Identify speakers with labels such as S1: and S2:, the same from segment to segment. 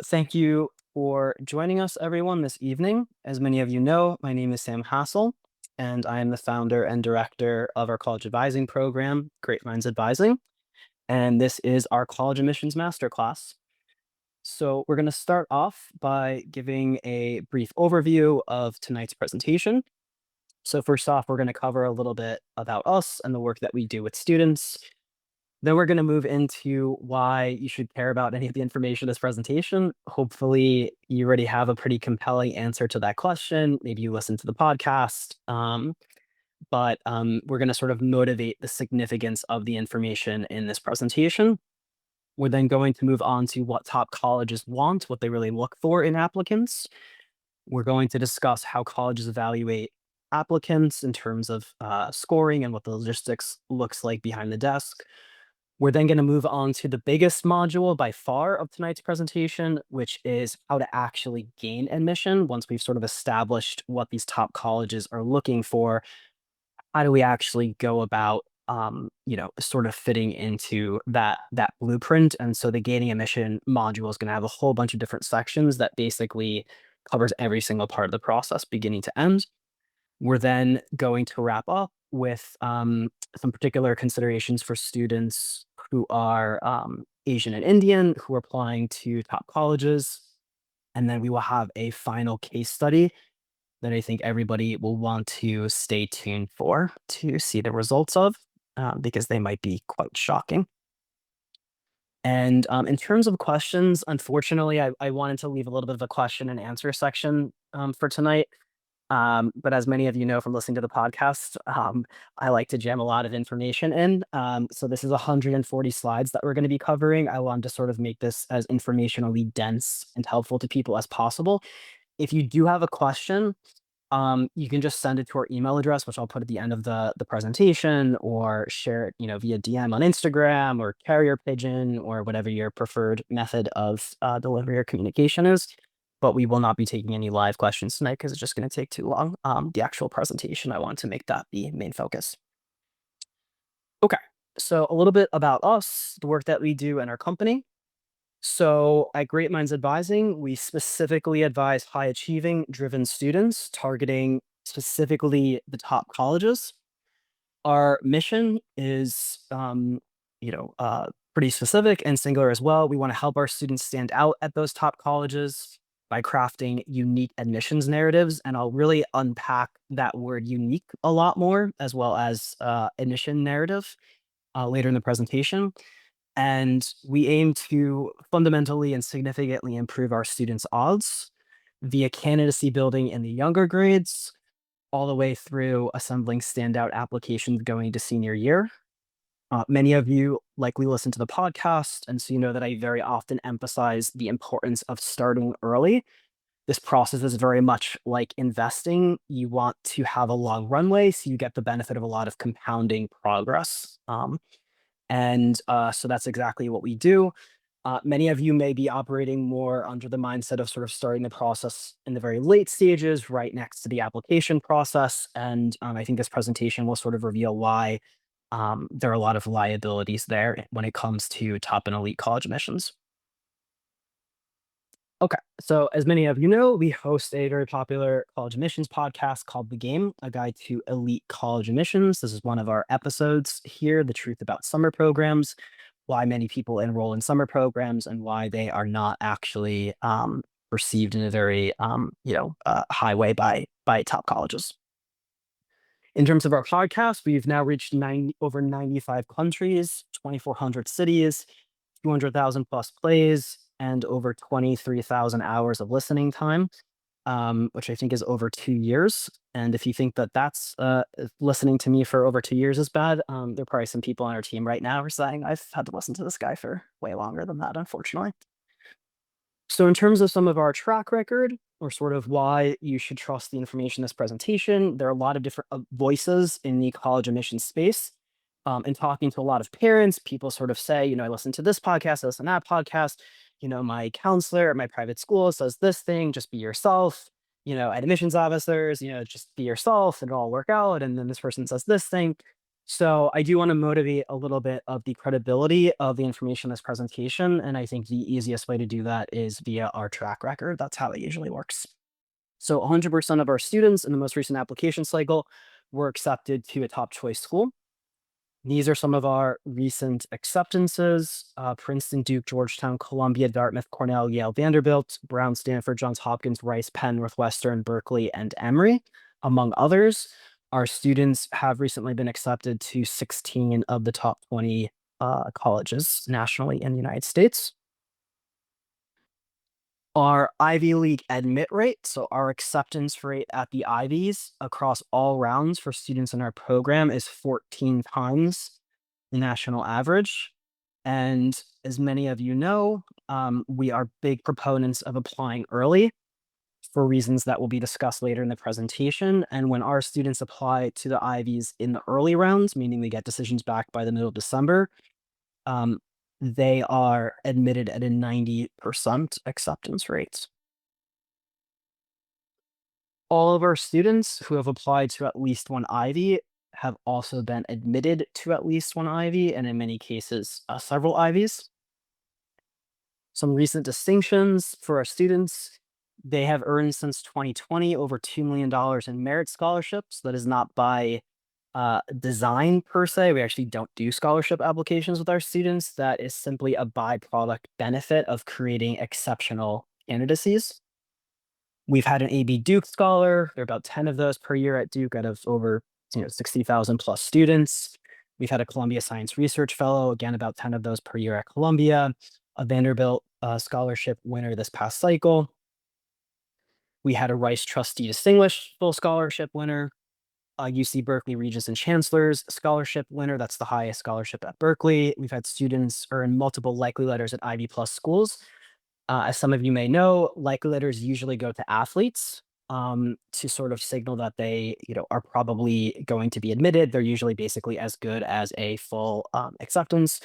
S1: Thank you for joining us, everyone, this evening. As many of you know, my name is Sam Hassell, and I am the founder and director of our college advising program, Great Minds Advising. And this is our college admissions masterclass. So, we're going to start off by giving a brief overview of tonight's presentation. So, first off, we're going to cover a little bit about us and the work that we do with students. Then we're gonna move into why you should care about any of the information in this presentation. Hopefully, you already have a pretty compelling answer to that question. Maybe you listen to the podcast, but we're gonna sort of motivate the significance of the information in this presentation. We're then going to move on to what top colleges want, what they really look for in applicants. We're going to discuss how colleges evaluate applicants in terms of scoring and what the logistics looks like behind the desk. We're then going to move on to the biggest module by far of tonight's presentation, which is how to actually gain admission. Once we've sort of established what these top colleges are looking for, how do we actually go about, sort of fitting into that blueprint? And so the gaining admission module is going to have a whole bunch of different sections that basically covers every single part of the process, beginning to end. We're then going to wrap up with some particular considerations for students who are Asian and Indian who are applying to top colleges. And then we will have a final case study that I think everybody will want to stay tuned for to see the results of, because they might be quite shocking. And in terms of questions, unfortunately, I wanted to leave a little bit of a question and answer section for tonight. But as many of you know from listening to the podcast, I like to jam a lot of information in. So this is 140 slides that we're going to be covering. I want to sort of make this as informationally dense and helpful to people as possible. If you do have a question, you can just send it to our email address, which I'll put at the end of the presentation, or share it, via DM on Instagram or carrier pigeon or whatever your preferred method of delivery or communication is. But we will not be taking any live questions tonight because it's just going to take too long. The actual presentation, I want to make that the main focus. Okay, so a little bit about us, the work that we do in our company. So at Great Minds Advising, we specifically advise high achieving, driven students targeting specifically the top colleges. Our mission is, pretty specific and singular as well. We want to help our students stand out at those top colleges by crafting unique admissions narratives, and I'll really unpack that word "unique" a lot more, as well as admission narrative later in the presentation. And we aim to fundamentally and significantly improve our students' odds via candidacy building in the younger grades, all the way through assembling standout applications going into senior year. Many of you likely listen to the podcast, and so you know that I very often emphasize the importance of starting early. This process is very much like investing. You want to have a long runway so you get the benefit of a lot of compounding progress. So that's exactly what we do. Many of you may be operating more under the mindset of sort of starting the process in the very late stages, right next to the application process. And I think this presentation will sort of reveal why there are a lot of liabilities there when it comes to top and elite college admissions. Okay, so as many of you know, we host a very popular college admissions podcast called The Game, a guide to elite college admissions. This is one of our episodes here, The Truth About Summer Programs, why many people enroll in summer programs and why they are not actually perceived in a very high way by top colleges. In terms of our podcast, we've now reached over 95 countries, 2,400 cities, 200,000 plus plays, and over 23,000 hours of listening time, which I think is over 2 years. And if you think that that's listening to me for over 2 years is bad, there are probably some people on our team right now who are saying I've had to listen to this guy for way longer than that, unfortunately. So in terms of some of our track record, or sort of why you should trust the information in this presentation, there are a lot of different voices in the college admissions space. And talking to a lot of parents, people sort of say, I listen to this podcast, I listen to that podcast. My counselor at my private school says this thing, just be yourself. Admissions officers, just be yourself and it'll all work out. And then this person says this thing. So I do want to motivate a little bit of the credibility of the information in this presentation. And I think the easiest way to do that is via our track record. That's how it usually works. So 100% of our students in the most recent application cycle were accepted to a top choice school. These are some of our recent acceptances: Princeton, Duke, Georgetown, Columbia, Dartmouth, Cornell, Yale, Vanderbilt, Brown, Stanford, Johns Hopkins, Rice, Penn, Northwestern, Berkeley, and Emory, among others. Our students have recently been accepted to 16 of the top 20 colleges nationally in the United States. Our Ivy League admit rate, so our acceptance rate at the Ivies across all rounds for students in our program, is 14 times the national average. And as many of you know, we are big proponents of applying early for reasons that will be discussed later in the presentation. And when our students apply to the Ivies in the early rounds, meaning they get decisions back by the middle of December, um, they are admitted at a 90% acceptance rate. All of our students who have applied to at least one Ivy have also been admitted to at least one Ivy, and in many cases, several Ivies. Some recent distinctions for our students: they have earned since 2020 over $2 million in merit scholarships. That is not by design per se. We actually don't do scholarship applications with our students. That is simply a byproduct benefit of creating exceptional candidacies. We've had an AB Duke scholar. There are about 10 of those per year at Duke out of over 60,000 plus students. We've had a Columbia Science Research Fellow, again, about 10 of those per year at Columbia, a Vanderbilt scholarship winner this past cycle. We had a Rice Trustee Distinguished Full Scholarship winner, a UC Berkeley Regents and Chancellors Scholarship winner. That's the highest scholarship at Berkeley. We've had students earn multiple likely letters at Ivy Plus schools. As some of you may know, likely letters usually go to athletes to sort of signal that they, are probably going to be admitted. They're usually basically as good as a full acceptance.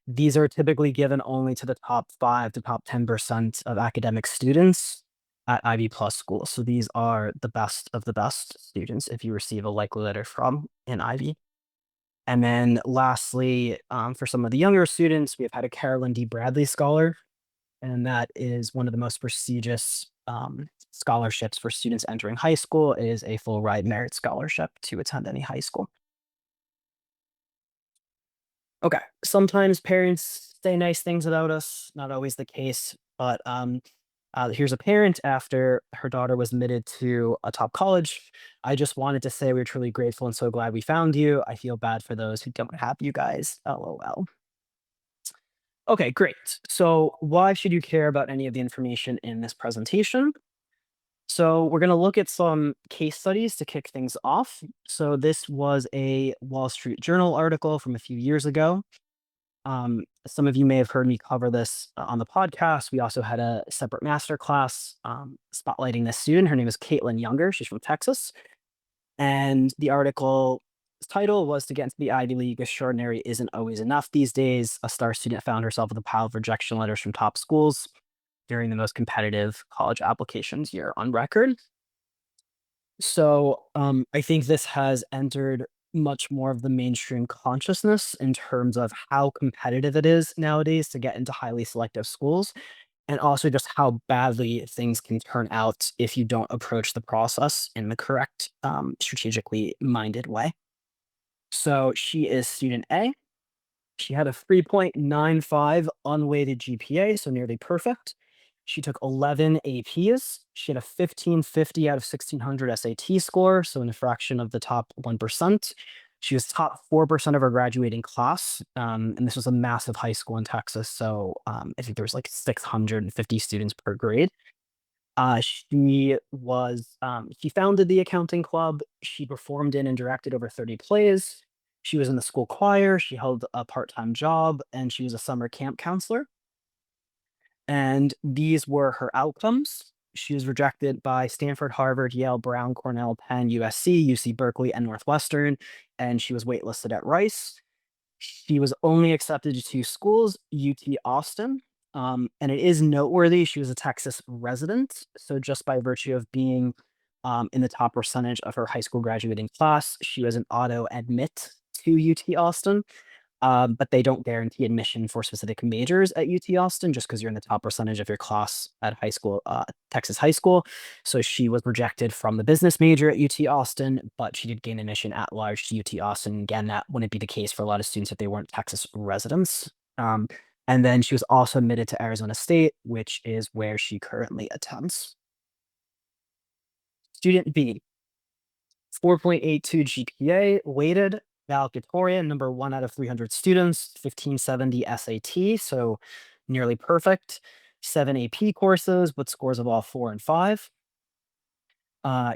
S1: These are typically given only to the top 5 to top 10% of academic students at Ivy Plus schools. So these are the best of the best students if you receive a likely letter from an Ivy. And then lastly, for some of the younger students, we have had a Carolyn D. Bradley Scholar, and that is one of the most prestigious scholarships for students entering high school. It is a full ride merit scholarship to attend any high school. Okay, sometimes parents say nice things about us, not always the case, but here's a parent after her daughter was admitted to a top college. I just wanted to say we're truly grateful and so glad we found you. I feel bad for those who don't have you guys. LOL. Okay, great. So why should you care about any of the information in this presentation? So we're going to look at some case studies to kick things off. So this was a Wall Street Journal article from a few years ago. Some of you may have heard me cover this on the podcast. We also had a separate masterclass spotlighting this student. Her name is Caitlin Younger. She's from Texas. And the article's title was "To Get into the Ivy League, Extraordinary Isn't Always Enough These Days. A star student found herself with a pile of rejection letters from top schools during the most competitive college applications year on record." So I think this has entered much more of the mainstream consciousness in terms of how competitive it is nowadays to get into highly selective schools, and also just how badly things can turn out if you don't approach the process in the correct, strategically minded way. So she is student A. She had a 3.95 unweighted GPA, so nearly perfect. She took 11 APs. She had a 1550 out of 1600 SAT score, so in a fraction of the top 1%. She was top 4% of her graduating class, and this was a massive high school in Texas, so I think there was like 650 students per grade. She founded the accounting club. She performed in and directed over 30 plays. She was in the school choir. She held a part-time job, and she was a summer camp counselor. And these were her outcomes. She was rejected by Stanford, Harvard, Yale, Brown, Cornell, Penn, USC, UC Berkeley, and Northwestern, and she was waitlisted at Rice. She was only accepted to 2 schools, UT Austin, and it is noteworthy she was a Texas resident. So just by virtue of being in the top percentage of her high school graduating class, she was an auto admit to UT Austin. But they don't guarantee admission for specific majors at UT Austin just because you're in the top percentage of your class at high school, Texas high school. So she was rejected from the business major at UT Austin, but she did gain admission at large to UT Austin. Again, that wouldn't be the case for a lot of students if they weren't Texas residents. Um, and then she was also admitted to Arizona State, which is where she currently attends. Student B, 4.82 GPA, weighted, valedictorian, number one out of 300 students, 1570 SAT, so nearly perfect. 7 AP courses with scores of all 4 and 5.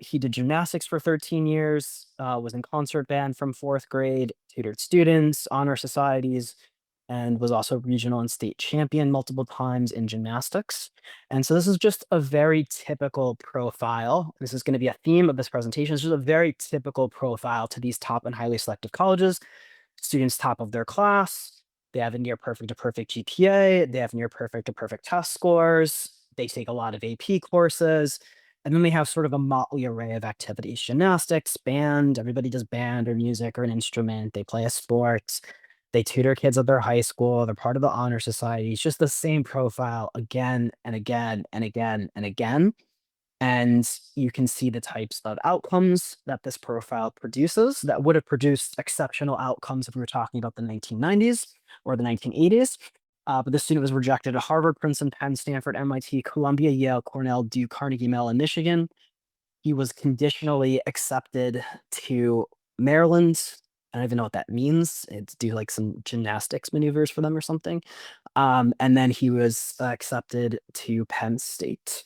S1: He did gymnastics for 13 years, was in concert band from 4th grade, tutored students, honor societies, and was also regional and state champion multiple times in gymnastics. And so this is just a very typical profile. This is going to be a theme of this presentation. It's just a very typical profile to these top and highly selective colleges. Students top of their class. They have a near perfect to perfect GPA. They have near perfect to perfect test scores. They take a lot of AP courses. And then they have sort of a motley array of activities: gymnastics, band. Everybody does band or music or an instrument. They play a sport. They tutor kids at their high school. They're part of the honor society. It's just the same profile again and again and again and again. And you can see the types of outcomes that this profile produces that would have produced exceptional outcomes if we were talking about the 1990s or the 1980s. But the student was rejected at Harvard, Princeton, Penn, Stanford, MIT, Columbia, Yale, Cornell, Duke, Carnegie Mellon, Michigan. He was conditionally accepted to Maryland. I don't even know what that means. It's do like some gymnastics maneuvers for them or something. And then he was accepted to Penn State.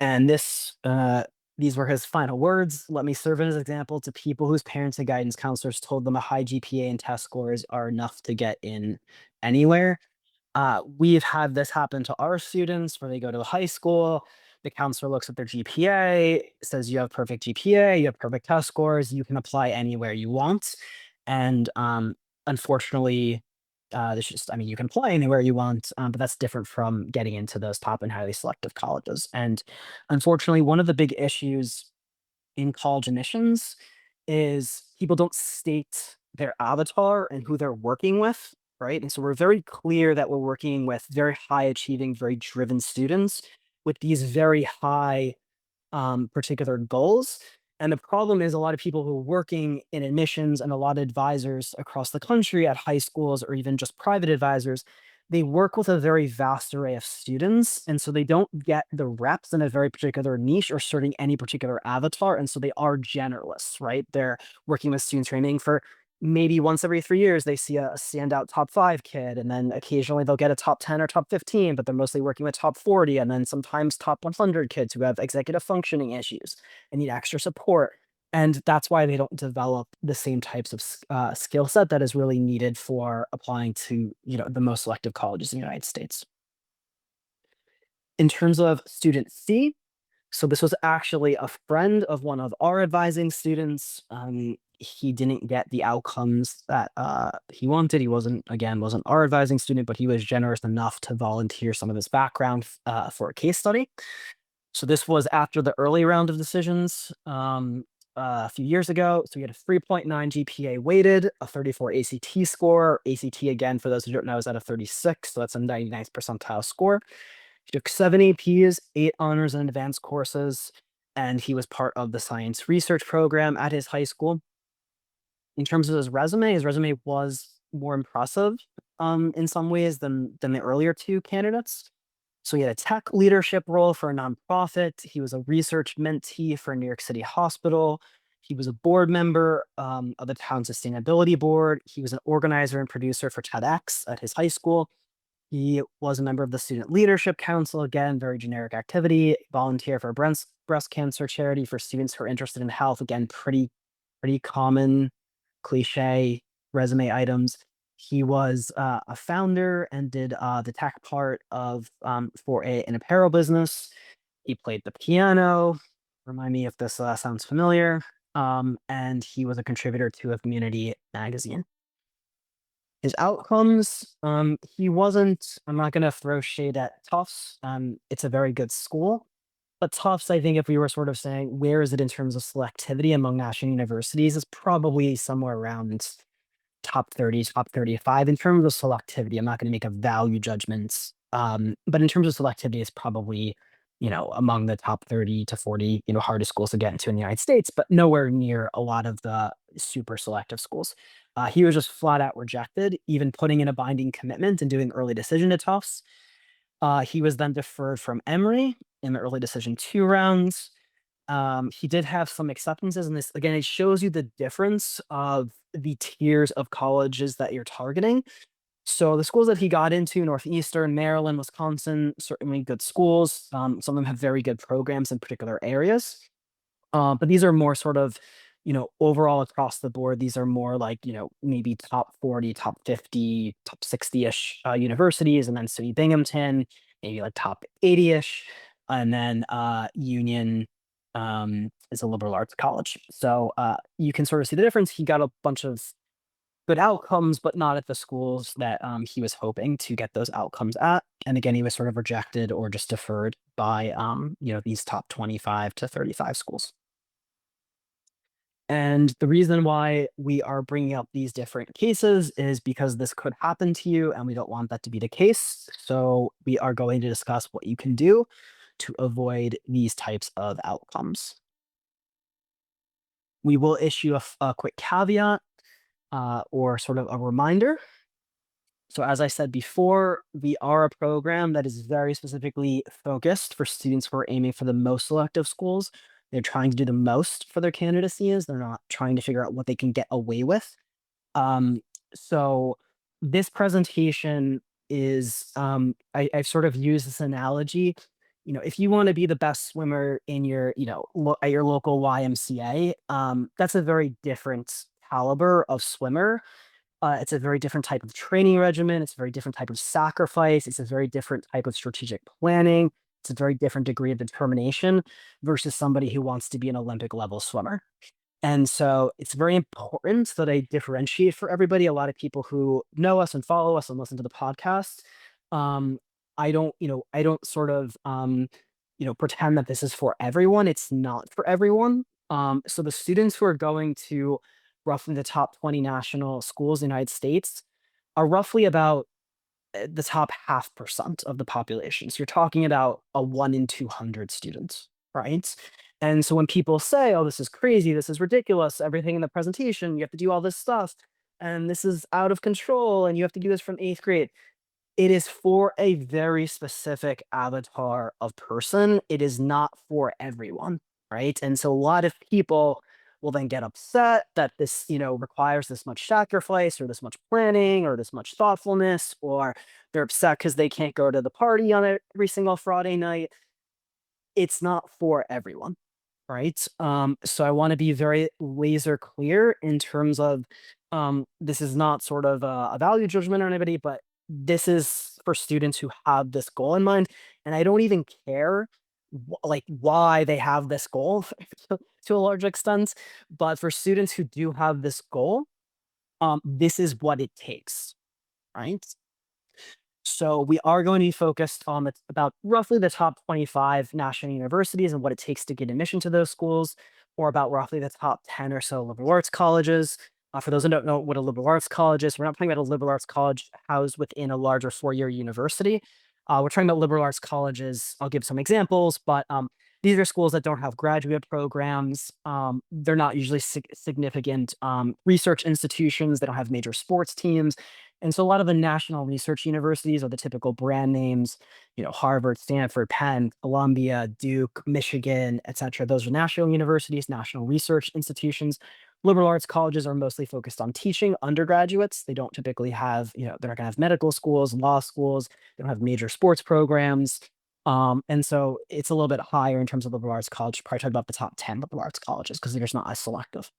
S1: And these were his final words. Let me serve as an example to people whose parents and guidance counselors told them a high GPA and test scores are enough to get in anywhere. We've had this happen to our students where they go to high school. The counselor looks at their GPA, says you have perfect GPA, you have perfect test scores, you can apply anywhere you want. And unfortunately, there's just, I mean, you can apply anywhere you want, but that's different from getting into those top and highly selective colleges. And unfortunately, one of the big issues in college admissions is people don't state their avatar and who they're working with, right? And so we're very clear that we're working with very high achieving, very driven students with these very high particular goals. And the problem is a lot of people who are working in admissions and a lot of advisors across the country at high schools or even just private advisors, they work with a very vast array of students. And so they don't get the reps in a very particular niche or serving any particular avatar. And so they are generalists, right? They're working with students training for maybe once every 3 years, they see a standout top 5 kid, and then occasionally they'll get a top 10 or top 15, but they're mostly working with top 40, and then sometimes top 100 kids who have executive functioning issues and need extra support. And that's why they don't develop the same types of skill set that is really needed for applying to, the most selective colleges in the United States. In terms of student C, so this was actually a friend of one of our advising students. He didn't get the outcomes that he wanted. He wasn't our advising student, but he was generous enough to volunteer some of his background for a case study. So this was after the early round of decisions a few years ago. So he had a 3.9 GPA weighted, a 34 ACT score. ACT, again, for those who don't know, is at a 36. So that's a 99th percentile score. He took 7 APs, 8 honors and advanced courses, and he was part of the science research program at his high school. In terms of his resume was more impressive in some ways than the earlier two candidates. So he had a tech leadership role for a nonprofit. He was a research mentee for New York City Hospital. He was a board member of the town sustainability board. He was an organizer and producer for TEDx at his high school. He was a member of the Student Leadership Council, again, very generic activity, volunteer for breast cancer charity for students who are interested in health, again, pretty common cliche resume items. He was a founder and did the tech part of for an apparel business. He played the piano. Remind me if this sounds familiar. And he was a contributor to a community magazine. His outcomes, he wasn't, I'm not going to throw shade at Tufts. It's a very good school, But Tufts, I think if we were sort of saying, where is it in terms of selectivity among national universities, is probably somewhere around top 30, top 35 in terms of selectivity. I'm not going to make a value judgment. But in terms of selectivity, it's probably, among the top 30 to 40, hardest schools to get into in the United States, but nowhere near a lot of the super selective schools. He was just flat out rejected, even putting in a binding commitment and doing early decision at Tufts. He was then deferred from Emory in the early decision 2 rounds. He did have some acceptances, and this again, it shows you the difference of the tiers of colleges that you're targeting. So the schools that he got into, Northeastern, Maryland, Wisconsin, certainly good schools. Some of them have very good programs in particular areas. But these are more sort of, overall across the board. These are more like, maybe top 40, top 50, top 60-ish universities, and then SUNY Binghamton, maybe like top 80-ish. And then Union is a liberal arts college. So you can sort of see the difference. He got a bunch of good outcomes, but not at the schools that he was hoping to get those outcomes at. And again, he was sort of rejected or just deferred by these top 25 to 35 schools. And the reason why we are bringing up these different cases is because this could happen to you, and we don't want that to be the case. So we are going to discuss what you can do to avoid these types of outcomes. We will issue a quick caveat or sort of a reminder. So as I said before, we are a program that is very specifically focused for students who are aiming for the most selective schools. They're trying to do the most for their candidacies. They're not trying to figure out what they can get away with. Um, so this presentation is, I've sort of used this analogy. If you want to be the best swimmer in your, at your local YMCA, that's a very different caliber of swimmer. It's a very different type of training regimen. It's a very different type of sacrifice. It's a very different type of strategic planning. It's a very different degree of determination versus somebody who wants to be an Olympic level swimmer. And so it's very important that I differentiate for everybody. A lot of people who know us and follow us and listen to the podcast, um, I don't sort of, pretend that this is for everyone. It's not for everyone. So the students who are going to roughly the top 20 national schools in the United States are roughly about the top 0.5% of the population. So you're talking about a 1 in 200 students, right? And so when people say, "Oh, this is crazy, this is ridiculous, everything in the presentation, you have to do all this stuff, and this is out of control, and you have to do this from 8th grade," it is for a very specific avatar of person. It is not for everyone, right? And so a lot of people will then get upset that this, requires this much sacrifice or this much planning or this much thoughtfulness, or they're upset because they can't go to the party on every single Friday night. It's not for everyone, right? So I want to be very laser clear in terms of this is not sort of a value judgment on anybody, but this is for students who have this goal in mind. And I don't even care like why they have this goal to a large extent, but for students who do have this goal, this is what it takes, right? So we are going to be focused on about roughly the top 25 national universities and what it takes to get admission to those schools, or about roughly the top 10 or so liberal arts colleges. For those who don't know what a liberal arts college is, we're not talking about a liberal arts college housed within a larger 4-year university. We're talking about liberal arts colleges. I'll give some examples, but these are schools that don't have graduate programs. They're not usually significant research institutions. They don't have major sports teams. And so a lot of the national research universities are the typical brand names, Harvard, Stanford, Penn, Columbia, Duke, Michigan, et cetera. Those are national universities, national research institutions. Liberal arts colleges are mostly focused on teaching undergraduates. They don't typically have, they're not going to have medical schools, law schools. They don't have major sports programs. And so it's a little bit higher in terms of liberal arts college. Probably talk about the top 10 liberal arts colleges because they're just not as selective.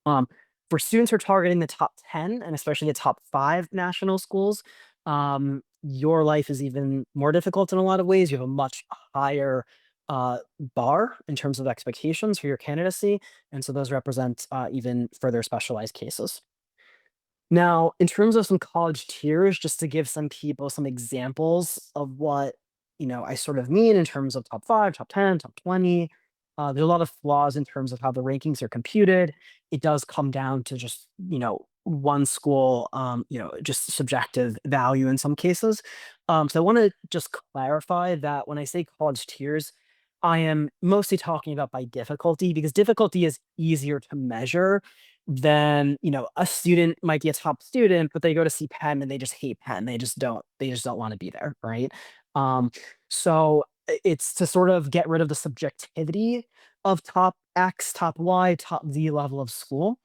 S1: Um, for students who are targeting the top 10 and especially the top 5 national schools, your life is even more difficult in a lot of ways. You have a much higher bar in terms of expectations for your candidacy. And so those represent even further specialized cases. Now, in terms of some college tiers, just to give some people some examples of what I sort of mean in terms of top 5, top 10, top 20. There's a lot of flaws in terms of how the rankings are computed. It does come down to just, one school, just subjective value in some cases. So I want to just clarify that when I say college tiers, I am mostly talking about by difficulty because difficulty is easier to measure than, a student might be a top student, but they go to see Penn and they just hate Penn. They just don't want to be there, right? Um, so it's to sort of get rid of the subjectivity of top X, top Y, top Z level of school.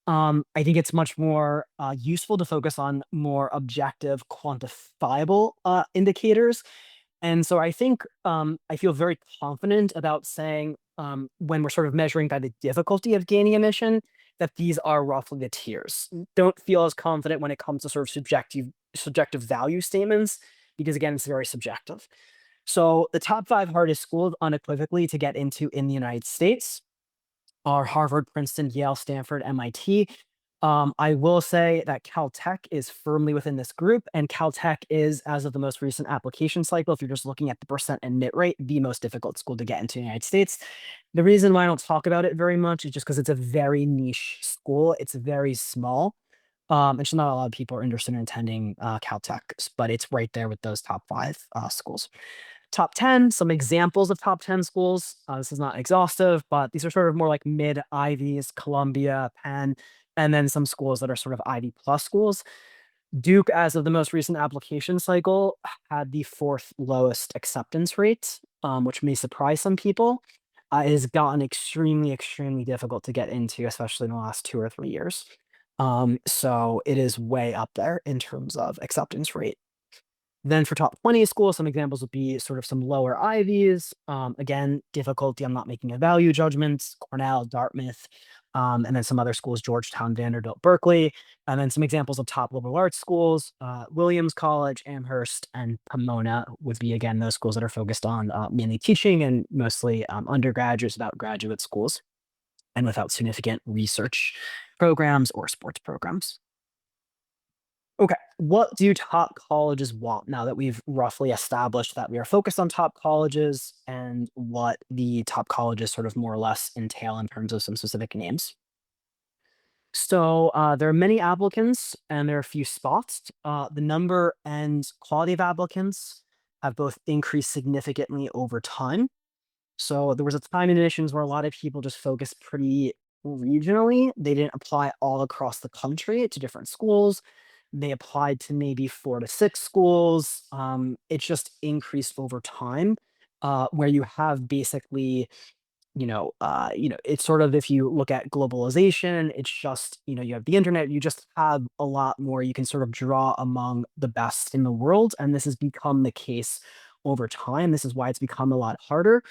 S1: I think it's much more useful to focus on more objective, quantifiable indicators. And so I think I feel very confident about saying when we're sort of measuring by the difficulty of gaining admission, that these are roughly the tiers. Don't feel as confident when it comes to sort of subjective value statements because again, it's very subjective. So the top 5 hardest schools unequivocally to get into in the United States are Harvard, Princeton, Yale, Stanford, MIT. I will say that Caltech is firmly within this group, and Caltech is, as of the most recent application cycle, if you're just looking at the percent admit rate, the most difficult school to get into the United States. The reason why I don't talk about it very much is just because it's a very niche school. It's very small. And so not a lot of people are interested in attending Caltech, but it's right there with those top 5 schools. Top 10, some examples of top 10 schools. This is not exhaustive, but these are sort of more like mid Ivies, Columbia, Penn, and then some schools that are sort of Ivy plus schools. Duke, as of the most recent application cycle, had the 4th lowest acceptance rate, which may surprise some people. It has gotten extremely, extremely difficult to get into, especially in the last 2 or 3 years. So it is way up there in terms of acceptance rate. Then for top 20 schools, some examples would be sort of some lower Ivies. Again, difficulty, I'm not making a value judgment. Cornell, Dartmouth, and then some other schools, Georgetown, Vanderbilt, Berkeley. And then some examples of top liberal arts schools, Williams College, Amherst, and Pomona would be, again, those schools that are focused on mainly teaching and mostly undergraduates without graduate schools and without significant research programs or sports programs. Okay, what do top colleges want now that we've roughly established that we are focused on top colleges and what the top colleges sort of more or less entail in terms of some specific names? So there are many applicants and there are a few spots. The number and quality of applicants have both increased significantly over time. So there was a time in admissions where a lot of people just focused pretty regionally. They didn't apply all across the country to different schools. They applied to maybe 4 to 6 schools. It's just increased over time, where you have basically it's sort of if you look at globalization, it's just, you have the internet, you just have a lot more, you can sort of draw among the best in the world. And this has become the case over time. This is why it's become a lot harder,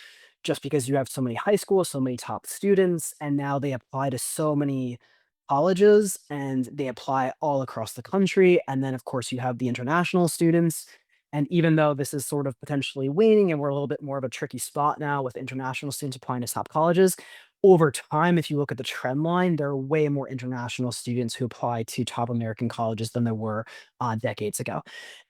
S1: just because you have so many high schools, so many top students, and now they apply to so many colleges and they apply all across the country. And then, of course, you have the international students and even though this is sort of potentially waning and we're a little bit more of a tricky spot now with international students applying to top colleges, over time, if you look at the trend line, there are way more international students who apply to top American colleges than there were decades ago.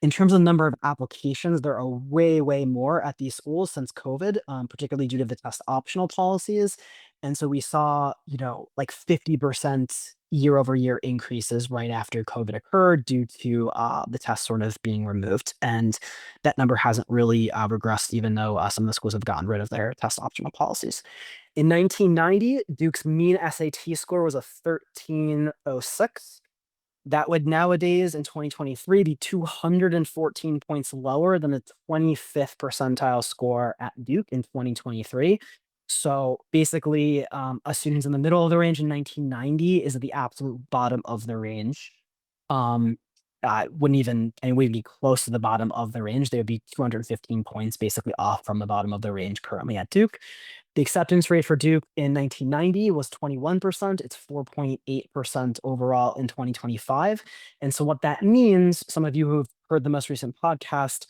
S1: In terms of the number of applications, there are way, way more at these schools since COVID, particularly due to the test optional policies. And so we saw, like 50% year over year increases right after COVID occurred due to the test sort of being removed. And that number hasn't really regressed, even though some of the schools have gotten rid of their test optional policies. In 1990, Duke's mean SAT score was a 1306. That would nowadays in 2023 be 214 points lower than the 25th percentile score at Duke in 2023. So basically, a student's in the middle of the range in 1990 is at the absolute bottom of the range. Um, wouldn't even and would be close to the bottom of the range. They would be 215 points basically off from the bottom of the range currently at Duke. The acceptance rate for Duke in 1990 was 21%. It's 4.8% overall in 2025. And so what that means, some of you who've heard the most recent podcast,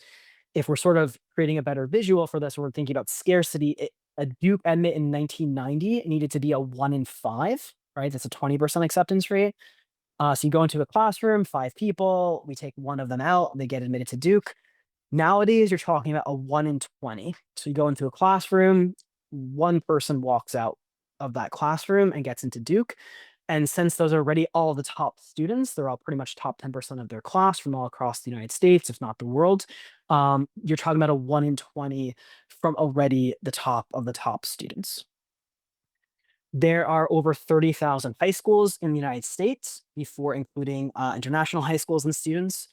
S1: if we're sort of creating a better visual for this, we're thinking about scarcity. A Duke admit in 1990 needed to be a 1 in 5, right? That's a 20% acceptance rate. So you go into a classroom, 5 people, we take one of them out, they get admitted to Duke. Nowadays, you're talking about a 1 in 20. So you go into a classroom, one person walks out of that classroom and gets into Duke. And since those are already all the top students, they're all pretty much top 10% of their class from all across the United States, if not the world. You're talking about a 1 in 20 from already the top of the top students. There are over 30,000 high schools in the United States before including international high schools and students.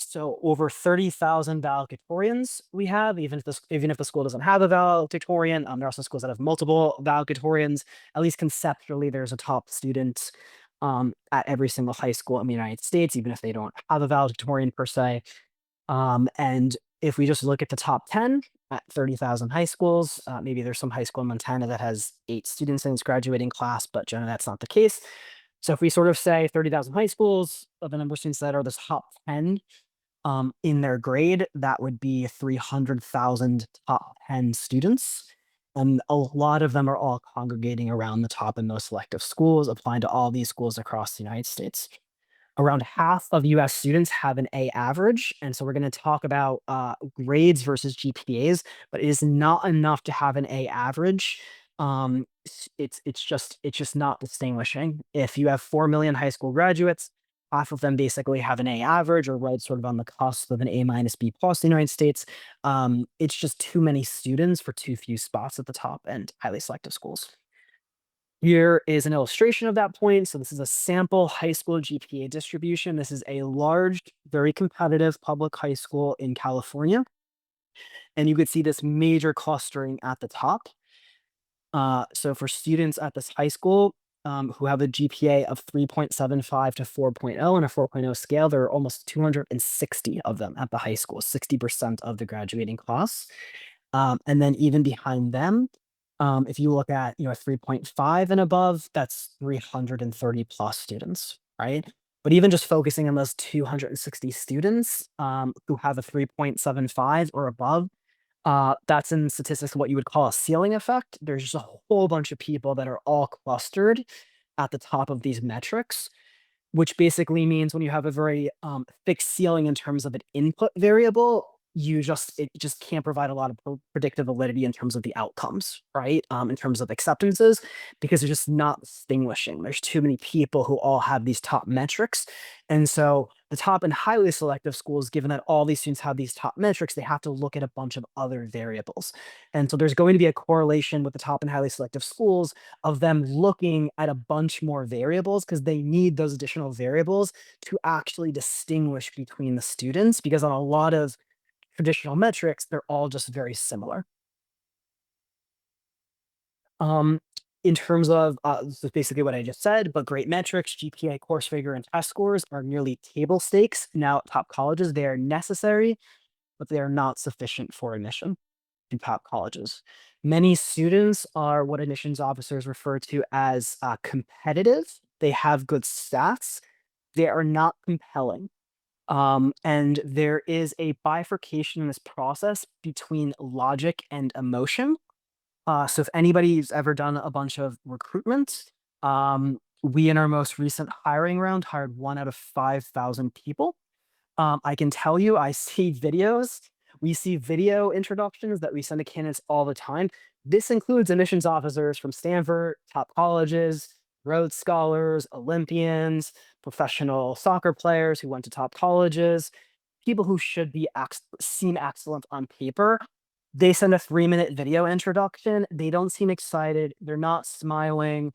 S1: So over 30,000 valedictorians we have, even if the school doesn't have a valedictorian, there are also schools that have multiple valedictorians. At least conceptually, there's a top student at every single high school in the United States, even if they don't have a valedictorian per se. And if we just look at the top 10 at 30,000 high schools, maybe there's some high school in Montana that has 8 students in its graduating class, but generally that's not the case. So if we sort of say 30,000 high schools of the number of students that are the top 10 in their grade, that would be 300,000 top 10 students. And a lot of them are all congregating around the top and most selective schools, applying to all these schools across the United States. Around half of US students have an A average. And so we're going to talk about grades versus GPAs, but it is not enough to have an A average. It's just not distinguishing. If you have 4 million high school graduates, half of them basically have an A average or right sort of on the cusp of an A minus B plus in the United States. It's just too many students for too few spots at the top and highly selective schools. Here is an illustration of that point. So this is a sample high school GPA distribution. This is a large, very competitive public high school in California. And you could see this major clustering at the top. So for students at this high school who have a GPA of 3.75 to 4.0 and a 4.0 scale, there are almost 260 of them at the high school, 60% of the graduating class. And then even behind them, if you look at, a 3.5 and above, that's 330 plus students, right? But even just focusing on those 260 students who have a 3.75 or above, that's in statistics what you would call a ceiling effect. There's just a whole bunch of people that are all clustered at the top of these metrics, which basically means when you have a very fixed ceiling in terms of an input variable, it just can't provide a lot of predictive validity in terms of the outcomes, right? In terms of acceptances, because they're just not distinguishing. There's too many people who all have these top metrics. And so the top and highly selective schools, given that all these students have these top metrics, they have to look at a bunch of other variables. And so there's going to be a correlation with the top and highly selective schools of them looking at a bunch more variables because they need those additional variables to actually distinguish between the students, because on a lot of traditional metrics, they're all just very similar. Um, in terms of this is basically what I just said, but great metrics, GPA, course figure, and test scores are nearly table stakes. Now, at top colleges, they are necessary, but they are not sufficient for admission in top colleges. Many students are what admissions officers refer to as competitive. They have good stats. They are not compelling. And there is a bifurcation in this process between logic and emotion. So if anybody's ever done a bunch of recruitment, we in our most recent hiring round hired 1 out of 5,000 people. I can tell you, I see videos. We see video introductions that we send to candidates all the time. This includes admissions officers from Stanford, top colleges, Rhodes Scholars, Olympians, professional soccer players who went to top colleges, people who should seem excellent on paper. They send a 3-minute video introduction. They don't seem excited. They're not smiling.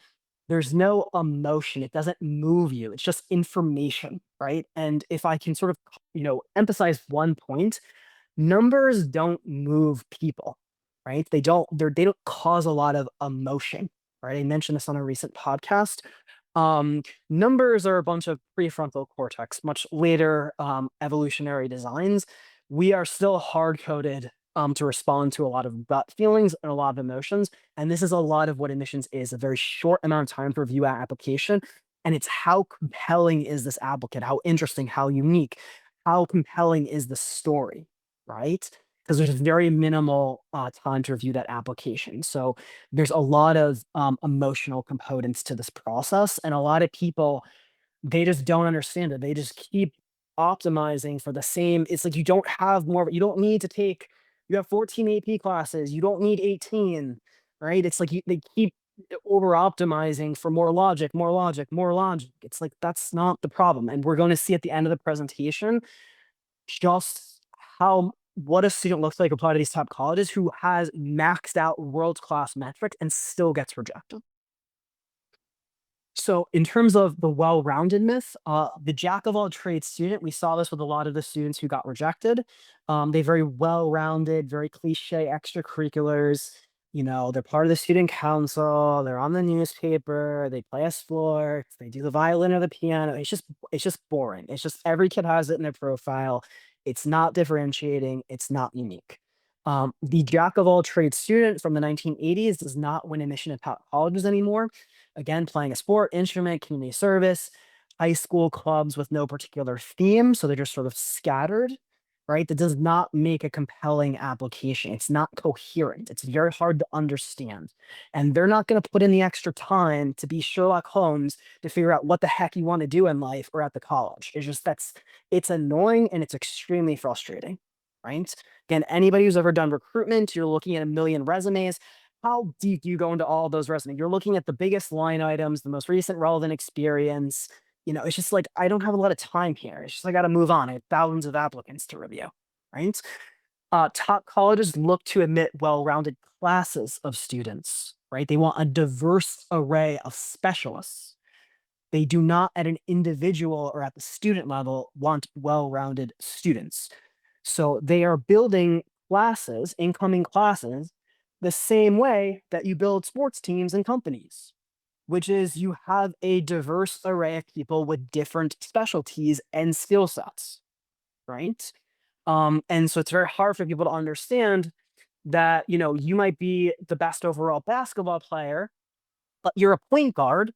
S1: There's no emotion. It doesn't move you. It's just information, right? And if I can sort of, emphasize one point, numbers don't move people, right? They don't cause a lot of emotion, right? I mentioned this on a recent podcast. Numbers are a bunch of prefrontal cortex, much later evolutionary designs. We are still hard coded to respond to a lot of gut feelings and a lot of emotions. And this is a lot of what admissions is, a very short amount of time to review our application. And it's how compelling is this applicant, how interesting, how unique, how compelling is the story, right? Because there's very minimal time to review that application. So there's a lot of emotional components to this process. And a lot of people, they just don't understand it. They just keep optimizing for the same. It's like you don't have more, you don't need to take, you have 14 AP classes, you don't need 18, right? It's like they keep over optimizing for more logic, more logic, more logic. It's like that's not the problem. And we're going to see at the end of the presentation just how what a student looks like applied to these top colleges who has maxed out world-class metrics and still gets rejected. So in terms of the well-rounded myth, the jack of all trades student, we saw this with a lot of the students who got rejected. They very well-rounded, very cliche extracurriculars. You know, they're part of the student council, they're on the newspaper, they play a sport, they do the violin or the piano. It's just boring. It's just every kid has it in their profile. It's not differentiating, it's not unique. The jack of all trades student from the 1980s does not win admission to top colleges anymore. Again, playing a sport, instrument, community service, high school clubs with no particular theme, so they're just sort of scattered, right? That does not make a compelling application. It's not coherent. It's very hard to understand. And they're not going to put in the extra time to be Sherlock Holmes to figure out what the heck you want to do in life or at the college. It's just it's annoying and it's extremely frustrating, right? Again, anybody who's ever done recruitment, you're looking at a million resumes. How deep do you go into all those resumes? You're looking at the biggest line items, the most recent relevant experience. You know, it's just like I don't have a lot of time here. It's just I got to move on. I have thousands of applicants to review, right? Top colleges look to admit well-rounded classes of students, right? They want a diverse array of specialists. They do not, at an individual or at the student level, want well-rounded students. So they are building classes, incoming classes, the same way that you build sports teams and companies, which is you have a diverse array of people with different specialties and skill sets, right? And so it's very hard for people to understand that, you know, you might be the best overall basketball player, but you're a point guard,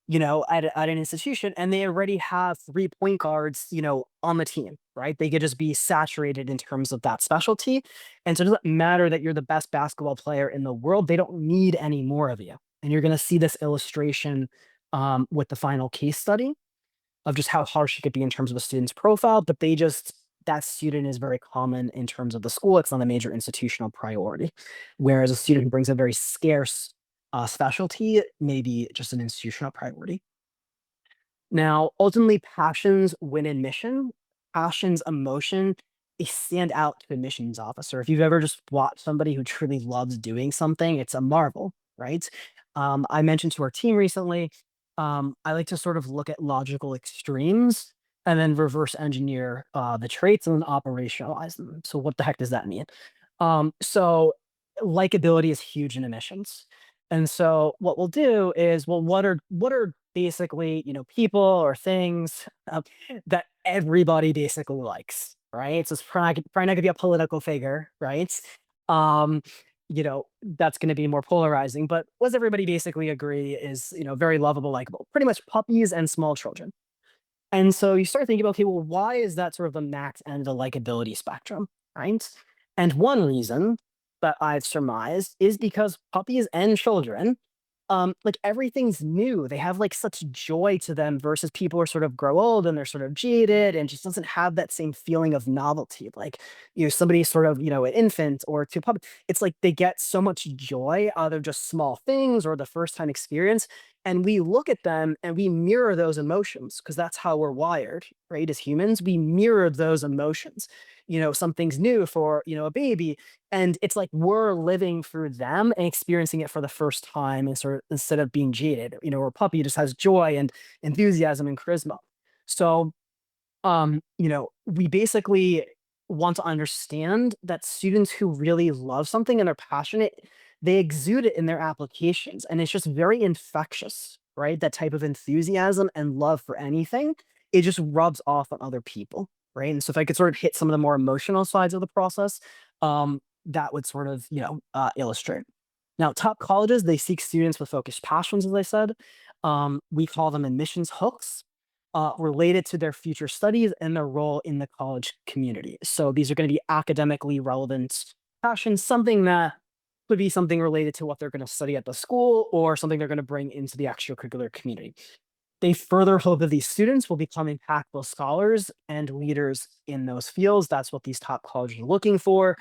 S1: you know, at an institution, and they already have 3 point guards, you know, on the team, right? They could just be saturated in terms of that specialty, and so it doesn't matter that you're the best basketball player in the world, they don't need any more of you, and you're gonna see this illustration, with the final case study of just how harsh it could be in terms of a student's profile, but that student is very common in terms of the school, it's not a major institutional priority, whereas a student who brings a very scarce specialty, maybe just an institutional priority. Now, ultimately, passions win admission. Passions, emotion, they stand out to admissions officer. If you've ever just watched somebody who truly loves doing something, it's a marvel, right? I mentioned to our team recently, I like to sort of look at logical extremes and then reverse engineer the traits and then operationalize them. So, what the heck does that mean? So, likability is huge in admissions. And so what we'll do is, well, what are basically, you know, people or things that everybody basically likes, right? So it's probably not gonna be a political figure, right? Um, you know, that's gonna be more polarizing, but what does everybody basically agree is, you know, very lovable, likable? Pretty much puppies and small children. And so you start thinking, okay, well, why is that sort of the max end of the likability spectrum, right? And one reason that I've surmised is because puppies and children, like everything's new. They have like such joy to them versus people who are sort of grow old and they're sort of jaded and just doesn't have that same feeling of novelty. Like, you know, somebody sort of, you know, an infant or to puppy, it's like they get so much joy out of just small things or the first time experience and we look at them and we mirror those emotions because that's how we're wired, right? As humans, we mirror those emotions. You know, something's new for, you know, a baby. And it's like we're living through them and experiencing it for the first time and sort of instead of being jaded, you know, or a puppy just has joy and enthusiasm and charisma. So you know, we basically want to understand that students who really love something and are passionate, they exude it in their applications. And it's just very infectious, right? That type of enthusiasm and love for anything, it just rubs off on other people, right? And so if I could sort of hit some of the more emotional sides of the process, that would sort of, you know, illustrate. Now, top colleges, they seek students with focused passions, as I said. We call them admissions hooks related to their future studies and their role in the college community. So these are going to be academically relevant passions, something that could be something related to what they're going to study at the school or something they're going to bring into the extracurricular community. They further hope that these students will become impactful scholars and leaders in those fields. That's what these top colleges are looking for.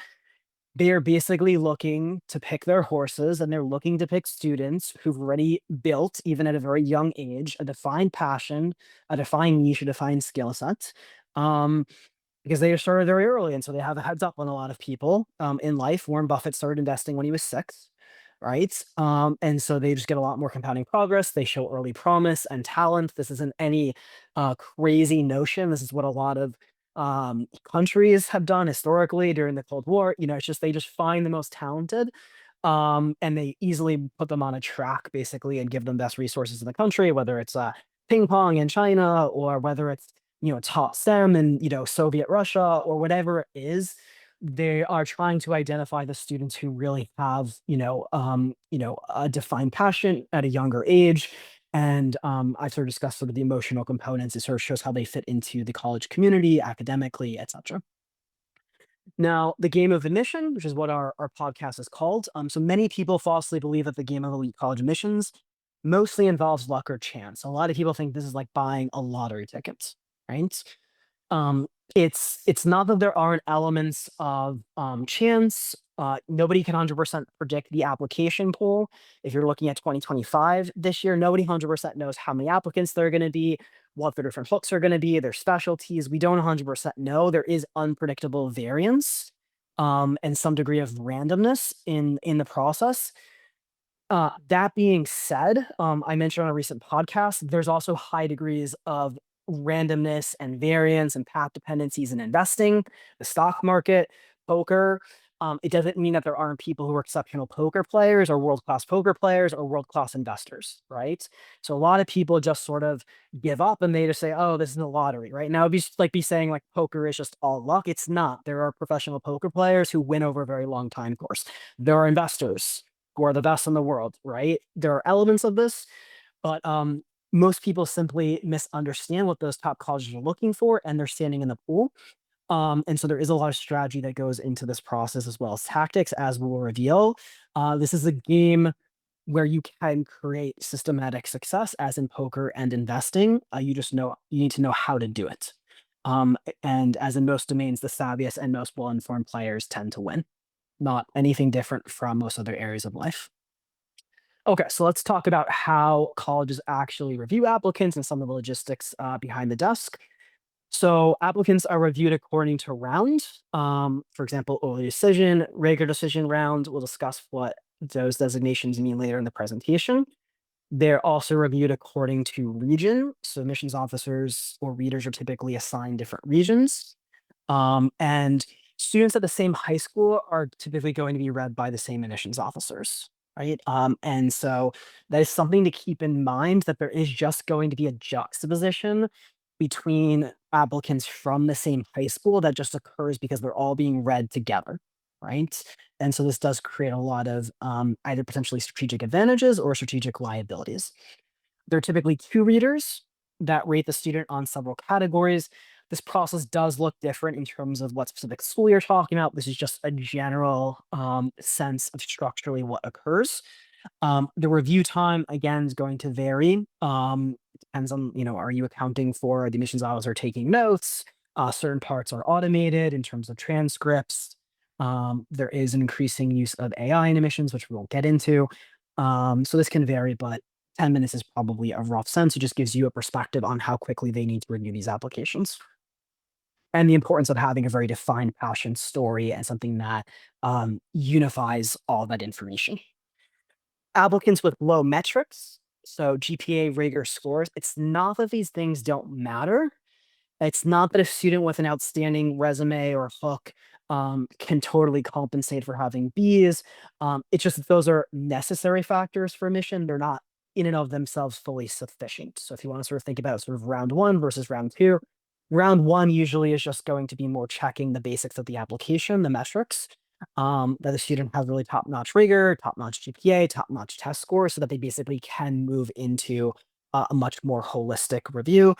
S1: They are basically looking to pick their horses, and they're looking to pick students who've already built, even at a very young age, a defined passion, a defined niche, a defined skill set. Um, because they started very early, and so they have a heads up on a lot of people in life. Warren Buffett started investing when he was 6, right? And so they just get a lot more compounding progress. They show early promise and talent. This isn't any crazy notion. This is what a lot of countries have done historically during the Cold War. It's just they just find the most talented, and they easily put them on a track basically and give them best resources in the country, whether it's ping pong in China or whether it's top STEM in Soviet Russia or whatever it is. They are trying to identify the students who really have a defined passion at a younger age. And I've sort of discussed sort of the emotional components. It sort of shows how they fit into the college community, academically, etc. Now, the game of admission, which is what our podcast is called. So many people falsely believe that the game of elite college admissions mostly involves luck or chance. A lot of people think this is like buying a lottery ticket, right? Um, it's not that there aren't elements of chance. Nobody can 100% predict the application pool. If you're looking at 2025 this year, nobody 100% knows how many applicants there are going to be, what the different hooks are going to be, their specialties. We don't 100% know. There is unpredictable variance and some degree of randomness in the process. That being said, I mentioned on a recent podcast, there's also high degrees of randomness and variance and path dependencies in investing, the stock market, poker. It doesn't mean that there aren't people who are exceptional poker players or world-class poker players or world-class investors, right? So a lot of people just sort of give up and they just say, "Oh, this is a lottery," right? Now, it'd be like be saying like poker is just all luck. It's not. There are professional poker players who win over a very long time course. There are investors who are the best in the world, right? There are elements of this, but most people simply misunderstand what those top colleges are looking for, and they're standing in the pool. And so there is a lot of strategy that goes into this process as well as tactics, as we'll reveal. This is a game where you can create systematic success, as in poker and investing. You need to know how to do it. And as in most domains, the savviest and most well-informed players tend to win. Not anything different from most other areas of life. Okay, so let's talk about how colleges actually review applicants and some of the logistics behind the desk. So applicants are reviewed according to round. For example, early decision, regular decision round. We'll discuss what those designations mean later in the presentation. They're also reviewed according to region. So admissions officers or readers are typically assigned different regions. And students at the same high school are typically going to be read by the same admissions officers, right? And so that is something to keep in mind, that there is just going to be a juxtaposition between applicants from the same high school that just occurs because they're all being read together, right? And so this does create a lot of either potentially strategic advantages or strategic liabilities. There are typically 2 readers that rate the student on several categories. This process does look different in terms of what specific school you're talking about. This is just a general sense of structurally what occurs. The review time, again, is going to vary. It depends on, are you accounting for the admissions officer taking notes? Certain parts are automated in terms of transcripts. There is an increasing use of AI in admissions, which we won't get into. So this can vary, but 10 minutes is probably a rough sense. It just gives you a perspective on how quickly they need to review these applications and the importance of having a very defined passion story and something that unifies all that information. Applicants with low metrics, so GPA, rigor scores, it's not that these things don't matter. It's not that a student with an outstanding resume or hook can totally compensate for having Bs. It's just that those are necessary factors for admission. They're not in and of themselves fully sufficient. So if you want to sort of think about sort of round one versus round two, round one usually is just going to be more checking the basics of the application, the metrics, that the student has really top-notch rigor, top-notch GPA, top-notch test scores, so that they basically can move into a much more holistic review.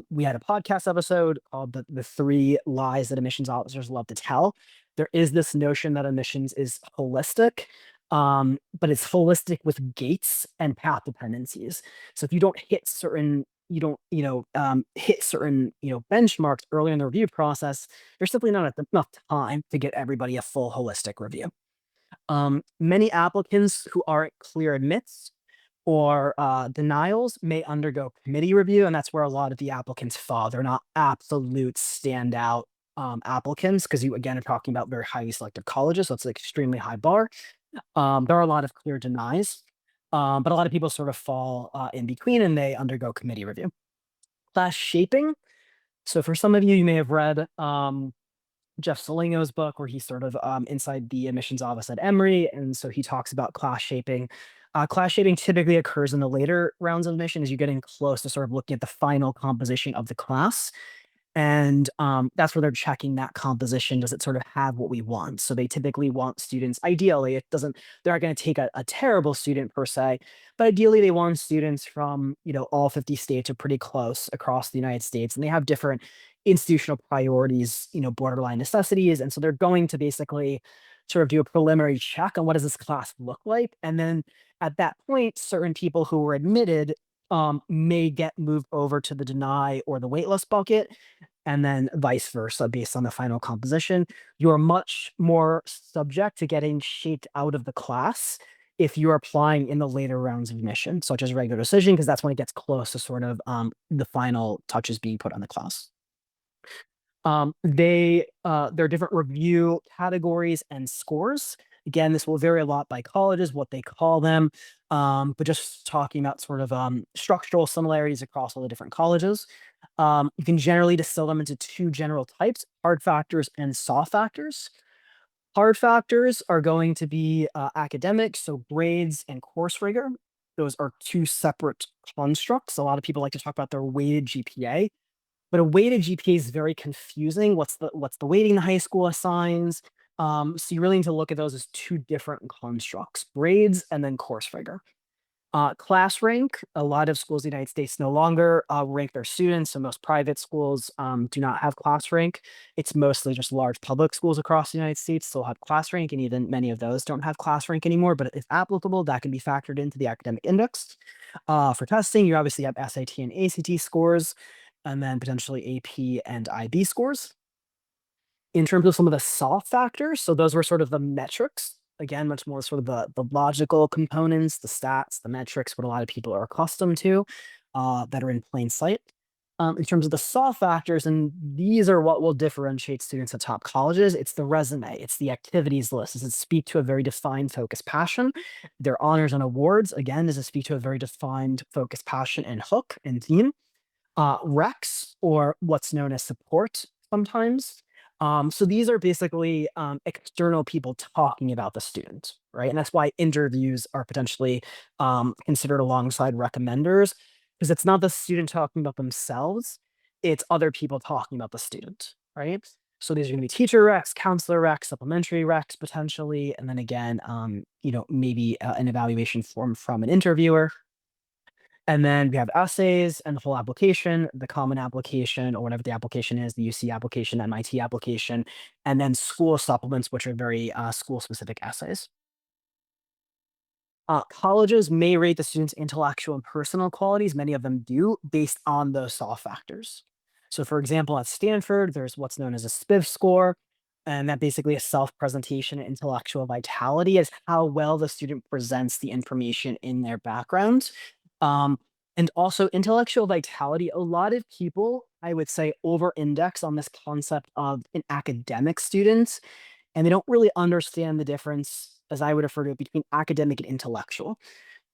S1: We had a podcast episode called the 3 lies that admissions officers love to tell. There is this notion that admissions is holistic. But it's holistic with gates and path dependencies. So if you don't hit certain, you don't, hit certain, benchmarks early in the review process, there's simply not enough time to get everybody a full holistic review. Many applicants who aren't clear admits or denials may undergo committee review, and that's where a lot of the applicants fall. They're not absolute standout applicants because you again are talking about very highly selective colleges, so it's an extremely high bar. There are a lot of clear denies, but a lot of people sort of fall in between and they undergo committee review. Class shaping. So for some of you, you may have read Jeff Salingo's book where he's sort of inside the admissions office at Emory. And so he talks about class shaping. Class shaping typically occurs in the later rounds of admission as you're getting close to sort of looking at the final composition of the class. And that's where they're checking that composition. Does it sort of have what we want? So they typically want students, ideally, it doesn't, they're not going to take a terrible student per se, but ideally they want students from, all 50 states or pretty close across the United States. And they have different institutional priorities, borderline necessities. And so they're going to basically sort of do a preliminary check on what does this class look like. And then at that point, certain people who were admitted may get moved over to the deny or the waitlist bucket, and then vice versa based on the final composition. You're much more subject to getting shaped out of the class if you're applying in the later rounds of admission, such as regular decision, because that's when it gets close to sort of the final touches being put on the class. There are different review categories and scores. Again, this will vary a lot by colleges, what they call them, but just talking about sort of structural similarities across all the different colleges. You can generally distill them into two general types: hard factors and soft factors. Hard factors are going to be academic, so grades and course rigor. Those are two separate constructs. A lot of people like to talk about their weighted GPA, but a weighted GPA is very confusing. What's the weighting the high school assigns? So you really need to look at those as two different constructs: grades and then course rigor. Class rank. A lot of schools in the United States no longer rank their students, so most private schools do not have class rank. It's mostly just large public schools across the United States still have class rank, and even many of those don't have class rank anymore. But if applicable, that can be factored into the academic index. For testing, you obviously have SAT and ACT scores, and then potentially AP and IB scores. In terms of some of the soft factors, so those were sort of the metrics. Again, much more sort of the logical components, the stats, the metrics, what a lot of people are accustomed to, that are in plain sight. In terms of the soft factors, and these are what will differentiate students at top colleges, it's the resume, it's the activities list. Does it speak to a very defined focus passion? Their honors and awards, again, does it speak to a very defined focus passion and hook and theme? Recs, or what's known as support sometimes. So these are basically external people talking about the student, right? And that's why interviews are potentially considered alongside recommenders, because it's not the student talking about themselves, it's other people talking about the student, right? So these are going to be teacher recs, counselor recs, supplementary recs potentially, and then again, maybe an evaluation form from an interviewer. And then we have essays and the whole application, the common application or whatever the application is, the UC application, MIT application, and then school supplements, which are very school specific essays. Colleges may rate the students' intellectual and personal qualities, many of them do, based on those soft factors. So, for example, at Stanford, there's what's known as a SPIV score, and that basically is self-presentation and intellectual vitality, is how well the student presents the information in their background. Um, and also intellectual vitality, a lot of people, I would say, over-index on this concept of an academic student, and they don't really understand the difference, as I would refer to it, between academic and intellectual.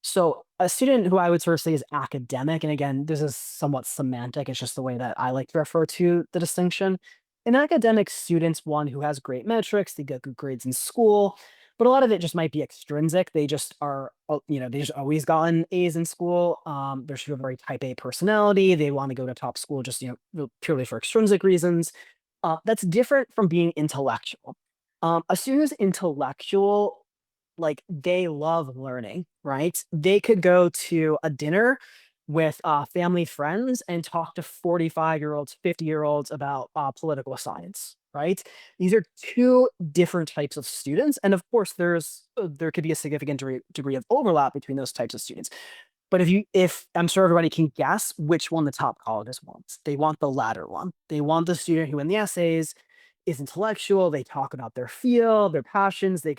S1: So a student who I would sort of say is academic, and again, this is somewhat semantic, it's just the way that I like to refer to the distinction. An academic student's one who has great metrics, they get good grades in school, but a lot of it just might be extrinsic. They just are, they just always gotten A's in school. They're sort of a very type A personality. They want to go to top school just, purely for extrinsic reasons. That's different from being intellectual. A student who's intellectual, like they love learning, right? They could go to a dinner with family friends and talk to 45-year-olds, 50-year-olds about political science, right? These are two different types of students. And of course, there could be a significant degree of overlap between those types of students. But if I'm sure everybody can guess which one the top colleges want. They want the latter one. They want the student who in the essays is intellectual, they talk about their field, their passions, they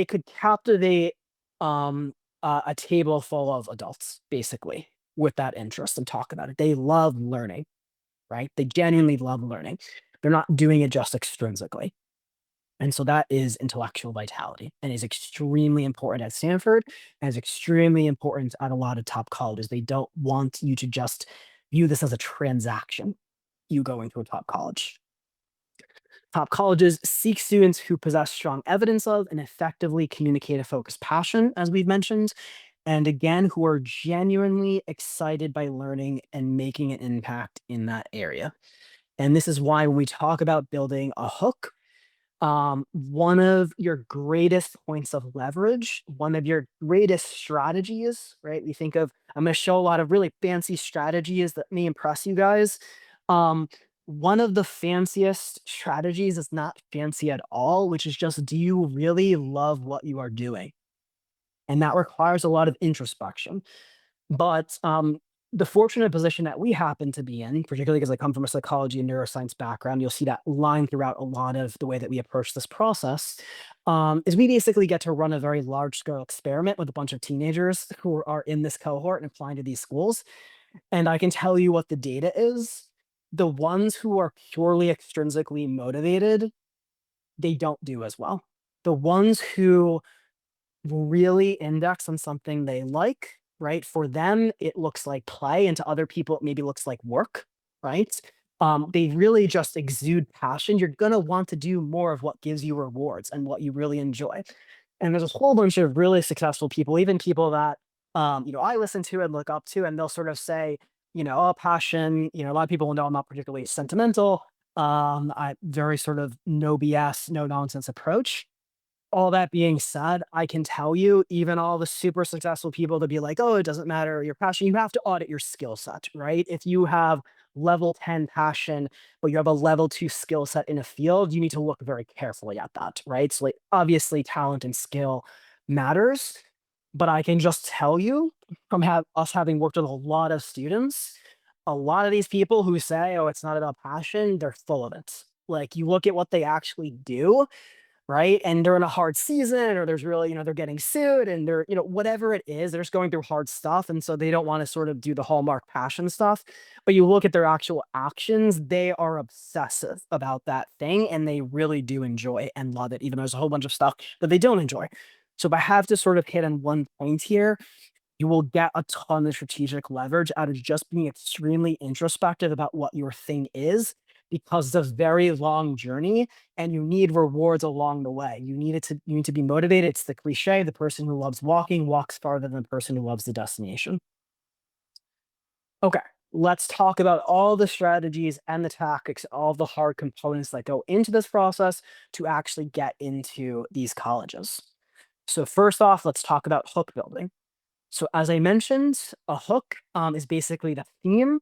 S1: could captivate um a table full of adults basically with that interest and talk about it. They love learning, right? They genuinely love learning. They're not doing it just extrinsically. And so that is intellectual vitality and is extremely important at Stanford and is extremely important at a lot of top colleges. They don't want you to just view this as a transaction, you going to a top college. Top colleges seek students who possess strong evidence of and effectively communicate a focused passion, as we've mentioned, and again, who are genuinely excited by learning and making an impact in that area. And this is why when we talk about building a hook, one of your greatest points of leverage, one of your greatest strategies, right? We think of, I'm going to show a lot of really fancy strategies that may impress you guys. Um, one of the fanciest strategies is not fancy at all, which is just, do you really love what you are doing? And that requires a lot of introspection. But, the fortunate position that we happen to be in, particularly because I come from a psychology and neuroscience background, you'll see that line throughout a lot of the way that we approach this process, is we basically get to run a very large scale experiment with a bunch of teenagers who are in this cohort and applying to these schools. And I can tell you what the data is. The ones who are purely extrinsically motivated, they don't do as well. The ones who really index on something they like, right? For them, it looks like play, and to other people, it maybe looks like work, right? They really just exude passion. You're gonna want to do more of what gives you rewards and what you really enjoy. And there's a whole bunch of really successful people, even people that I listen to and look up to, and they'll sort of say, oh, passion. A lot of people will know I'm not particularly sentimental. I very sort of no BS, no nonsense approach. All that being said, I can tell you, even all the super successful people to be like, "Oh, it doesn't matter your passion," you have to audit your skill set, right? If you have level 10 passion, but you have a level 2 skill set in a field, you need to look very carefully at that, right? So, like, obviously, talent and skill matters, but I can just tell you from us having worked with a lot of students, a lot of these people who say, "Oh, it's not about passion," they're full of it. Like, you look at what they actually do, right? And they're in a hard season, or there's really, they're getting sued and they're, whatever it is, they're just going through hard stuff. And so they don't want to sort of do the hallmark passion stuff. But you look at their actual actions, they are obsessive about that thing and they really do enjoy and love it, even though there's a whole bunch of stuff that they don't enjoy. So if I have to sort of hit on one point here, you will get a ton of strategic leverage out of just being extremely introspective about what your thing is, because it's a very long journey and you need rewards along the way. You need to be motivated. It's the cliche, the person who loves walking walks farther than the person who loves the destination. Okay, let's talk about all the strategies and the tactics, all the hard components that go into this process to actually get into these colleges. So first off, let's talk about hook building. So as I mentioned, a hook is basically the theme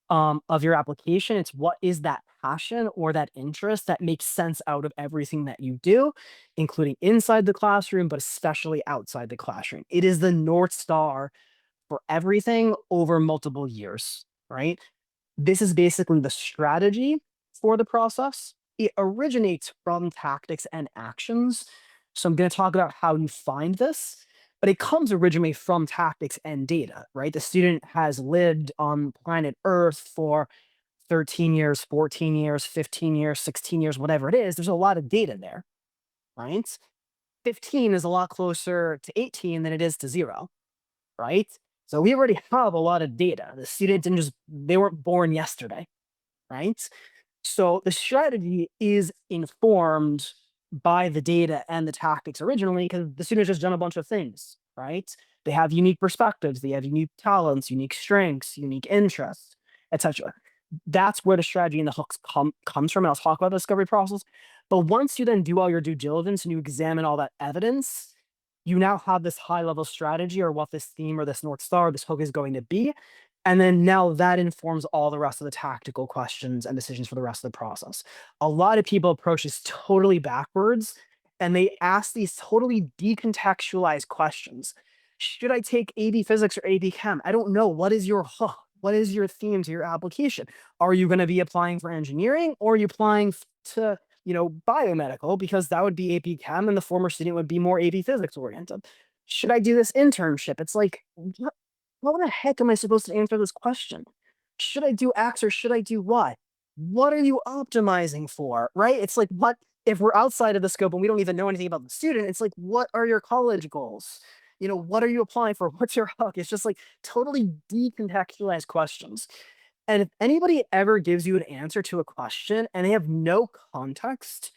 S1: of your application. It's what is that passion or that interest that makes sense out of everything that you do, including inside the classroom, but especially outside the classroom. It is the North Star for everything over multiple years, right? This is basically the strategy for the process. It originates from tactics and actions. So I'm going to talk about how you find this, but it comes originally from tactics and data, right? The student has lived on planet Earth for 13 years, 14 years, 15 years, 16 years, whatever it is. There's a lot of data there, right? 15 is a lot closer to 18 than it is to zero, right? So we already have a lot of data. The student didn't just, they weren't born yesterday, right? So the strategy is informed by the data and the tactics originally because the students just done a bunch of things, right? They have unique perspectives, they have unique talents, unique strengths, unique interests, etc. That's where the strategy and the hooks comes from. And I'll talk about the discovery process. But once you then do all your due diligence and you examine all that evidence, You now have this high level strategy or what this theme or this North Star, this hook is going to be. And then now that informs all the rest of the tactical questions and decisions for the rest of the process. A lot of people approach this totally backwards and they ask these totally decontextualized questions. Should I take AB physics or AB chem? I don't know. What is your hook? What is your theme to your application? Are you going to be applying for engineering or are you applying to, biomedical? Because that would be AP chem and the former student would be more AP physics oriented. Should I do this internship? It's like, how the heck am I supposed to answer this question? Should I do X or should I do Y? What are you optimizing for? Right? It's like, what if we're outside of the scope and we don't even know anything about the student? It's like, what are your college goals? What are you applying for? What's your hook? It's just like totally decontextualized questions. And if anybody ever gives you an answer to a question and they have no context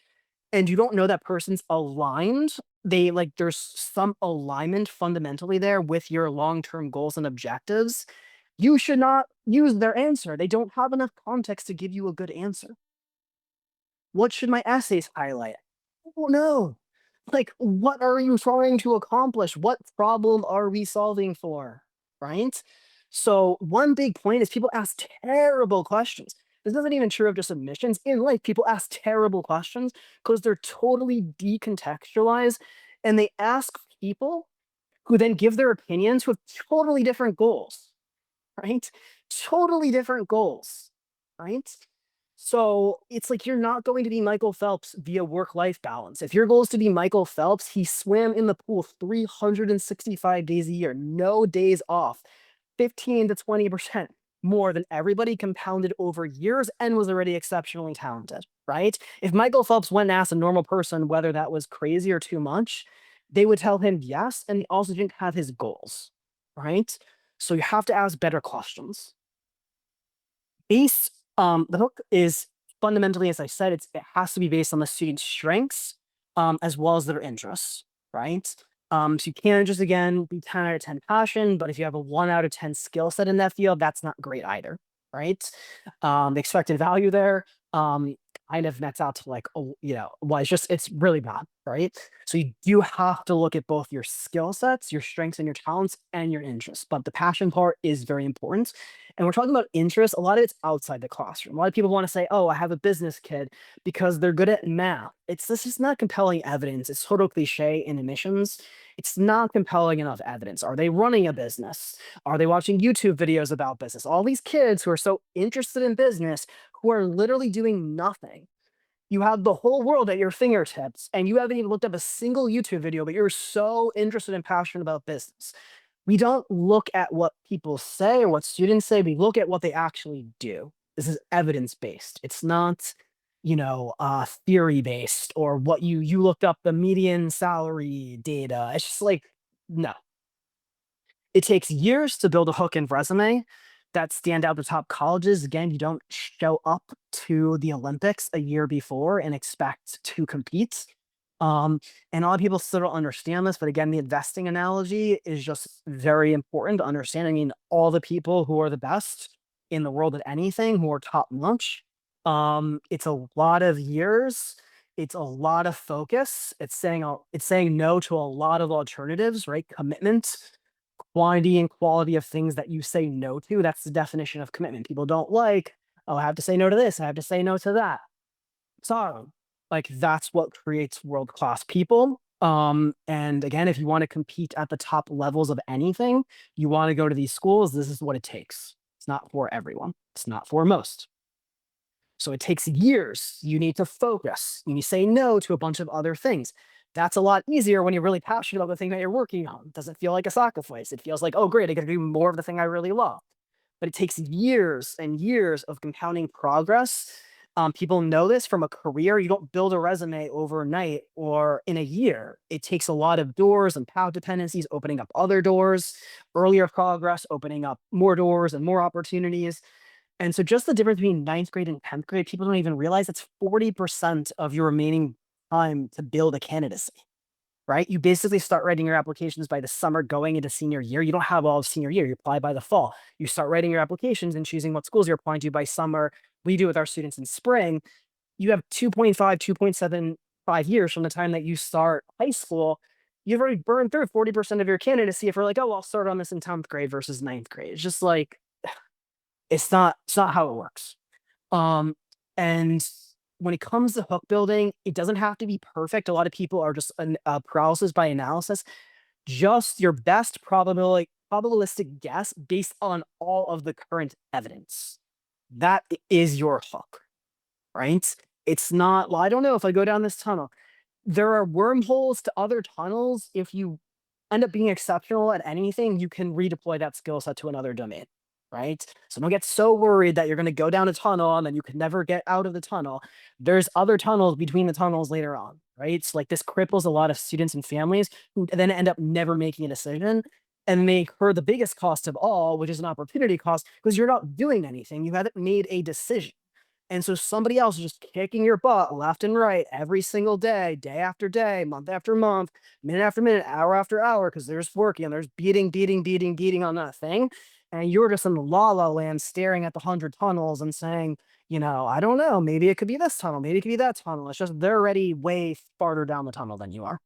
S1: and you don't know that person's aligned, there's some alignment fundamentally there with your long-term goals and objectives, you should not use their answer. They don't have enough context to give you a good answer. What should my essays highlight? I don't know. Like, what are you trying to accomplish? What problem are we solving for? Right? So, one big point is people ask terrible questions. This isn't even true of just admissions. In life, people ask terrible questions because they're totally decontextualized and they ask people who then give their opinions with totally different goals, right? Totally different goals, right? So it's like you're not going to be Michael Phelps via work-life balance. If your goal is to be Michael Phelps, he swam in the pool 365 days a year, no days off, 15 to 20% more than everybody compounded over years and was already exceptionally talented, right? If Michael Phelps went and asked a normal person whether that was crazy or too much, they would tell him yes, and he also didn't have his goals, right? So you have to ask better questions. The hook is fundamentally, as I said, it has to be based on the student's strengths, as well as their interests, right? So you can't just, again, be 10 out of 10 passion, but if you have a 1 out of 10 skill set in that field, that's not great either, right? The expected value there, kind of nets out to like, oh, well, it's really bad, right? So you do have to look at both your skill sets, your strengths and your talents, and your interests. But the passion part is very important. And we're talking about interest. A lot of it's outside the classroom. A lot of people want to say, "Oh, I have a business kid because they're good at math." This is not compelling evidence. It's total cliche in admissions. It's not compelling enough evidence. Are they running a business? Are they watching YouTube videos about business? All these kids who are so interested in business who are literally doing nothing. You have the whole world at your fingertips, and you haven't even looked up a single YouTube video, but you're so interested and passionate about business. We don't look at what people say or what students say. We look at what they actually do. This is evidence based. It's not, theory based or what you looked up the median salary data. It's just like, no, it takes years to build a hook and resume that stand out to top colleges. Again, you don't show up to the Olympics a year before and expect to compete. And a lot of people still don't understand this, but again, the investing analogy is just very important to understand. I mean, all the people who are the best in the world at anything, who are top notch, it's a lot of years. It's a lot of focus. It's saying no to a lot of alternatives, right? Commitment, quantity and quality of things that you say no to. That's the definition of commitment. People don't like, oh, I have to say no to this. I have to say no to that. So, like, that's what creates world-class people. And again, if you want to compete at the top levels of anything, you want to go to these schools, this is what it takes. It's not for everyone. It's not for most. So it takes years. You need to focus. You need to say no to a bunch of other things. That's a lot easier when you're really passionate about the thing that you're working on. It doesn't feel like a sacrifice. It feels like, oh, great, I got to do more of the thing I really love. But it takes years and years of compounding progress. People know this from a career. You don't build a resume overnight or in a year. It takes a lot of doors and path dependencies, opening up other doors, earlier progress, opening up more doors and more opportunities. And so just the difference between ninth grade and 10th grade, people don't even realize it's 40% of your remaining time to build a candidacy, right? You basically start writing your applications by the summer going into senior year. You don't have all of senior year. You apply by the fall. You start writing your applications and choosing what schools you're applying to by summer. We do with our students in spring. You have 2.5, 2.75 years from the time that you start high school you've already burned through 40% of your candidacy if you're like, oh, I'll start on this in 10th grade versus ninth grade. It's just like, it's not how it works. Um, and when it comes to hook building, it doesn't have to be perfect. A lot of people are just paralysis by analysis. Just your best probabilistic guess based on all of the current evidence. That is your hook, right? It's not, well, I don't know if I go down this tunnel. There are wormholes to other tunnels. If you end up being exceptional at anything, you can redeploy that skill set to another domain, right? So don't get so worried that you're going to go down a tunnel and then you can never get out of the tunnel. There's other tunnels between the tunnels later on, right? It's like this cripples a lot of students and families who then end up never making a decision and they incur the biggest cost of all, which is an opportunity cost because you're not doing anything. You haven't made a decision. And so somebody else is just kicking your butt left and right every single day, day after day, month after month, minute after minute, hour after hour, because they're just working and there's beating on that thing. And you're just in the la la land staring at the 100 tunnels and saying, I don't know, maybe it could be this tunnel, maybe it could be that tunnel. It's just they're already way farther down the tunnel than you are.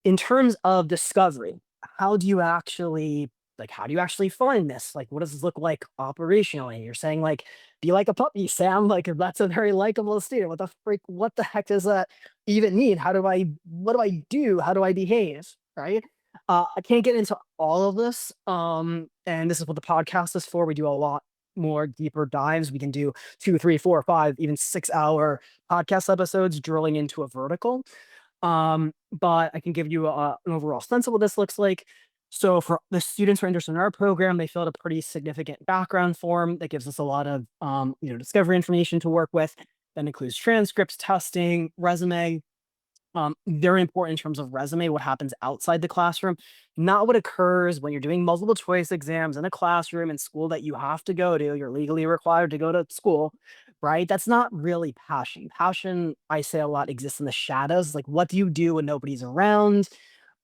S1: In terms of discovery, how do you actually how do you actually find this? Like, what does this look like operationally? You're saying like, be like a puppy, Sam. Like, that's a very likable student. What the heck does that even mean? What do I do? How do I behave? Right. I can't get into all of this. And this is what the podcast is for. We do a lot more deeper dives. We can do 2, 3, 4, 5, even 6 hour podcast episodes drilling into a vertical. But I can give you an overall sense of what this looks like. So for the students who are interested in our program, they filled a pretty significant background form that gives us a lot of discovery information to work with. That includes transcripts, testing, resume. Very important in terms of resume, what happens outside the classroom, not what occurs when you're doing multiple choice exams in a classroom in school that you have to go to. You're legally required to go to school, right? That's not really passion. Passion, I say a lot, exists in the shadows. Like, what do you do when nobody's around?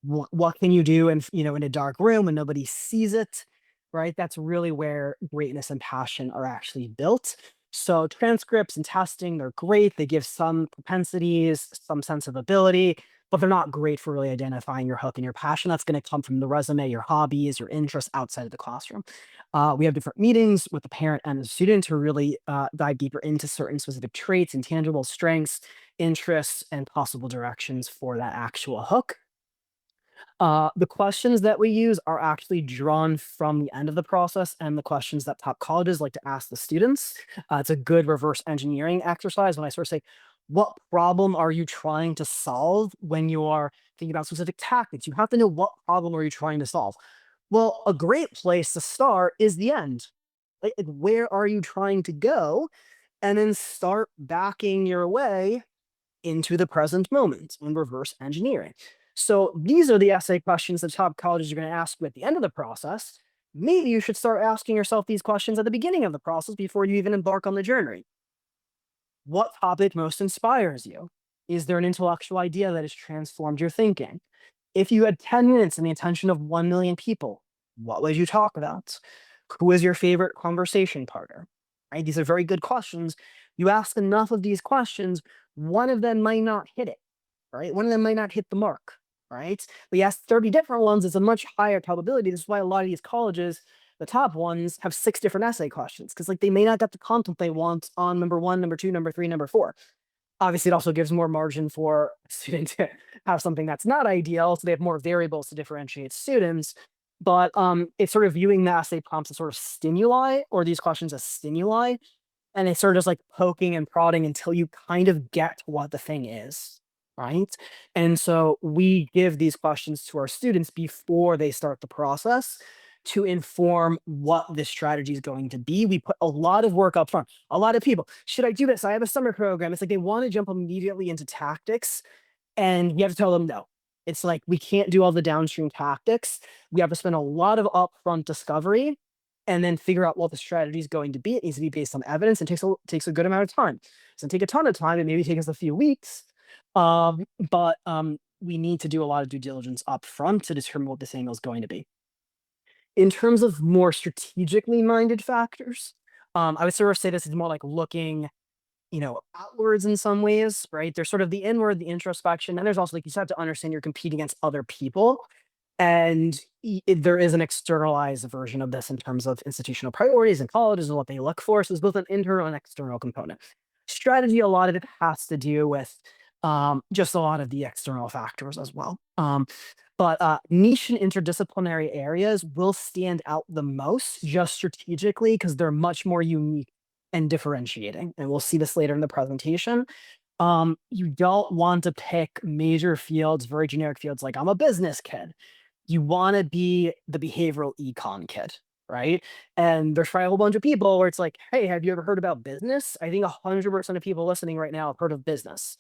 S1: What can you do in a dark room when nobody sees it, right? That's really where greatness and passion are actually built. So transcripts and testing, they're great. They give some propensities, some sense of ability, but they're not great for really identifying your hook and your passion. That's going to come from the resume, your hobbies, your interests outside of the classroom. We have different meetings with the parent and the student to really dive deeper into certain specific traits, intangible strengths, interests, and possible directions for that actual hook. The questions that we use are actually drawn from the end of the process and the questions that top colleges like to ask the students. It's a good reverse engineering exercise when I sort of say, what problem are you trying to solve when you are thinking about specific tactics? You have to know what problem are you trying to solve. Well, a great place to start is the end. Like, where are you trying to go? And then start backing your way into the present moment in reverse engineering. So these are the essay questions that top colleges are going to ask you at the end of the process. Maybe you should start asking yourself these questions at the beginning of the process before you even embark on the journey. What topic most inspires you? Is there an intellectual idea that has transformed your thinking? If you had 10 minutes and the attention of 1 million people, what would you talk about? Who is your favorite conversation partner? Right? These are very good questions. You ask enough of these questions, one of them might not hit it, right? One of them might not hit the mark, right? But you ask 30 different ones, it's a much higher probability. This is why a lot of these colleges, the top ones, have 6 different essay questions because like they may not get the content they want on number 1, number 2, number 3, number 4. Obviously, it also gives more margin for a student to have something that's not ideal, so they have more variables to differentiate students. But it's sort of viewing the essay prompts as sort of stimuli or these questions as stimuli, and it's sort of just like poking and prodding until you kind of get what the thing is, right? And so we give these questions to our students before they start the process to inform what the strategy is going to be. We put a lot of work up front. A lot of people, should I do this? I have a summer program. It's like they want to jump immediately into tactics, and you have to tell them no. It's like we can't do all the downstream tactics. We have to spend a lot of upfront discovery and then figure out what the strategy is going to be. It needs to be based on evidence and takes a good amount of time. It doesn't take a ton of time. It maybe take us a few weeks. But we need to do a lot of due diligence up front to determine what this angle is going to be. In terms of more strategically minded factors, I would sort of say this is more like looking outwards in some ways, right? There's sort of the inward, the introspection, and there's also, like you said, to understand you're competing against other people. And there is an externalized version of this in terms of institutional priorities and colleges and what they look for. So there's both an internal and external component. Strategy, a lot of it has to do with just a lot of the external factors as well. But niche and interdisciplinary areas will stand out the most just strategically because they're much more unique and differentiating. And we'll see this later in the presentation. You don't want to pick major fields, very generic fields like I'm a business kid. You want to be the behavioral econ kid, right? And there's probably a whole bunch of people where it's like, hey, have you ever heard about business? I think 100% of people listening right now have heard of business.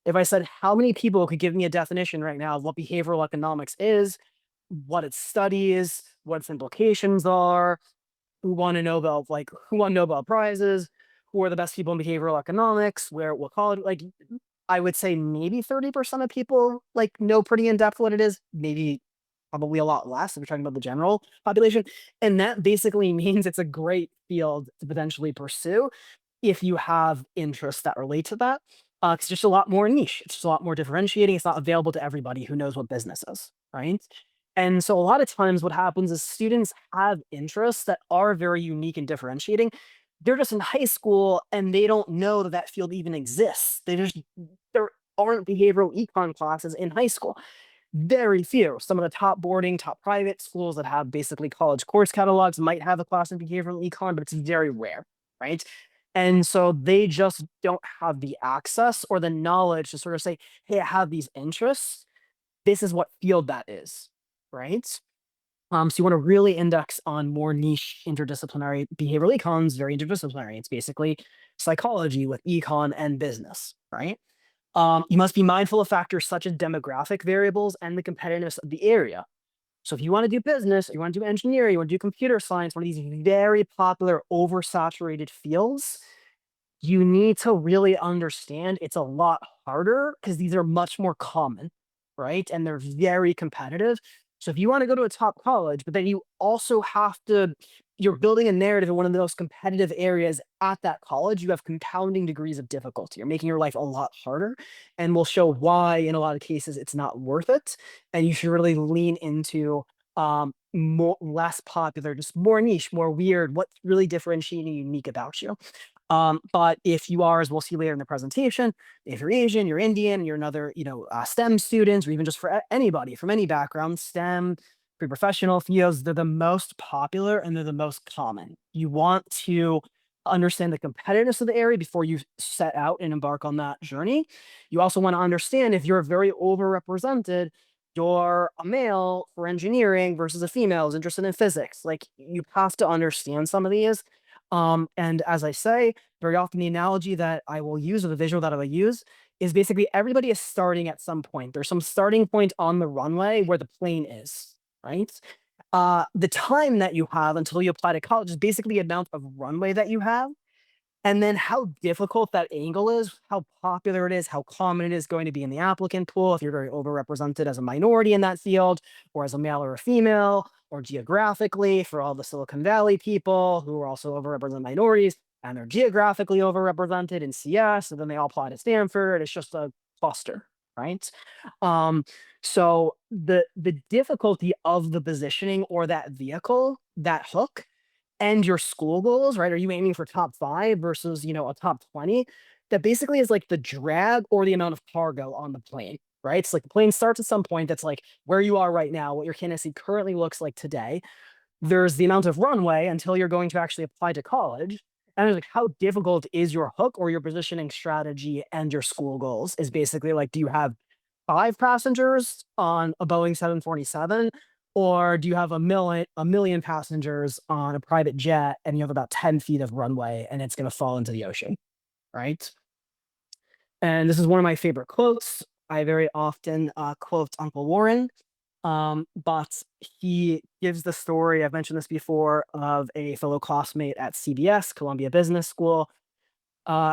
S1: If I said how many people could give me a definition right now of what behavioral economics is, what it studies, what its implications are, who won Nobel Prizes, who are the best people in behavioral economics, where what college, like I would say maybe 30% of people like know pretty in depth what it is, maybe probably a lot less if we're talking about the general population. And that basically means it's a great field to potentially pursue if you have interests that relate to that. It's just a lot more niche. It's just a lot more differentiating. It's not available to everybody who knows what business is, right? And so a lot of times what happens is students have interests that are very unique and differentiating. They're just in high school and they don't know that that field even exists. There aren't behavioral econ classes in high school. Very few. Some of the top boarding, top private schools that have basically college course catalogs might have a class in behavioral econ, but it's very rare, right? And so they just don't have the access or the knowledge to sort of say, hey, I have these interests. This is what field that is, right? So you want to really index on more niche interdisciplinary behavioral econs, very interdisciplinary. It's basically psychology with econ and business, right? You must be mindful of factors such as demographic variables and the competitiveness of the area. So if you want to do business, you want to do engineering, you want to do computer science, one of these very popular oversaturated fields, you need to really understand it's a lot harder because these are much more common, right? And they're very competitive. So if you want to go to a top college, but then you also have to, you're building a narrative in one of the most competitive areas at that college, you have compounding degrees of difficulty. You're making your life a lot harder. And we'll show why in a lot of cases it's not worth it. And you should really lean into more less popular, just more niche, more weird, what's really differentiating and unique about you. But if you are, as we'll see later in the presentation, if you're Asian, you're Indian, you're another, STEM students, or even just for anybody from any background, STEM, pre-professional fields, they're the most popular and they're the most common. You want to understand the competitiveness of the area before you set out and embark on that journey. You also want to understand if you're very overrepresented, you're a male for engineering versus a female who's interested in physics. Like you have to understand some of these. And as I say, very often the analogy that I will use or the visual that I will use is basically everybody is starting at some point. There's some starting point on the runway where the plane is, right? The time that you have until you apply to college is basically the amount of runway that you have. And then how difficult that angle is, how popular it is, how common it is going to be in the applicant pool if you're very overrepresented as a minority in that field, or as a male or a female, or geographically for all the Silicon Valley people who are also overrepresented minorities, and they're geographically overrepresented in CS, and then they all apply to Stanford. It's just a cluster, right? So the difficulty of the positioning or that vehicle, that hook, and your school goals, right? Are you aiming for top 5 versus, a top 20? That basically is like the drag or the amount of cargo on the plane, right? It's like the plane starts at some point that's like where you are right now, what your candidacy currently looks like today. There's the amount of runway until you're going to actually apply to college. And it's like, how difficult is your hook or your positioning strategy and your school goals is basically like, do you have 5 passengers on a Boeing 747? Or do you have a million passengers on a private jet and you have about 10 feet of runway and it's going to fall into the ocean, right? And this is one of my favorite quotes. I very often quote Uncle Warren, but he gives the story, I've mentioned this before, of a fellow classmate at CBS, Columbia Business School.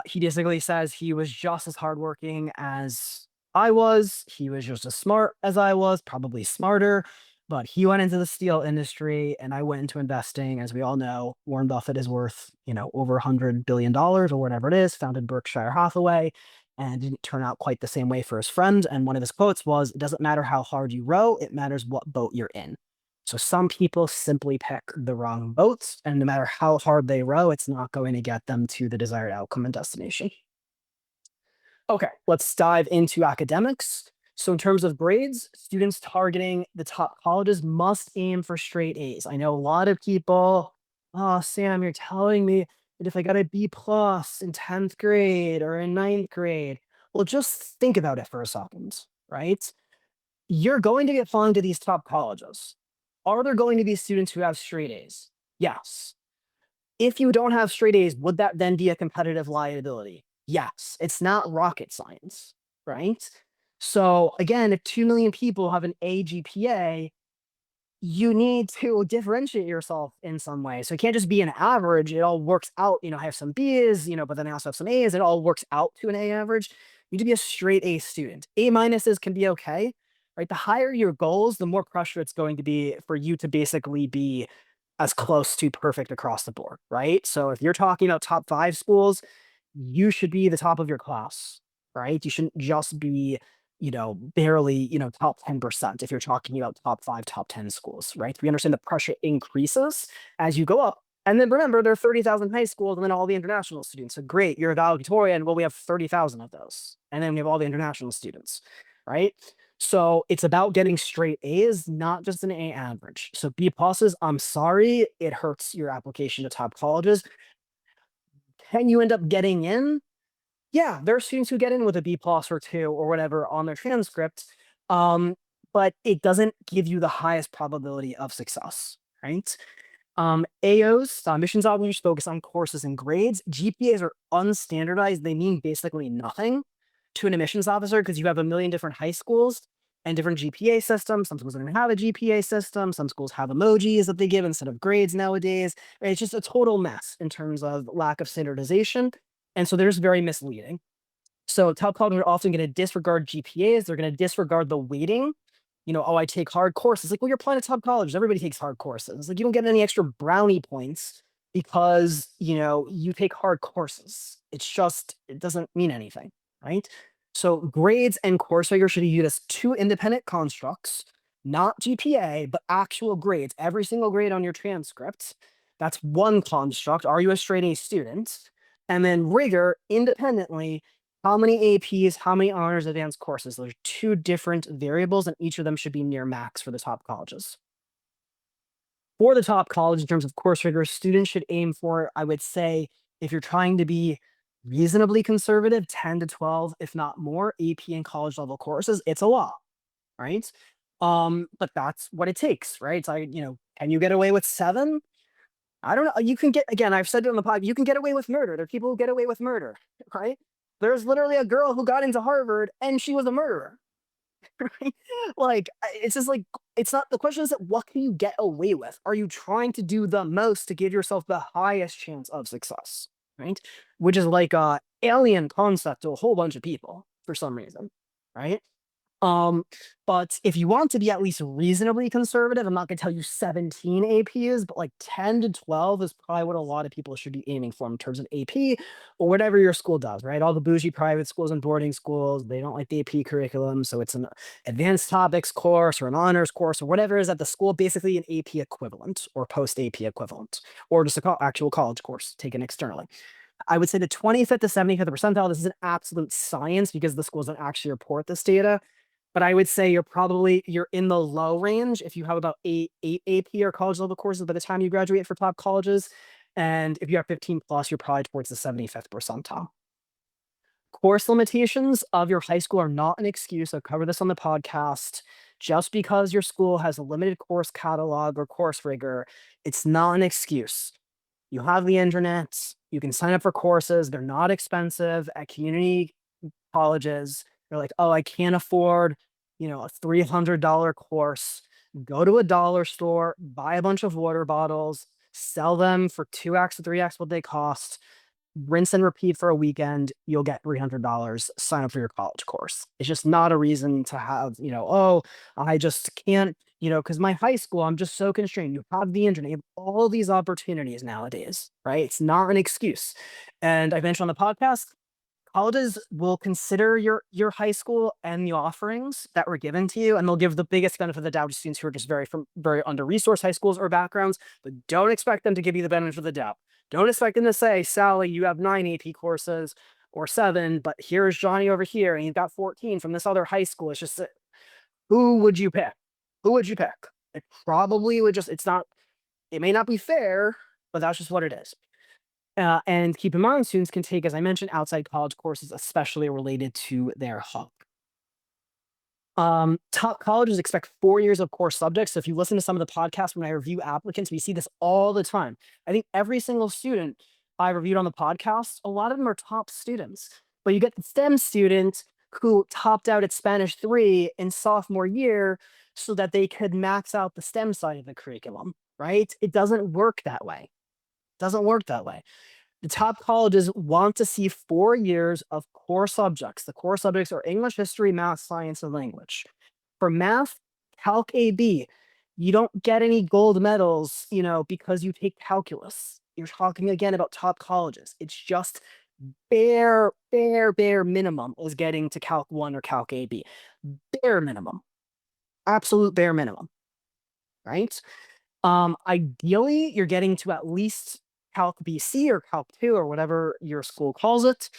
S1: He basically says he was just as hardworking as I was. He was just as smart as I was, probably smarter. but he went into the steel industry and I went into investing. As we all know, Warren Buffett is worth, over $100 billion or whatever it is, founded Berkshire Hathaway, and didn't turn out quite the same way for his friend. And one of his quotes was, "It doesn't matter how hard you row, it matters what boat you're in." So some people simply pick the wrong boats, and no matter how hard they row, it's not going to get them to the desired outcome and destination. Okay, let's dive into academics. So, in terms of grades, students targeting the top colleges must aim for straight A's. I know a lot of people, oh, Sam, you're telling me that if I got a B plus in 10th grade or in ninth grade, well, just think about it for a second, right? You're going to get flung to these top colleges. Are there going to be students who have straight A's? Yes. If you don't have straight A's, would that then be a competitive liability? Yes. It's not rocket science, right? So again, if 2 million people have an A GPA, you need to differentiate yourself in some way. So it can't just be an average. It all works out. I have some B's, but then I also have some A's. It all works out to an A average. You need to be a straight A student. A minuses can be okay, right? The higher your goals, the more pressure it's going to be for you to basically be as close to perfect across the board, right? So if you're talking about top five schools, you should be the top of your class, right? You shouldn't just be, barely, top 10% if you're talking about top five, top 10 schools, right? We understand the pressure increases as you go up. And then remember, there are 30,000 high schools and then all the international students. So great, you're a valedictorian. Well, we have 30,000 of those. And then we have all the international students, right? So it's about getting straight A's, not just an A average. So B pluses, I'm sorry, it hurts your application to top colleges. Can you end up getting in? Yeah, there are students who get in with a B plus or two or whatever on their transcript, um, but it doesn't give you the highest probability of success, right? AOs, missions officers focus on courses and grades. GPAs are unstandardized. They mean basically nothing to an admissions officer because you have a million different high schools and different GPA systems. Some schools don't even have a GPA system. Some schools have emojis that they give instead of grades nowadays. Right? It's just a total mess in terms of lack of standardization. And so they're just very misleading. So top colleges are often going to disregard GPAs. They're going to disregard the weighting. Oh, I take hard courses. Like, well, you're applying to top colleges. Everybody takes hard courses. Like, you don't get any extra brownie points because, you take hard courses. It doesn't mean anything, right? So grades and course rigor should be viewed as two independent constructs, not GPA, but actual grades. Every single grade on your transcript. That's one construct. Are you a straight A student? And then rigor independently, how many APs, how many honors advanced courses? Those are two different variables, and each of them should be near max for the top colleges. For the top college, in terms of course rigor, students should aim for, I would say, if you're trying to be reasonably conservative, 10 to 12, if not more, AP and college level courses. It's a lot, right? But that's what it takes, right? It's like, can you get away with 7? I don't know. You can get, again, I've said it on the pod, you can get away with murder. There are people who get away with murder, right? There's literally a girl who got into Harvard and she was a murderer. Right? Like, it's just like, it's not, the question is that what can you get away with? Are you trying to do the most to give yourself the highest chance of success? Right? Which is like a alien concept to a whole bunch of people for some reason. Right? Um, but if you want to be at least reasonably conservative, I'm not gonna tell you 17 APs, but like 10 to 12 is probably what a lot of people should be aiming for in terms of AP or whatever your school does, right? All the bougie private schools and boarding schools, they don't like the AP curriculum. So it's an advanced topics course or an honors course or whatever is at the school, basically an AP equivalent or post AP equivalent, or just a actual college course taken externally. I would say the 25th to 75th percentile, this is an absolute science because the schools don't actually report this data. But I would say you're in the low range if you have about eight AP or college level courses by the time you graduate for top colleges. And if you have 15 plus, you're probably towards the 75th percentile. Course limitations of your high school are not an excuse. I'll cover this on the podcast. Just because your school has a limited course catalog or course rigor, it's not an excuse. You have the internet, you can sign up for courses, they're not expensive at community colleges. They're like, oh, I can't afford, a $300 course. Go to a dollar store, buy a bunch of water bottles, sell them for 2x or 3x what they cost. rinse and repeat for a weekend, you'll get $300, sign up for your college course. It's just not a reason to have, oh, I just can't, because my high school, I'm just so constrained. You have the internet, you have all these opportunities nowadays, right? It's not an excuse. And I mentioned on the podcast, colleges will consider your high school and the offerings that were given to you, and they'll give the biggest benefit of the doubt to students who are just from very under resourced high schools or backgrounds, but don't expect them to give you the benefit of the doubt. Don't expect them to say, Sally, you have 9 AP courses or 7, but here's Johnny over here, and he's got 14 from this other high school. It's just who would you pick? Who would you pick? It probably would just, it's not, it may not be fair, but that's just what it is. And keep in mind, students can take, as I mentioned, outside college courses, especially related to their HUC. Top colleges expect 4 years of core subjects. So if you listen to some of the podcasts when I review applicants, we see this all the time. I think every single student I reviewed on the podcast, a lot of them are top students. But you get the STEM student who topped out at Spanish 3 in sophomore year so that they could max out the STEM side of the curriculum, right? It doesn't work that way. Doesn't work that way. The top colleges want to see 4 years of core subjects. The core subjects are English, history, math, science, and language. For math, Calc AB, you don't get any gold medals, because you take calculus. You're talking again about top colleges. It's just bare minimum is getting to Calc 1 or Calc AB. Bare minimum. Absolute bare minimum. Right? Ideally, you're getting to at least Calc BC or Calc 2 or whatever your school calls it.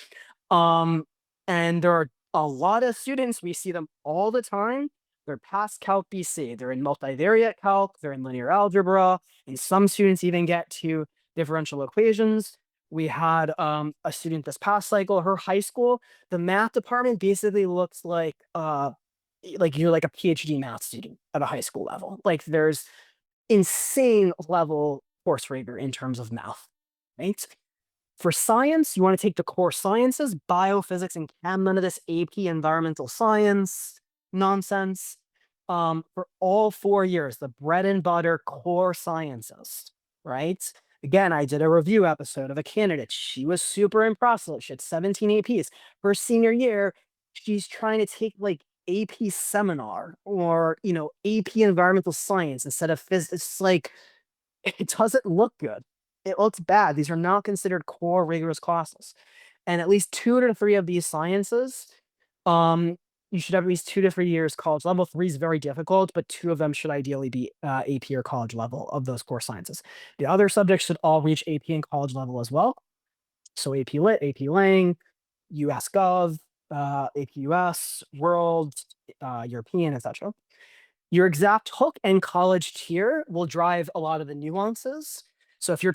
S1: And there are a lot of students, we see them all the time. They're past Calc BC. They're in multivariate calc, they're in linear algebra, and some students even get to differential equations. We had a student this past cycle, her high school, the math department basically looks like you're like a PhD math student at a high school level. Like there's insane level course rigor in terms of math, right? For science, you want to take the core sciences, biophysics and chem, none of this AP environmental science nonsense. For all 4 years, the bread and butter core sciences, right? Again, I did a review episode of a candidate. She was super impressed. She had 17 APs. Her senior year, she's trying to take like AP seminar or, AP environmental science instead of physics. It's like, it doesn't look good. It looks bad. These are not considered core rigorous classes. And at least 2 to 3 of these sciences, you should have at least 2 to 3 years college level. 3 is very difficult, but 2 of them should ideally be AP or college level of those core sciences. The other subjects should all reach AP and college level as well. So AP Lit, AP Lang, US Gov, AP US, World, European, etc. Your exact hook and college tier will drive a lot of the nuances. So if you're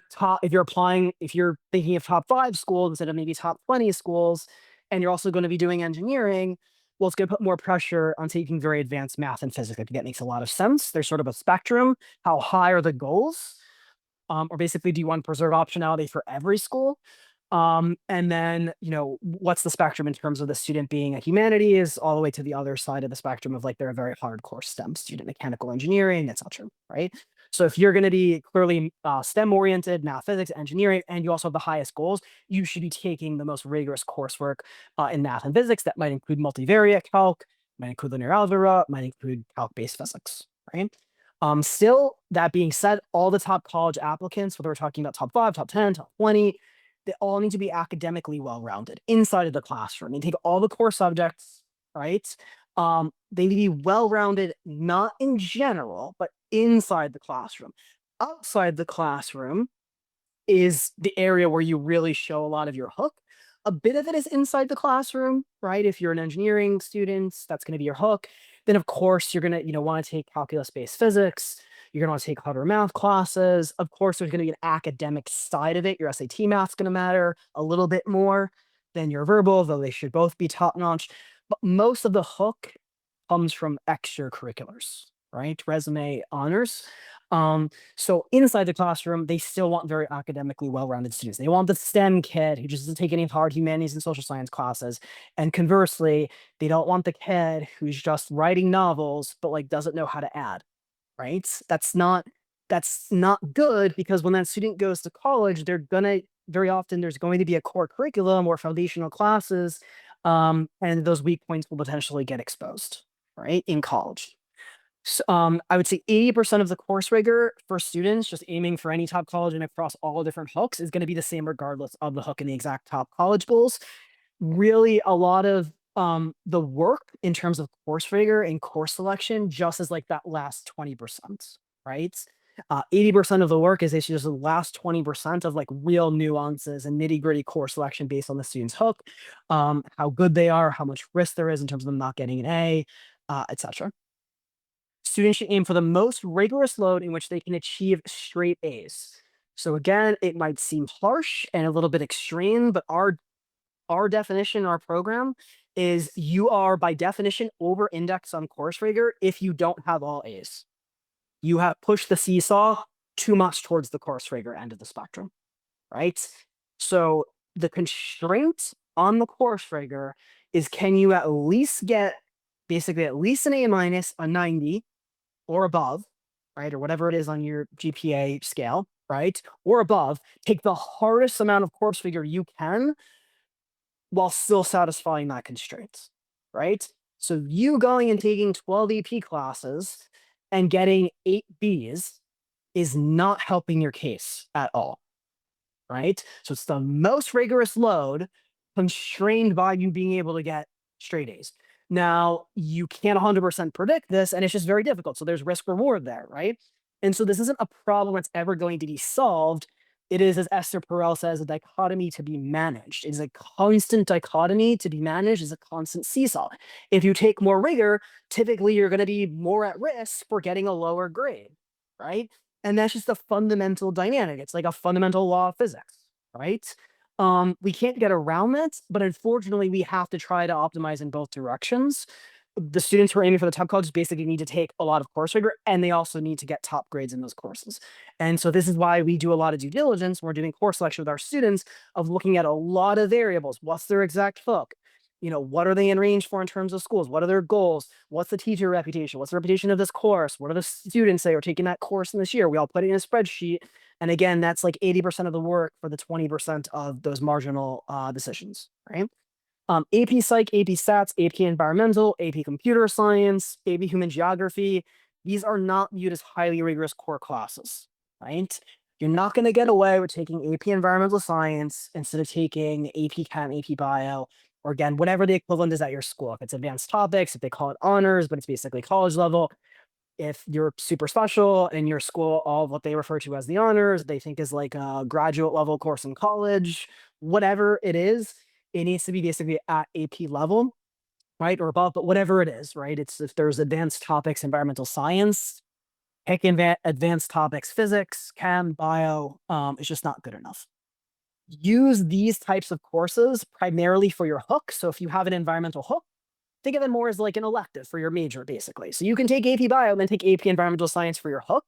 S1: applying, if you're thinking of top 5 schools instead of maybe top 20 schools, and you're also going to be doing engineering, well, it's going to put more pressure on taking very advanced math and physics. I think that makes a lot of sense. There's sort of a spectrum. How high are the goals? Or basically, do you want to preserve optionality for every school? And then, what's the spectrum in terms of the student being a humanities all the way to the other side of the spectrum of like they're a very hardcore STEM student, mechanical engineering, etc. Right? So if you're going to be clearly STEM oriented, math, physics, engineering, and you also have the highest goals, you should be taking the most rigorous coursework in math and physics. That might include multivariate calc, might include linear algebra, might include calc-based physics. Right? Still, that being said, all the top college applicants, whether we're talking about top 5, top 10, top 20, they all need to be academically well-rounded inside of the classroom. They take all the core subjects, right? They need to be well-rounded, not in general, but inside the classroom. Outside the classroom is the area where you really show a lot of your hook. A bit of it is inside the classroom, right? If you're an engineering student, that's going to be your hook. Then, of course, you're going to want to take calculus-based physics. You're going to want to take harder math classes. Of course, there's going to be an academic side of it. Your SAT math's going to matter a little bit more than your verbal, though they should both be top-notch. But most of the hook comes from extracurriculars, right? Resume honors. So inside the classroom, they still want very academically well-rounded students. They want the STEM kid who just doesn't take any hard humanities and social science classes. And conversely, they don't want the kid who's just writing novels, but like doesn't know how to add, right? That's not good because when that student goes to college, they're gonna very often there's going to be a core curriculum or foundational classes, and those weak points will potentially get exposed, right, in college. I would say 80% of the course rigor for students just aiming for any top college and across all different hooks is going to be the same regardless of the hook in the exact top college goals. Really, a lot of the work in terms of course rigor and course selection just is like that last 20%, right? 80% of the work is actually just the last 20% of like real nuances and nitty-gritty course selection based on the student's hook, how good they are, how much risk there is in terms of them not getting an A, etc. Students should aim for the most rigorous load in which they can achieve straight A's. So again, it might seem harsh and a little bit extreme, but our definition, our program is you are by definition over indexed on course rigor if you don't have all A's. You have pushed the seesaw too much towards the course rigor end of the spectrum, right? So the constraint on the course rigor is can you at least get basically at least an A minus, a 90 or above, right? Or whatever it is on your GPA scale, right? Or above, take the hardest amount of course rigor you can while still satisfying that constraint, right? So you going and taking 12 AP classes and getting 8 Bs is not helping your case at all, right? So it's the most rigorous load constrained by you being able to get straight A's. Now, you can't 100% predict this, and it's just very difficult. So there's risk reward there, right? And so this isn't a problem that's ever going to be solved. It is, as Esther Perel says, a dichotomy to be managed. It is a constant dichotomy to be managed, is a constant seesaw. If you take more rigor, typically you're going to be more at risk for getting a lower grade, right? And that's just a fundamental dynamic. It's like a fundamental law of physics, right? We can't get around that, but unfortunately, we have to try to optimize in both directions. The students who are aiming for the top colleges basically need to take a lot of course rigor, and they also need to get top grades in those courses. And so this is why we do a lot of due diligence. We're doing course selection with our students of looking at a lot of variables. What's their exact hook? You know, what are they in range for in terms of schools? What are their goals? What's the teacher reputation? What's the reputation of this course? What are the students that are taking that course in this year? We all put it in a spreadsheet. And again, that's like 80% of the work for the 20% of those marginal decisions, right? AP Psych, AP Stats, AP Environmental, AP Computer Science, AP Human Geography. These are not viewed as highly rigorous core classes, right? You're not going to get away with taking AP Environmental Science instead of taking AP Chem, AP Bio, or again, whatever the equivalent is at your school. If it's advanced topics, if they call it honors, but it's basically college level. If you're super special in your school, all of what they refer to as the honors, they think is like a graduate level course in college, whatever it is, it needs to be basically at AP level, right? Or above, but whatever it is, right? It's if there's advanced topics, environmental science, heck, advanced topics, physics, chem, bio, it's just not good enough. Use these types of courses primarily for your hook. So if you have an environmental hook, think of it more as like an elective for your major, basically. So you can take AP Bio and then take AP Environmental Science for your hook.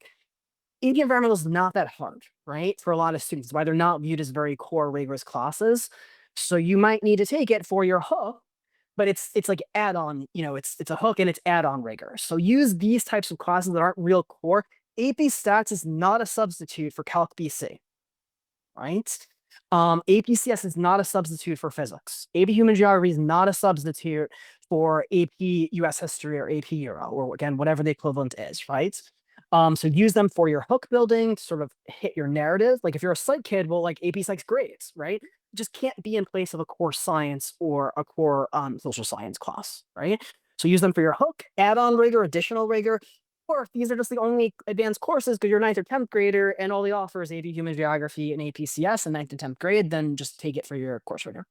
S1: AP Environmental is not that hard, right? For a lot of students, why they're not viewed as very core rigorous classes. So you might need to take it for your hook, but it's like add-on, you know, it's a hook and it's add-on rigor. So use these types of classes that aren't real core. AP Stats is not a substitute for Calc BC, right? APCS is not a substitute for physics. AP Human Geography is not a substitute for AP US History or AP Euro, or again, whatever the equivalent is, right? So use them for your hook building to sort of hit your narrative. Like if you're a psych kid, well, like AP Psych's great, right? It just can't be in place of a core science or a core social science class, right? So use them for your hook, add-on rigor, additional rigor, or if these are just the only advanced courses because you're 9th or 10th grader and all they offer is AP Human Geography and APCS in 9th and 10th grade, then just take it for your course rigor.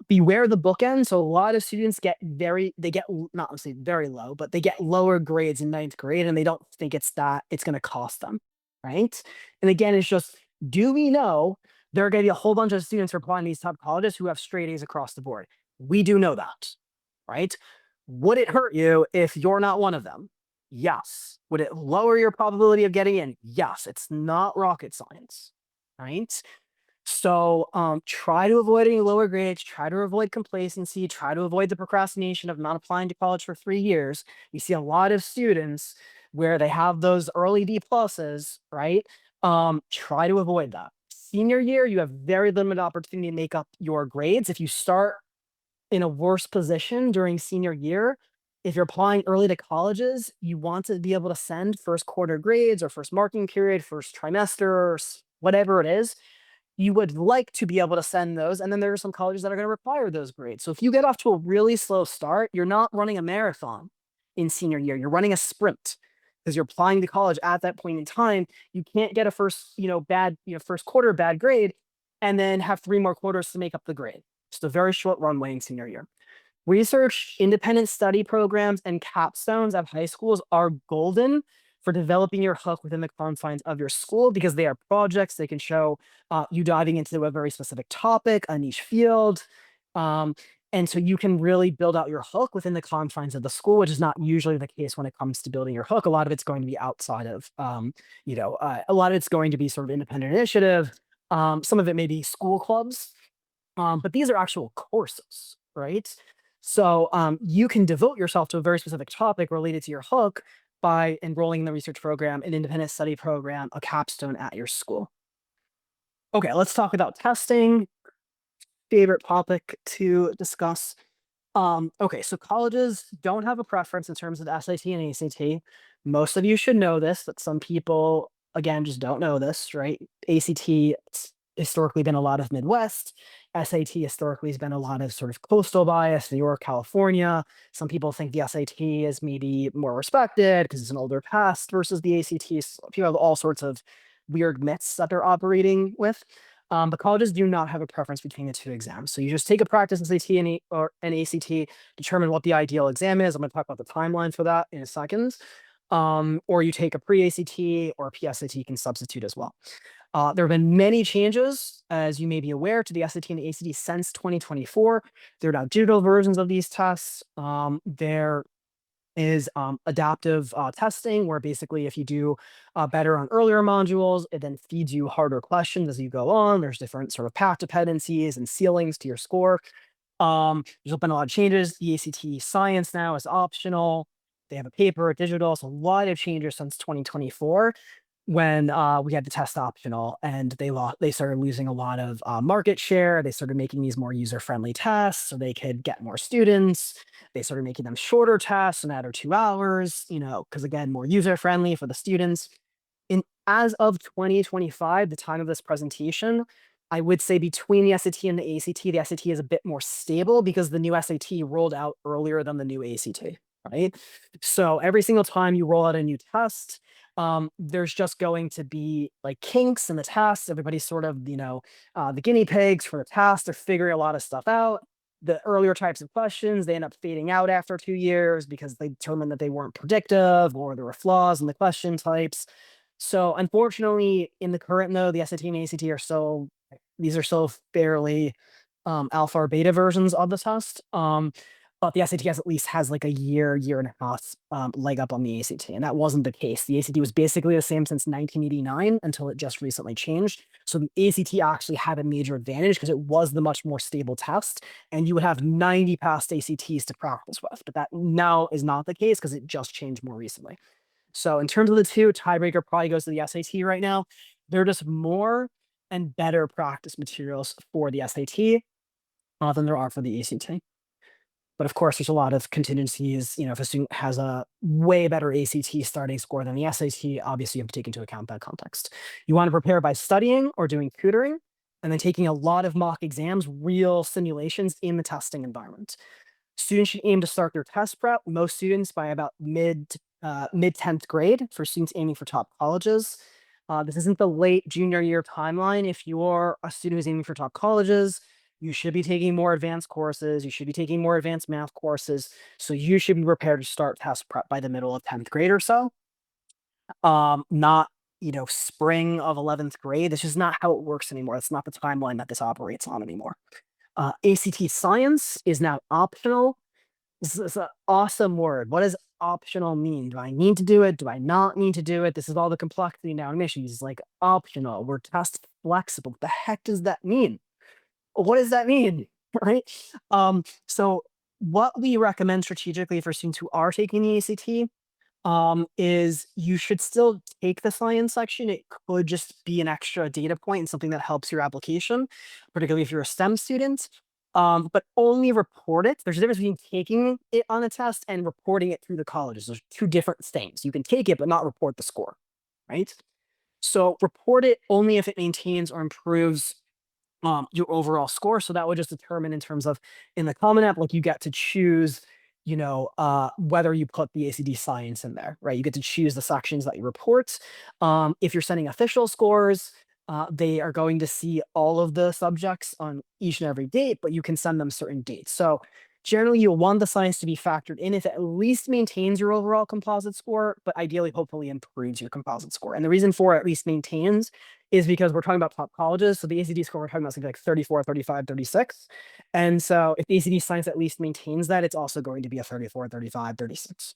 S1: Beware the bookend. So a lot of students get not let's say very low, but they get lower grades in 9th grade and they don't think it's going to cost them, right? And again, it's just, do we know there are going to be a whole bunch of students who are applying to these top colleges who have straight A's across the board? We do know that, right? Would it hurt you if you're not one of them? Yes. Would it lower your probability of getting in? Yes. It's not rocket science, right? So try to avoid any lower grades, try to avoid complacency, try to avoid the procrastination of not applying to college for 3 years. You see a lot of students where they have those early B pluses, right? Try to avoid that. Senior year, you have very limited opportunity to make up your grades. If you start in a worse position during senior year, if you're applying early to colleges, you want to be able to send first quarter grades or first marking period, first trimester, or whatever it is. You would like to be able to send those. And then there are some colleges that are going to require those grades. So if you get off to a really slow start, you're not running a marathon in senior year. You're running a sprint because you're applying to college at that point in time. You can't get a first, first quarter bad grade and then have 3 more quarters to make up the grade. Just a very short runway in senior year. Research, independent study programs, and capstones at high schools are golden for developing your hook within the confines of your school because they are projects. They can show you diving into a very specific topic, a niche field. Um, and so you can really build out your hook within the confines of the school, which is not usually the case when it comes to building your hook. A lot of it's going to be outside of, a lot of it's going to be sort of independent initiative. Some of it may be school clubs, but these are actual courses, right? So you can devote yourself to a very specific topic related to your hook by enrolling in the research program, an independent study program, a capstone at your school. Okay, let's talk about testing. Favorite topic to discuss. Okay, so colleges don't have a preference in terms of the SAT and ACT. Most of you should know this, but some people, again, just don't know this, right? ACT, it's historically been a lot of Midwest. SAT historically has been a lot of sort of coastal bias, New York, California. Some people think the SAT is maybe more respected because it's an older past versus the ACT. So people have all sorts of weird myths that they're operating with. But colleges do not have a preference between the two exams. So you just take a practice SAT or an ACT, determine what the ideal exam is. I'm going to talk about the timeline for that in a second. Or you take a pre-ACT or a PSAT, you can substitute as well. There have been many changes, as you may be aware, to the SAT and the ACT since 2024. There are now digital versions of these tests. There is adaptive testing, where basically if you do better on earlier modules, it then feeds you harder questions as you go on. There's different sort of path dependencies and ceilings to your score. There's been a lot of changes. The ACT science now is optional. They have a paper, a digital. So a lot of changes since 2024 when we had the test optional, and they started losing a lot of market share. They started making these more user-friendly tests so they could get more students. They started making them shorter tests, so now they're 2 hours, because again, more user-friendly for the students. As of 2025, the time of this presentation, I would say between the SAT and the SAT is a bit more stable because the new SAT rolled out earlier than the new ACT, right? So every single time you roll out a new test, there's just going to be like kinks in the test. Everybody's sort of, the guinea pigs for the test. They're figuring a lot of stuff out. The earlier types of questions, they end up fading out after 2 years because they determined that they weren't predictive or there were flaws in the question types. So unfortunately, in the current though, the SAT and ACT are still these are still fairly alpha or beta versions of the test. But the SAT at least has like a year and a half leg up on the ACT, and that wasn't the case. The ACT was basically the same since 1989 until it just recently changed. So the ACT actually had a major advantage because it was the much more stable test, and you would have 90 past ACTs to practice with. But that now is not the case because it just changed more recently. So in terms of the two, tiebreaker probably goes to the SAT right now. They're just more and better practice materials for the SAT than there are for the ACT. But of course, there's a lot of contingencies. If a student has a way better ACT starting score than the SAT, obviously you have to take into account that context. You want to prepare by studying or doing tutoring, and then taking a lot of mock exams, real simulations in the testing environment. Students should aim to start their test prep, most students by about mid 10th grade for students aiming for top colleges. This isn't the late junior year timeline. If you're a student who's aiming for top colleges, you should be taking more advanced courses. You should be taking more advanced math courses. So you should be prepared to start test prep by the middle of 10th grade or so. Not, spring of 11th grade. This is not how it works anymore. It's not the timeline that this operates on anymore. ACT science is now optional. This is an awesome word. What does optional mean? Do I need to do it? Do I not need to do it? This is all the complexity now in issues like optional. We're test flexible. What the heck does that mean? What does that mean? Right? So what we recommend strategically for students who are taking the ACT is you should still take the science section. It could just be an extra data point and something that helps your application, particularly if you're a STEM student. But only report it. There's a difference between taking it on a test and reporting it through the colleges. There's two different things. You can take it, but not report the score, right? So report it only if it maintains or improves your overall score. So that would just determine in terms of in the Common App, like you get to choose, whether you put the ACD science in there, right? You get to choose the sections that you report. If you're sending official scores, they are going to see all of the subjects on each and every date, but you can send them certain dates. So generally, you'll want the science to be factored in if it at least maintains your overall composite score, but ideally, hopefully improves your composite score. And the reason for at least maintains is because we're talking about top colleges. So the ACD score we're talking about is gonna be like 34, 35, 36. And so if the ACD science at least maintains that, it's also going to be a 34, 35, 36.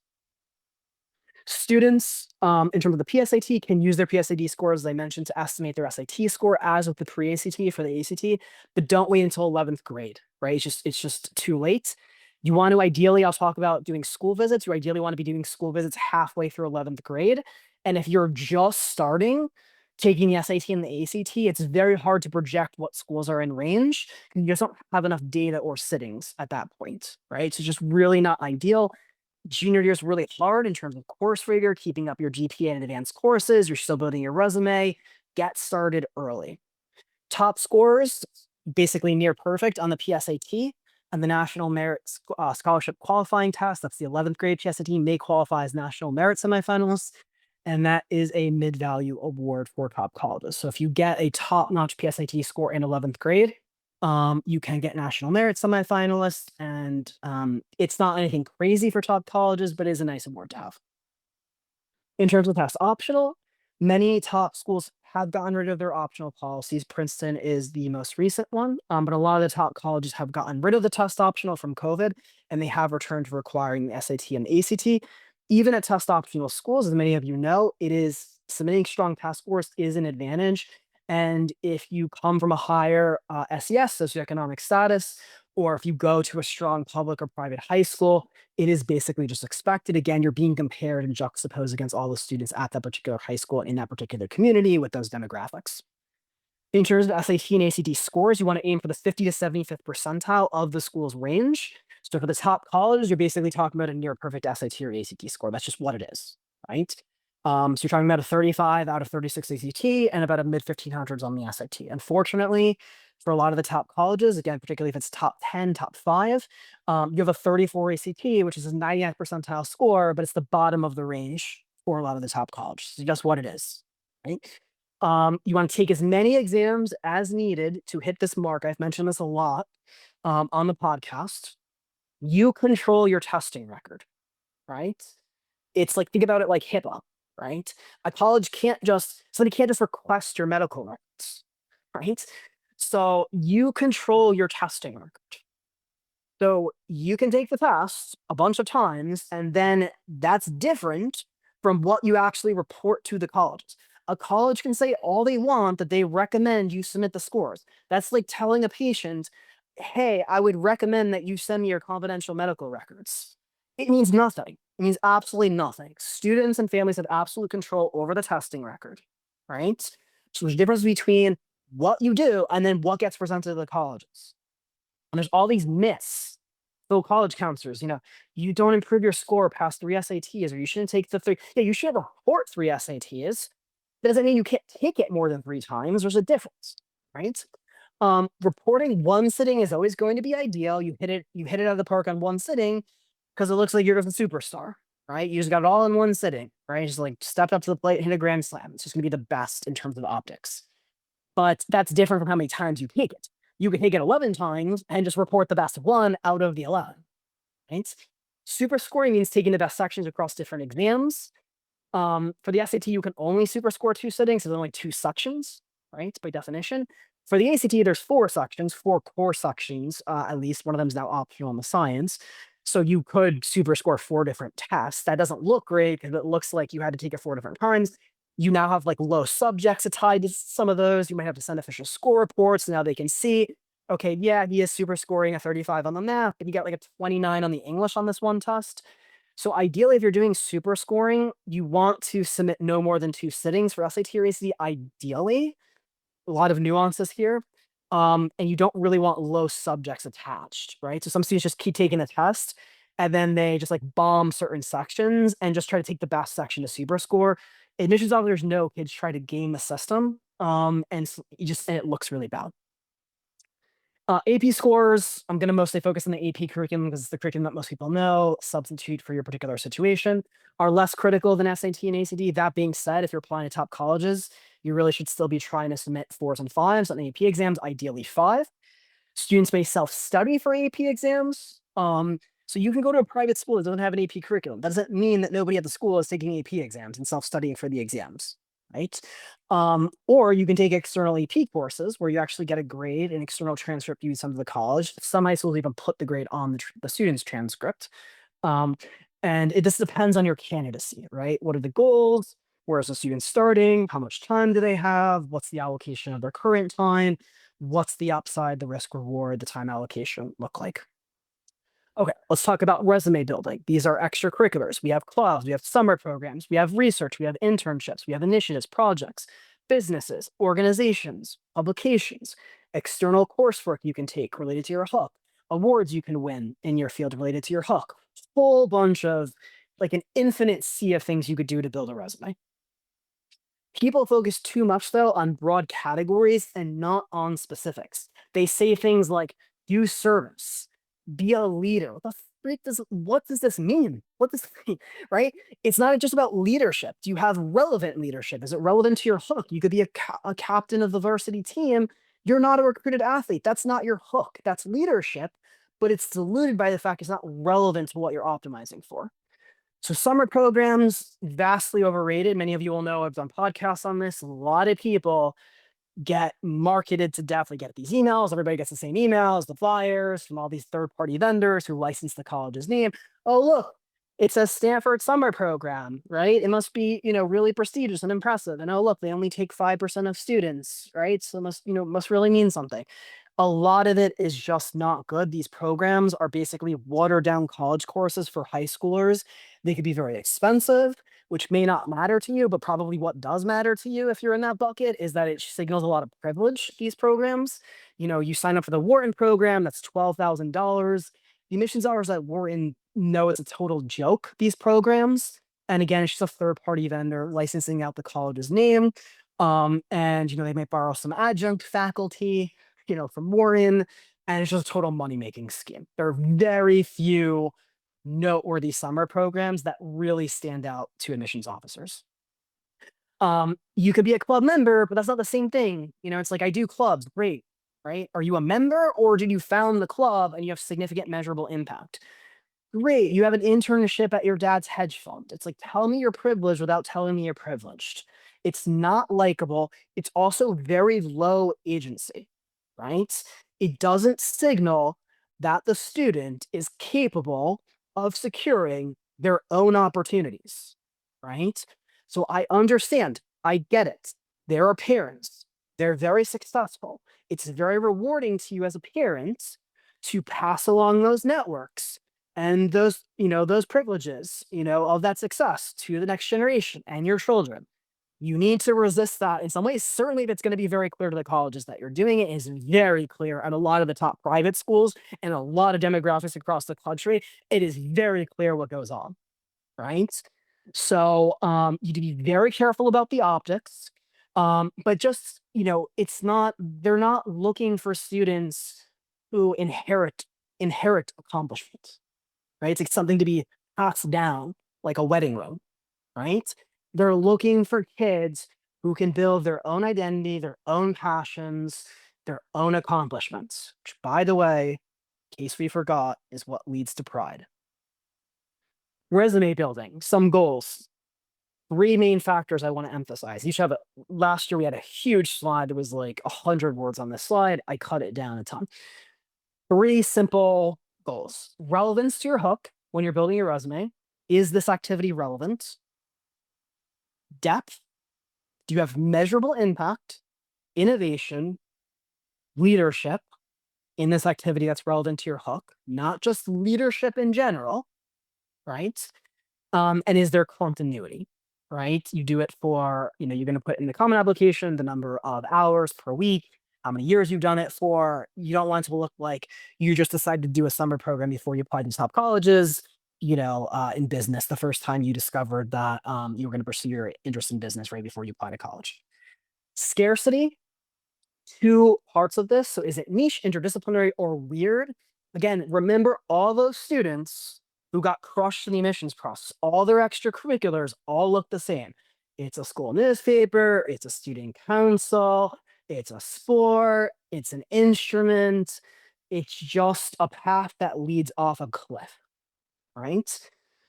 S1: Students, in terms of the PSAT, can use their PSAT score, as I mentioned, to estimate their SAT score, as with the pre-ACT for the ACT, but don't wait until 11th grade, right? It's just too late. You want to ideally, I'll talk about doing school visits. You ideally want to be doing school visits halfway through 11th grade. And if you're just starting taking the SAT and the ACT, it's very hard to project what schools are in range because you just don't have enough data or sittings at that point, right? So just really not ideal. Junior year is really hard in terms of course rigor, keeping up your GPA in advanced courses. You're still building your resume. Get started early. Top scores, basically near perfect on the PSAT and the National Merit Scholarship Qualifying Test. That's the 11th grade PSAT, may qualify as National Merit semifinalists. And that is a mid-value award for top colleges. So if you get a top-notch PSAT score in 11th grade, you can get national merit semifinalists, and it's not anything crazy for top colleges, but it is a nice award to have. In terms of test optional, many top schools have gotten rid of their optional policies. Princeton is the most recent one, but a lot of the top colleges have gotten rid of the test optional from COVID, and they have returned to requiring the SAT and ACT. Even at test optional schools, as many of you know, it is submitting strong test scores is an advantage. And if you come from a higher SES, socioeconomic status, or if you go to a strong public or private high school, it is basically just expected. Again, you're being compared and juxtaposed against all the students at that particular high school in that particular community with those demographics. In terms of SAT and ACT scores, you want to aim for the 50 to 75th percentile of the school's range. So for the top colleges, you're basically talking about a near perfect SAT or ACT score. That's just what it is, right? So you're talking about a 35 out of 36 ACT and about a mid 1500s on the SAT. Unfortunately, for a lot of the top colleges, again, particularly if it's top 10, top five, you have a 34 ACT, which is a 99th percentile score, but it's the bottom of the range for a lot of the top colleges. So just what it is, right? You want to take as many exams as needed to hit this mark. I've mentioned this a lot on the podcast. You control your testing record, right? It's like, think about it like HIPAA, right? A college somebody can't just request your medical records, right? So you control your testing record. So you can take the test a bunch of times, and then that's different from what you actually report to the colleges. A college can say all they want that they recommend you submit the scores. That's like telling a patient, hey, I would recommend that you send me your confidential medical records. It means nothing. It means absolutely nothing. Students and families have absolute control over the testing record, right? So there's a difference between what you do and then what gets presented to the colleges. And there's all these myths. So college counselors, you don't improve your score past 3 SATs, or you shouldn't take the three. Yeah, you should report 3 SATs. That doesn't mean you can't take it more than 3 times. There's a difference, right? Reporting one sitting is always going to be ideal. You hit it out of the park on one sitting because it looks like you're a superstar, right? You just got it all in one sitting, right? Just like stepped up to the plate, hit a grand slam. It's just gonna be the best in terms of optics. But that's different from how many times you take it. You can take it 11 times and just report the best of one out of the 11, right? Super scoring means taking the best sections across different exams. For the SAT, you can only super score 2 sittings. So there's only 2 sections, right? By definition. For the ACT, there's 4 sections, 4 core sections, at least. One of them is now optional on the science. So you could super score 4 different tests. That doesn't look great because it looks like you had to take it 4 different times. You now have like low subjects tied to some of those. You might have to send official score reports. Now they can see, okay, yeah, he is super scoring a 35 on the math, but he got like a 29 on the English on this one test. So ideally, if you're doing super scoring, you want to submit no more than 2 sittings for SAT or ACT, ideally. A lot of nuances here. And you don't really want low subjects attached, right? So some students just keep taking the test and then they just like bomb certain sections and just try to take the best section to super score. Admissions officers know kids try to game the system. And it looks really bad. AP scores, I'm going to mostly focus on the AP curriculum because it's the curriculum that most people know, substitute for your particular situation, are less critical than SAT and ACT. That being said, if you're applying to top colleges, you really should still be trying to submit 4s and 5s on AP exams, ideally 5. Students may self-study for AP exams. So you can go to a private school that doesn't have an AP curriculum. That doesn't mean that nobody at the school is taking AP exams and self-studying for the exams, right? Or you can take external AP courses where you actually get a grade and external transcript used under the college. Some high schools even put the grade on the student's transcript. Um, and it just depends on your candidacy, right? What are the goals? Where is the student starting? How much time do they have? What's the allocation of their current time? What's the upside, the risk reward, the time allocation look like? Okay, let's talk about resume building. These are extracurriculars. We have clubs, we have summer programs, we have research, we have internships, we have initiatives, projects, businesses, organizations, publications, external coursework you can take related to your hook, awards you can win in your field related to your hook. Whole bunch of like an infinite sea of things you could do to build a resume. People focus too much, though, on broad categories and not on specifics. They say things like, do service, be a leader. What does this mean? What does this mean? Right? It's not just about leadership. Do you have relevant leadership? Is it relevant to your hook? You could be a captain of the varsity team. You're not a recruited athlete. That's not your hook. That's leadership, but it's diluted by the fact it's not relevant to what you're optimizing for. So summer programs, vastly overrated. Many of you will know I've done podcasts on this. A lot of people get marketed to death. They get these emails. Everybody gets the same emails, the flyers from all these third-party vendors who license the college's name. Oh, look, it says Stanford summer program, right? It must be, really prestigious and impressive. And oh, look, they only take 5% of students, right? So it must really mean something. A lot of it is just not good. These programs are basically watered down college courses for high schoolers. They could be very expensive, which may not matter to you, but probably what does matter to you if you're in that bucket is that it signals a lot of privilege, these programs. You sign up for the Wharton program, that's $12,000. The admissions hours at Wharton know it's a total joke, these programs. And again, it's just a third-party vendor licensing out the college's name. And they might borrow some adjunct faculty, from Wharton, and it's just a total money-making scheme. There are very few noteworthy summer programs that really stand out to admissions officers. You could be a club member, but that's not the same thing. It's like I do clubs, great, right? Are you a member or did you found the club and you have significant measurable impact? Great, you have an internship at your dad's hedge fund. It's like, tell me you're privileged without telling me you're privileged. It's not likable. It's also very low agency, right? It doesn't signal that the student is capable of securing their own opportunities, right? So I understand, I get it. There are parents, they're very successful. It's very rewarding to you as a parent to pass along those networks and those privileges, of that success to the next generation and your children. You need to resist that in some ways. Certainly, if it's going to be very clear to the colleges that you're doing it, is very clear at a lot of the top private schools and a lot of demographics across the country. It is very clear what goes on, right? So you need to be very careful about the optics. But just, they're not looking for students who inherit accomplishments, right? It's like something to be passed down like a wedding ring, right? They're looking for kids who can build their own identity, their own passions, their own accomplishments, which, by the way, in case we forgot, is what leads to pride. Resume building, some goals. 3 main factors I want to emphasize. Last year we had a huge slide. There was like 100 words on this slide. I cut it down a ton. 3 simple goals. Relevance to your hook when you're building your resume. Is this activity relevant? Depth. Do you have measurable impact, innovation, leadership in this activity that's relevant to your hook? Not just leadership in general, right? And is there continuity, right? You do it for, you're going to put in the common application the number of hours per week, how many years you've done it for. You don't want it to look like you just decided to do a summer program before you applied to top colleges. In business, the first time you discovered that you were going to pursue your interest in business right before you apply to college. Scarcity, two parts of this. So is it niche, interdisciplinary, or weird? Again, remember all those students who got crushed in the admissions process, all their extracurriculars all look the same. It's a school newspaper, it's a student council, it's a sport, it's an instrument, it's just a path that leads off a cliff, right?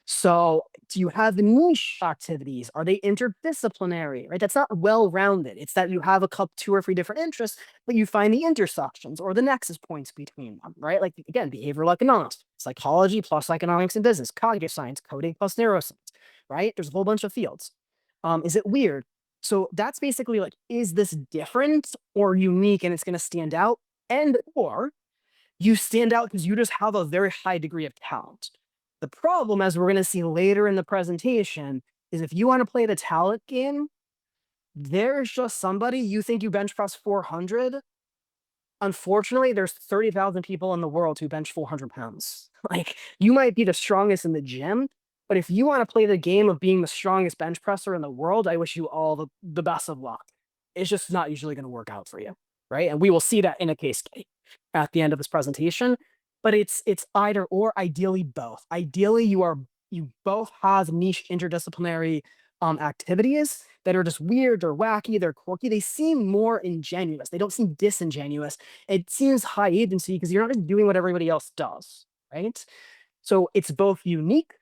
S1: So, do you have niche activities? Are they interdisciplinary? Right? That's not well-rounded. It's that you have a couple, two or three different interests, but you find the intersections or the nexus points between them, right? Like again, behavioral economics, psychology plus economics and business, cognitive science, coding plus neuroscience, right? There's a whole bunch of fields. Is it weird? So that's basically like, is this different or unique and it's going to stand out? And or you stand out because you just have a very high degree of talent. The problem, as we're going to see later in the presentation, is if you want to play the talent game, there's just somebody you think you bench press 400. Unfortunately, there's 30,000 people in the world who bench 400 pounds. Like, you might be the strongest in the gym, but if you want to play the game of being the strongest bench presser in the world, I wish you all the best of luck. It's just not usually going to work out for you, right? And we will see that in a case study at the end of this presentation. But it's either or, ideally both. Ideally, you both have niche interdisciplinary activities that are just weird, they're wacky, they're quirky. They seem more ingenuous. They don't seem disingenuous. It seems high agency because you're not just doing what everybody else does, right? So it's both unique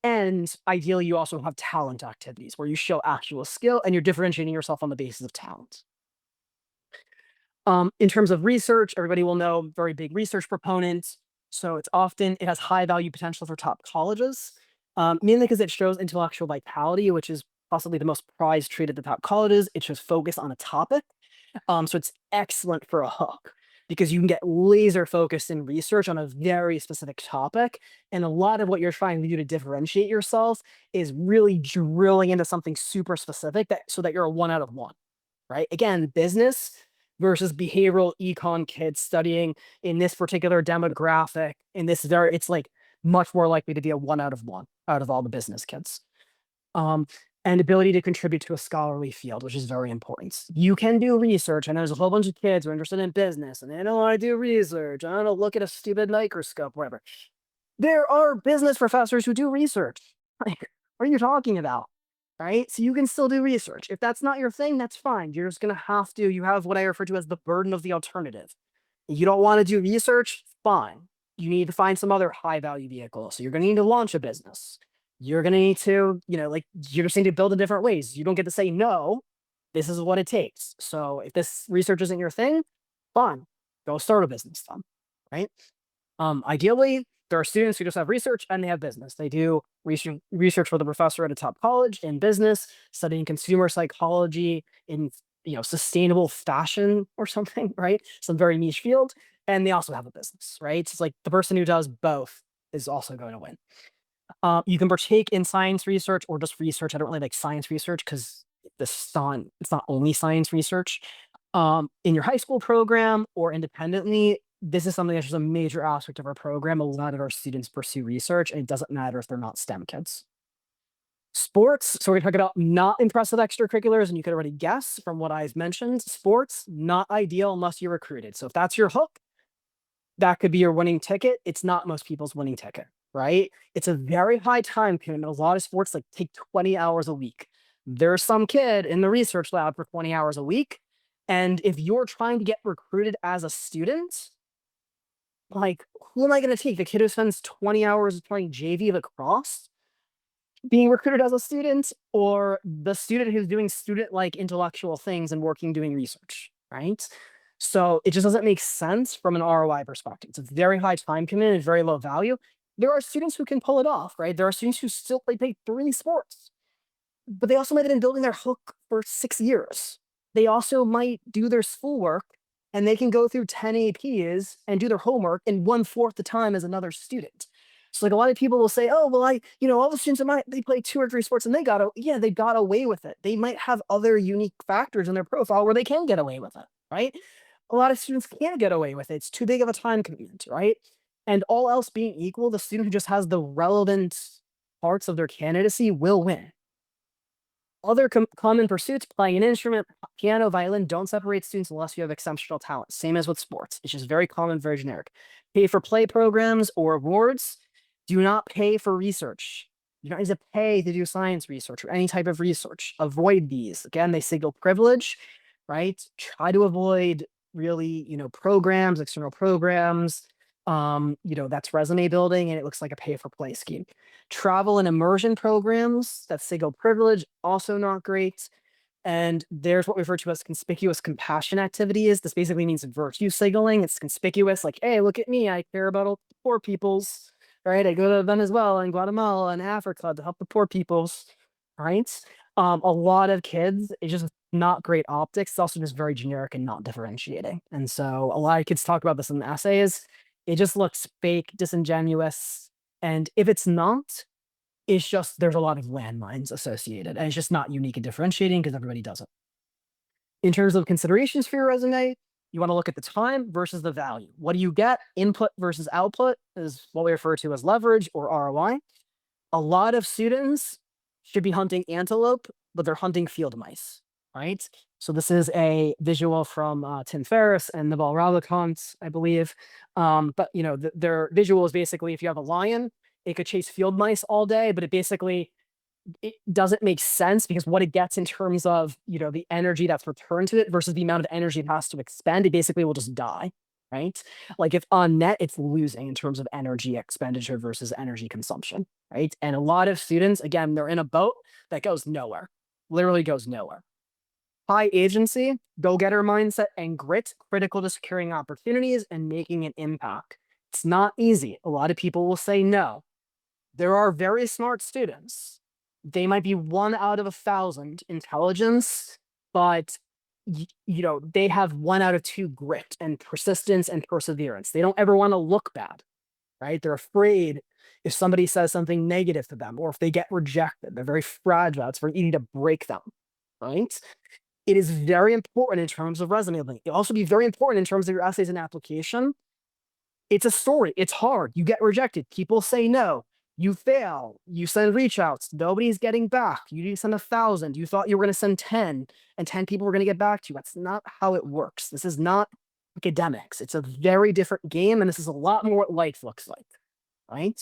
S1: and ideally you also have talent activities where you show actual skill and you're differentiating yourself on the basis of talent. In terms of research, everybody will know very big research proponents. So it has high value potential for top colleges, mainly because it shows intellectual vitality, which is possibly the most prize trait at the top colleges. It shows focus on a topic. So it's excellent for a hook because you can get laser focused in research on a very specific topic. And a lot of what you're trying to do to differentiate yourself is really drilling into something super specific so that you're a 1 out of 1, right? Again, business versus behavioral econ kids studying in this particular demographic, it's like much more likely to be a 1 out of 1 out of all the business kids. And ability to contribute to a scholarly field, which is very important. You can do research, and there's a whole bunch of kids who are interested in business, and they don't want to do research. I don't know, look at a stupid microscope, whatever. There are business professors who do research. Like, what are you talking about? Right? So you can still do research. If that's not your thing, that's fine. You're just going to have to, you have what I refer to as the burden of the alternative. You don't want to do research? Fine. You need to find some other high value vehicle. So you're going to need to launch a business. You're going to need to, you're just need to build in different ways. You don't get to say no. This is what it takes. So if this research isn't your thing, fine. Go start a business then. Right? Ideally, there are students who just have research and they have business. They do research with a professor at a top college in business, studying consumer psychology in sustainable fashion or something, right? Some very niche field. And they also have a business, right? It's like the person who does both is also going to win. You can partake in science research or just research. I don't really like science research because it's not only science research. In your high school program or independently, this is something that's just a major aspect of our program. A lot of our students pursue research, and it doesn't matter if they're not STEM kids. Sports, so we're talking about not impressive extracurriculars, and you could already guess from what I've mentioned, sports, not ideal unless you're recruited. So if that's your hook, that could be your winning ticket. It's not most people's winning ticket, right? It's a very high time commitment. A lot of sports take 20 hours a week. There's some kid in the research lab for 20 hours a week. And if you're trying to get recruited as a student, like, who am I going to take? The kid who spends 20 hours playing JV lacrosse, being recruited as a student, or the student who's doing student-like intellectual things and working doing research, right? So it just doesn't make sense from an ROI perspective. It's a very high time commitment and very low value. There are students who can pull it off, right? There are students who still play 3 sports, but they also might have been building their hook for 6 years. They also might do their schoolwork and they can go through 10 APs and do their homework in 1/4 the time as another student. So like a lot of people will say, oh, well, all the students in they play 2 or 3 sports and they got away with it. They might have other unique factors in their profile where they can get away with it, right? A lot of students can't get away with it. It's too big of a time commitment, right? And all else being equal, the student who just has the relevant parts of their candidacy will win. Other common pursuits, playing an instrument, piano, violin, don't separate students unless you have exceptional talent. Same as with sports. It's just very common, very generic. Pay for play programs or awards. Do not pay for research. You don't need to pay to do science research or any type of research. Avoid these. Again, they signal privilege, right? Try to avoid really, programs, external programs. That's resume building and it looks like a pay for play scheme. Travel and immersion programs, that's signal privilege, also not great. And there's what we refer to as conspicuous compassion activities. This basically means virtue signaling. It's conspicuous, like, hey, look at me. I care about all the poor peoples, right? I go to Venezuela and Guatemala and Africa to help the poor peoples, right? A lot of kids, it's just not great optics. It's also just very generic and not differentiating. And so a lot of kids talk about this in the essays. It just looks fake, disingenuous. And if it's not, it's just there's a lot of landmines associated, and it's just not unique and differentiating because everybody does it. In terms of considerations for your resume, you want to look at the time versus the value. What do you get? Input versus output is what we refer to as leverage or ROI. A lot of students should be hunting antelope, but they're hunting field mice, right? So this is a visual from Tim Ferriss and Naval Ravikant, I believe. But their visual is basically if you have a lion, it could chase field mice all day, but it doesn't make sense because what it gets in terms of the energy that's returned to it versus the amount of energy it has to expend, it basically will just die, right? Like if on net, it's losing in terms of energy expenditure versus energy consumption, right? And a lot of students, again, they're in a boat that goes nowhere, literally goes nowhere. High agency, go-getter mindset, and grit, critical to securing opportunities and making an impact. It's not easy. A lot of people will say no. There are very smart students. They might be 1 out of 1,000 intelligence, but they have 1 out of 2 grit and persistence and perseverance. They don't ever want to look bad, right? They're afraid if somebody says something negative to them or if they get rejected. They're very fragile. It's very easy to break them, right? It is very important in terms of resume building. It'll also be very important in terms of your essays and application. It's a story. It's hard. You get rejected. People say no. You fail. You send reach outs. Nobody's getting back. You need to send 1,000. You thought you were going to send 10 and 10 people were going to get back to you. That's not how it works. This is not academics. It's a very different game. And this is a lot more what life looks like, right?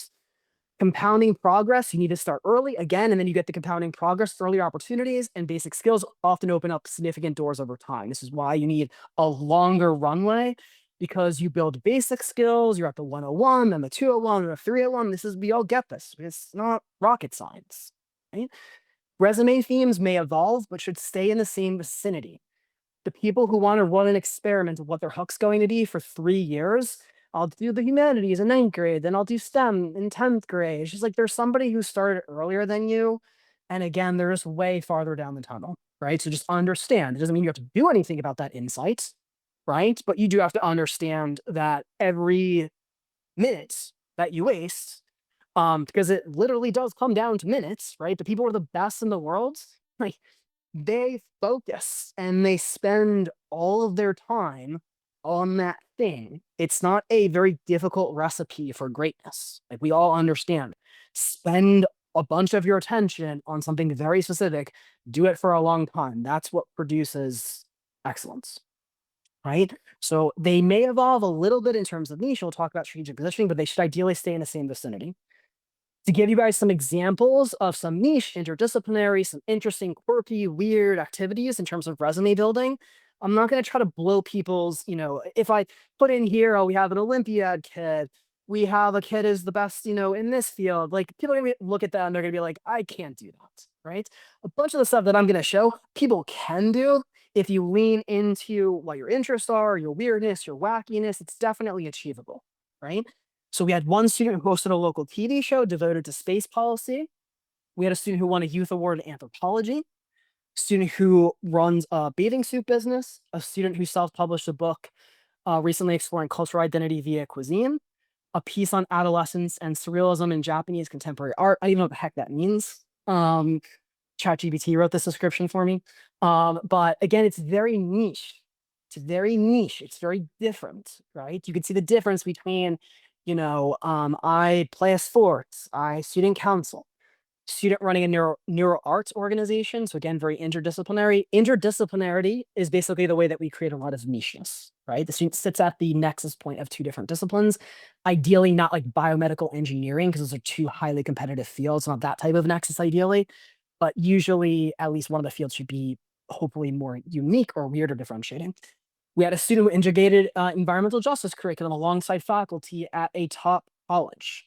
S1: Compounding progress, you need to start early again, and then you get the compounding progress, earlier opportunities, and basic skills often open up significant doors over time. This is why you need a longer runway because you build basic skills. You're at the 101, then the 201, and the 301. We all get this. It's not rocket science, right? Resume themes may evolve, but should stay in the same vicinity. The people who want to run an experiment of what their hook's going to be for 3 years, I'll do the humanities in 9th grade, then I'll do STEM in 10th grade. It's just like there's somebody who started earlier than you. And again, they're just way farther down the tunnel, right? So just understand. It doesn't mean you have to do anything about that insight, right? But you do have to understand that every minute that you waste, because it literally does come down to minutes, right? The people who are the best in the world, like they focus and they spend all of their time on that thing. It's not a very difficult recipe for greatness. Like we all understand. Spend a bunch of your attention on something very specific. Do it for a long time. That's what produces excellence, right? So they may evolve a little bit in terms of niche. We'll talk about strategic positioning, but they should ideally stay in the same vicinity. To give you guys some examples of some niche, interdisciplinary, some interesting, quirky, weird activities in terms of resume building, I'm not going to try to blow people's, if I put in here, oh, we have an Olympiad kid, we have a kid who's the best, in this field, like people are going to look at that and they're going to be like, I can't do that, right? A bunch of the stuff that I'm going to show, people can do if you lean into what your interests are, your weirdness, your wackiness, it's definitely achievable, right? So we had one student who hosted a local TV show devoted to space policy. We had a student who won a youth award in anthropology, a student who runs a bathing suit business, a student who self-published a book recently exploring cultural identity via cuisine, a piece on adolescence and surrealism in Japanese contemporary art. I don't even know what the heck that means. ChatGPT wrote this description for me. But again, it's very niche. It's very niche. It's very different, right? You can see the difference between, I play a sports, I student council, student running a neuro arts organization. So again, very interdisciplinary. Interdisciplinarity is basically the way that we create a lot of nicheness, right? The student sits at the nexus point of two different disciplines, ideally not like biomedical engineering, because those are two highly competitive fields, not that type of nexus ideally, but usually at least one of the fields should be hopefully more unique or weird or differentiating. We had a student who integrated environmental justice curriculum alongside faculty at a top college.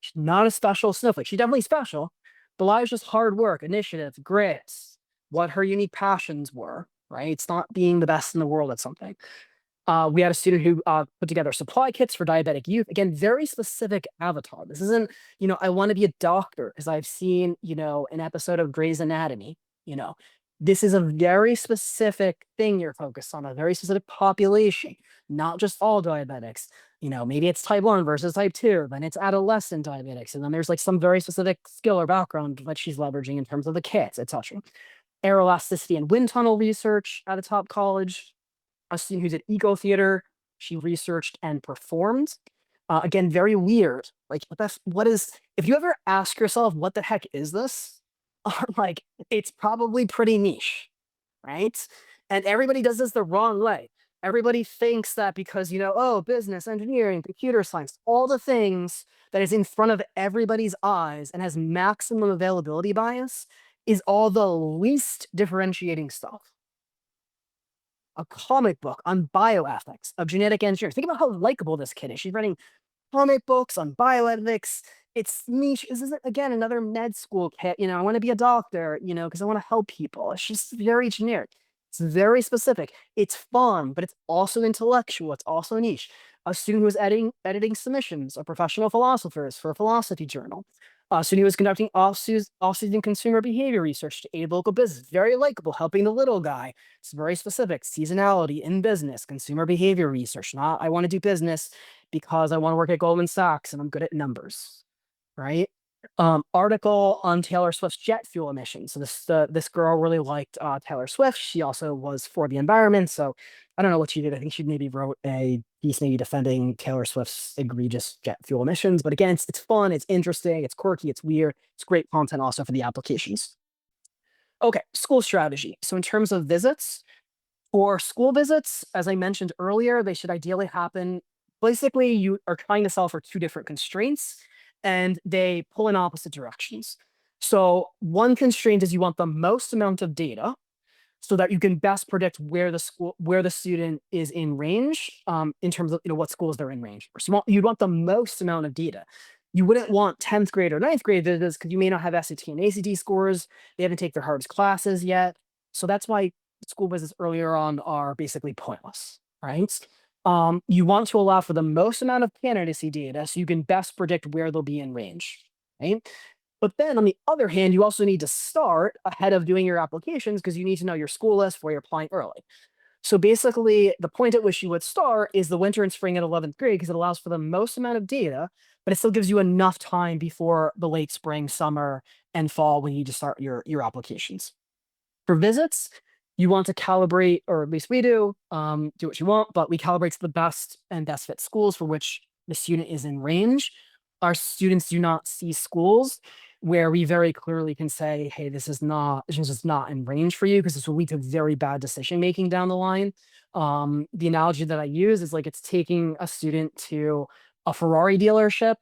S1: She's not a special snowflake. She's definitely special, but a lot is just hard work, initiative, grit, what her unique passions were, right? It's not being the best in the world at something. We had a student who put together supply kits for diabetic youth. Again, very specific avatar. This isn't, I want to be a doctor because I've seen, an episode of Grey's Anatomy. You know, this is a very specific thing you're focused on, a very specific population, not just all diabetics. Maybe it's type 1 versus type 2, then it's adolescent diabetics. And then there's like some very specific skill or background that she's leveraging in terms of the kits, etc. Air elasticity and wind tunnel research at a top college. A student who's at eco theater. She researched and performed. Again, very weird. Like, what is, if you ever ask yourself, what the heck is this? Like, it's probably pretty niche, right? And everybody does this the wrong way. Everybody thinks that because, oh, business, engineering, computer science, all the things that is in front of everybody's eyes and has maximum availability bias is all the least differentiating stuff. A comic book on bioethics of genetic engineering. Think about how likable this kid is. She's writing comic books on bioethics. It's niche. This is, again, another med school kid. I want to be a doctor, because I want to help people. It's just very generic. It's very specific. It's fun, but it's also intellectual. It's also niche. A student who was editing submissions of professional philosophers for a philosophy journal. A student who was conducting off-season consumer behavior research to aid local business. Very likable, helping the little guy. It's very specific. Seasonality in business, consumer behavior research. Not, I want to do business because I want to work at Goldman Sachs and I'm good at numbers, right? Article on Taylor Swift's jet fuel emissions. So this girl really liked Taylor Swift. She also was for the environment. So I don't know what she did. I think she maybe wrote a piece maybe defending Taylor Swift's egregious jet fuel emissions. But again, it's fun, it's interesting, it's quirky, it's weird. It's great content also for the applications. Okay, school strategy. So in terms of visits, for school visits, as I mentioned earlier, they should ideally happen. Basically, you are trying to solve for two different constraints and they pull in opposite directions. So one constraint is you want the most amount of data so that you can best predict where the student is in range, in terms of what schools they're in range for. So you'd want the most amount of data. You wouldn't want 10th grade or 9th grade visits because you may not have SAT and ACT scores. They haven't taken their hardest classes yet. So that's why school visits earlier on are basically pointless, right? You want to allow for the most amount of candidacy data so you can best predict where they'll be in range, right? But then on the other hand, you also need to start ahead of doing your applications because you need to know your school list before you're applying early. So basically, the point at which you would start is the winter and spring at 11th grade because it allows for the most amount of data, but it still gives you enough time before the late spring, summer, and fall when you need to start your applications. For visits, you want to calibrate, or at least we do what you want, but we calibrate to the best and best fit schools for which the student is in range. Our students do not see schools where we very clearly can say, hey, this is just not in range for you because this will lead to very bad decision making down the line. The analogy that I use is like it's taking a student to a Ferrari dealership,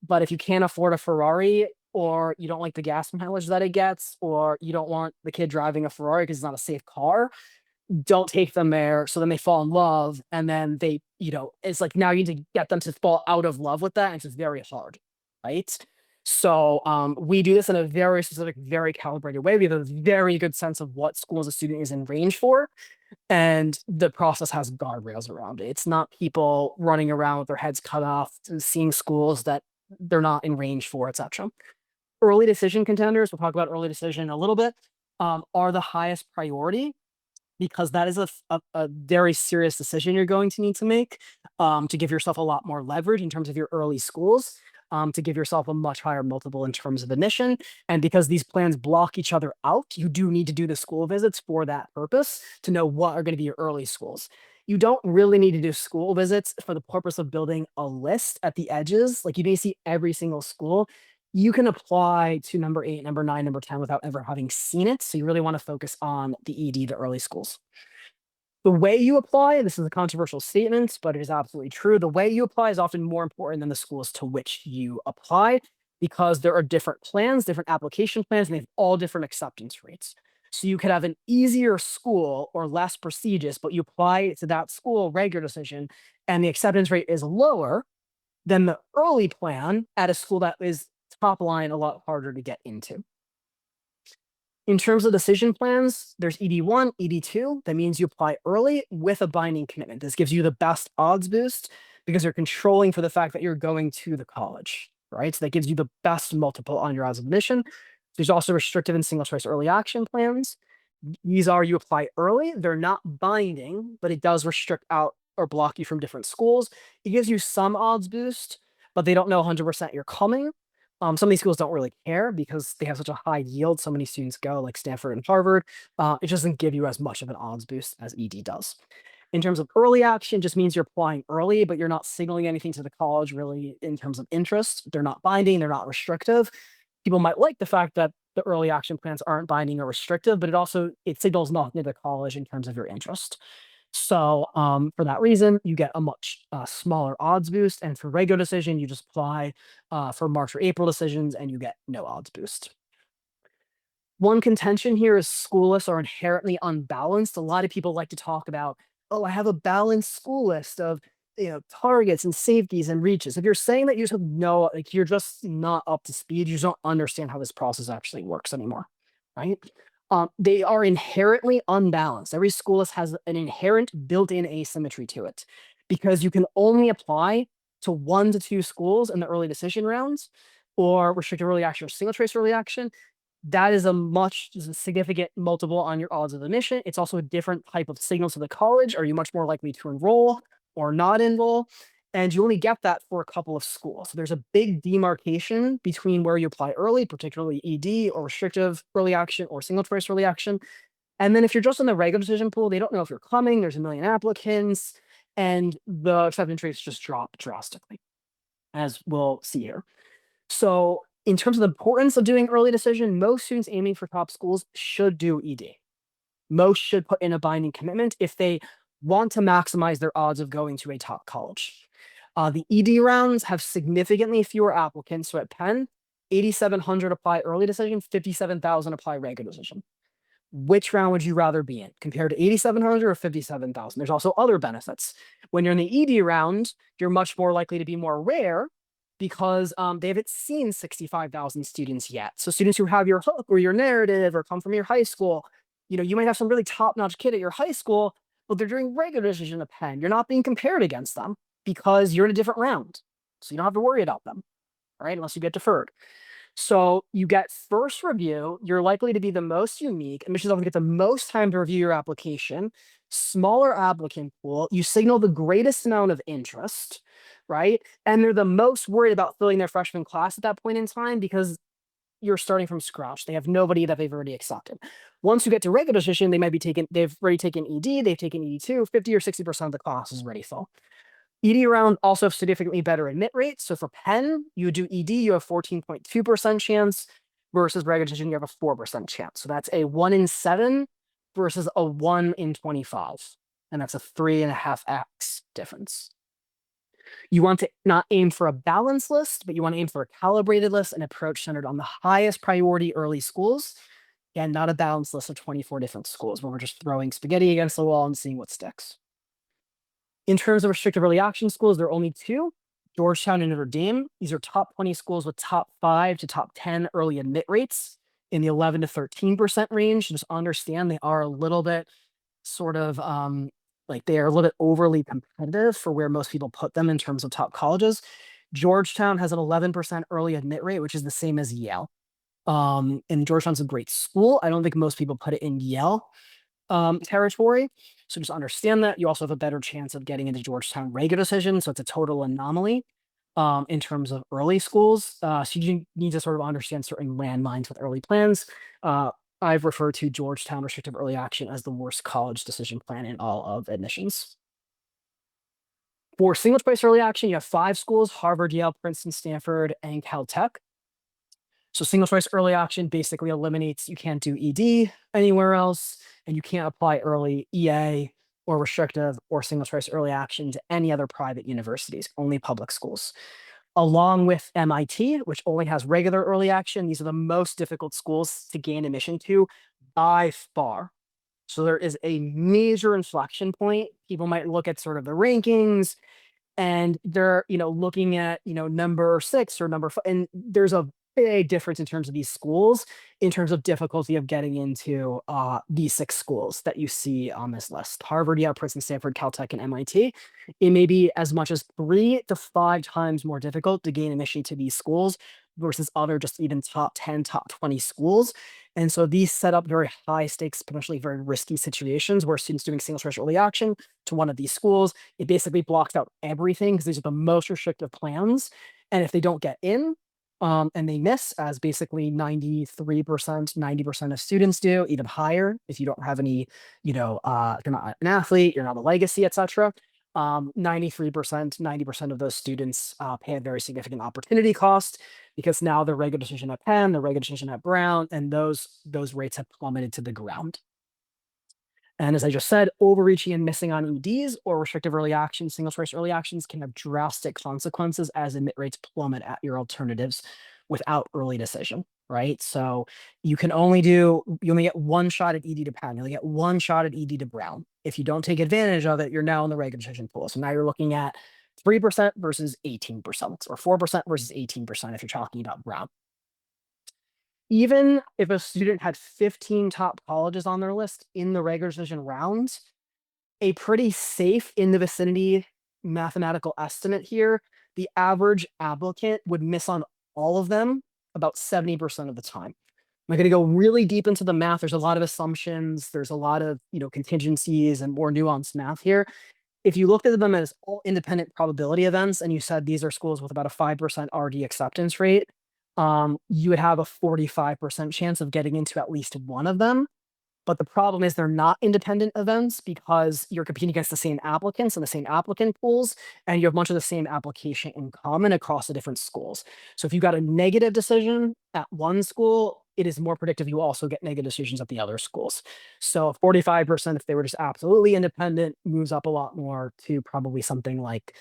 S1: but if you can't afford a Ferrari, or you don't like the gas mileage that it gets, or you don't want the kid driving a Ferrari because it's not a safe car, don't take them there. So then they fall in love, and then it's like now you need to get them to fall out of love with that, and it's just very hard, right? So we do this in a very specific, very calibrated way. We have a very good sense of what schools a student is in range for, and the process has guardrails around it. It's not people running around with their heads cut off, seeing schools that they're not in range for, etc. Early decision contenders, we'll talk about early decision in a little bit, are the highest priority because that is a very serious decision you're going to need to make, to give yourself a lot more leverage in terms of your early schools, to give yourself a much higher multiple in terms of admission. And because these plans block each other out, you do need to do the school visits for that purpose to know what are going to be your early schools. You don't really need to do school visits for the purpose of building a list at the edges. Like you may see every single school. You can apply to number 8, number 9, number 10 without ever having seen it. So you really want to focus on the ED, the early schools. The way you apply, this is a controversial statement, but it is absolutely true. The way you apply is often more important than the schools to which you apply because there are different plans, different application plans, and they have all different acceptance rates. So you could have an easier school or less prestigious, but you apply to that school regular decision, and the acceptance rate is lower than the early plan at a school that is top line a lot harder to get into. In terms of decision plans, there's ED1, ED2. That means you apply early with a binding commitment. This gives you the best odds boost because you're controlling for the fact that you're going to the college, right? So that gives you the best multiple on your odds of admission. There's also restrictive and single choice early action plans. These are you apply early. They're not binding, but it does restrict out or block you from different schools. It gives you some odds boost, but they don't know 100% you're coming. Some of these schools don't really care because they have such a high yield. So many students go, like Stanford and Harvard. It doesn't give you as much of an odds boost as ED does. In terms of early action, just means you're applying early, but you're not signaling anything to the college really in terms of interest. They're not binding, they're not restrictive. People might like the fact that the early action plans aren't binding or restrictive, but it signals nothing to the college in terms of your interest. So for that reason, you get a much smaller odds boost. And for regular decision, you just apply for March or April decisions and you get no odds boost. One contention here is school lists are inherently unbalanced. A lot of people like to talk about, oh, I have a balanced school list of targets and safeties and reaches. If you're saying that you just have no, like you're just not up to speed, you just don't understand how this process actually works anymore, right? They are inherently unbalanced. Every school list has an inherent built-in asymmetry to it because you can only apply to 1 to 2 schools in the early decision rounds or restricted early action or single choice early action. That is a significant multiple on your odds of admission. It's also a different type of signal to the college. Are you much more likely to enroll or not enroll? And you only get that for a couple of schools. So there's a big demarcation between where you apply early, particularly ED or restrictive early action or single choice early action. And then if you're just in the regular decision pool, they don't know if you're coming, there's a million applicants, and the acceptance rates just drop drastically, as we'll see here. So in terms of the importance of doing early decision, most students aiming for top schools should do ED. Most should put in a binding commitment if they want to maximize their odds of going to a top college. The ED rounds have significantly fewer applicants. So at Penn, 8,700 apply early decision, 57,000 apply regular decision. Which round would you rather be in compared to 8,700 or 57,000? There's also other benefits. When you're in the ED round, you're much more likely to be more rare because they haven't seen 65,000 students yet. So students who have your hook or your narrative or come from your high school, you might have some really top-notch kid at your high school, but they're doing regular decision at Penn. You're not being compared against them because you're in a different round. So you don't have to worry about them, right? Unless you get deferred. So you get first review, you're likely to be the most unique, and which is often get the most time to review your application, smaller applicant pool, you signal the greatest amount of interest, right? And they're the most worried about filling their freshman class at that point in time because you're starting from scratch. They have nobody that they've already accepted. Once you get to regular decision, they've already taken ED, they've taken ED2, 50 or 60% of the class is already full. ED round also have significantly better admit rates. So for Penn, you do ED, you have 14.2% chance versus regular decision, you have a 4% chance. So that's a 1 in 7 versus a 1 in 25. And that's a 3.5x difference. You want to not aim for a balanced list, but you want to aim for a calibrated list and approach centered on the highest priority early schools. And not a balanced list of 24 different schools where we're just throwing spaghetti against the wall and seeing what sticks. In terms of restricted early action schools, there are only 2, Georgetown and Notre Dame. These are top 20 schools with top 5 to top 10 early admit rates in the 11 to 13% range. Just understand they are a little bit sort of they are a little bit overly competitive for where most people put them in terms of top colleges. Georgetown has an 11% early admit rate, which is the same as Yale. And Georgetown's a great school. I don't think most people put it in Yale. territory. So just understand that. You also have a better chance of getting into Georgetown regular decision. So it's a total anomaly in terms of early schools. So you need to sort of understand certain landmines with early plans. I've referred to Georgetown restrictive early action as the worst college decision plan in all of admissions. For single choice early action, you have 5 schools: Harvard, Yale, Princeton, Stanford, and Caltech. So single choice early action basically eliminates you can't do ED anywhere else, and you can't apply early EA or restrictive or single choice early action to any other private universities, only public schools. Along with MIT, which only has regular early action, these are the most difficult schools to gain admission to by far. So there is a major inflection point. People might look at sort of the rankings and they're looking at number 6 or number 5, and there's a big difference in terms of these schools in terms of difficulty of getting into these 6 schools that you see on this list: Harvard, Yale, Princeton, Stanford, Caltech, and MIT. It may be as much as 3 to 5 times more difficult to gain admission to these schools versus other just even top 10, top 20 schools. And so these set up very high stakes, potentially very risky situations where students doing single choice early action to one of these schools, it basically blocks out everything because these are the most restrictive plans. And if they don't get in, and they miss, as basically 93%, 90% of students do, even higher if you don't have any, if you're not an athlete, you're not a legacy, etc. 93%, 90% of those students pay a very significant opportunity cost because now the regular decision at Penn, the regular decision at Brown, and those rates have plummeted to the ground. And as I just said, overreaching and missing on EDs or restrictive early actions, single choice early actions can have drastic consequences as admit rates plummet at your alternatives without early decision, right? So you only get one shot at ED to Penn. You only get one shot at ED to Brown. If you don't take advantage of it, you're now in the regular decision pool. So now you're looking at 3% versus 18%, or 4% versus 18% if you're talking about Brown. Even if a student had 15 top colleges on their list in the regular decision rounds, a pretty safe in the vicinity mathematical estimate here, the average applicant would miss on all of them about 70% of the time. I'm going to go really deep into the math. There's a lot of assumptions. There's a lot of contingencies and more nuanced math here. If you looked at them as all independent probability events and you said these are schools with about a 5% RD acceptance rate, you would have a 45% chance of getting into at least one of them. But the problem is they're not independent events because you're competing against the same applicants and the same applicant pools, and you have much of the same application in common across the different schools. So if you got a negative decision at one school, it is more predictive you also get negative decisions at the other schools. So 45%, if they were just absolutely independent, moves up a lot more to probably something like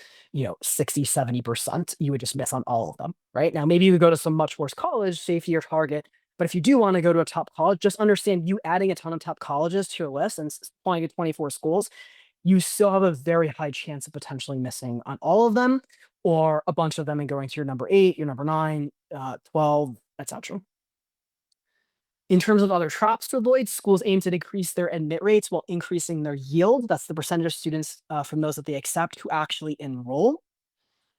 S1: 60, 70%. You would just miss on all of them, right? Now, maybe you would go to some much worse college, safety or target. But if you do want to go to a top college, just understand you adding a ton of top colleges to your list and applying to 24 schools, you still have a very high chance of potentially missing on all of them or a bunch of them and going to your number 8, your number 9, 12, etc. In terms of other traps to avoid, schools aim to decrease their admit rates while increasing their yield. That's the percentage of students from those that they accept who actually enroll.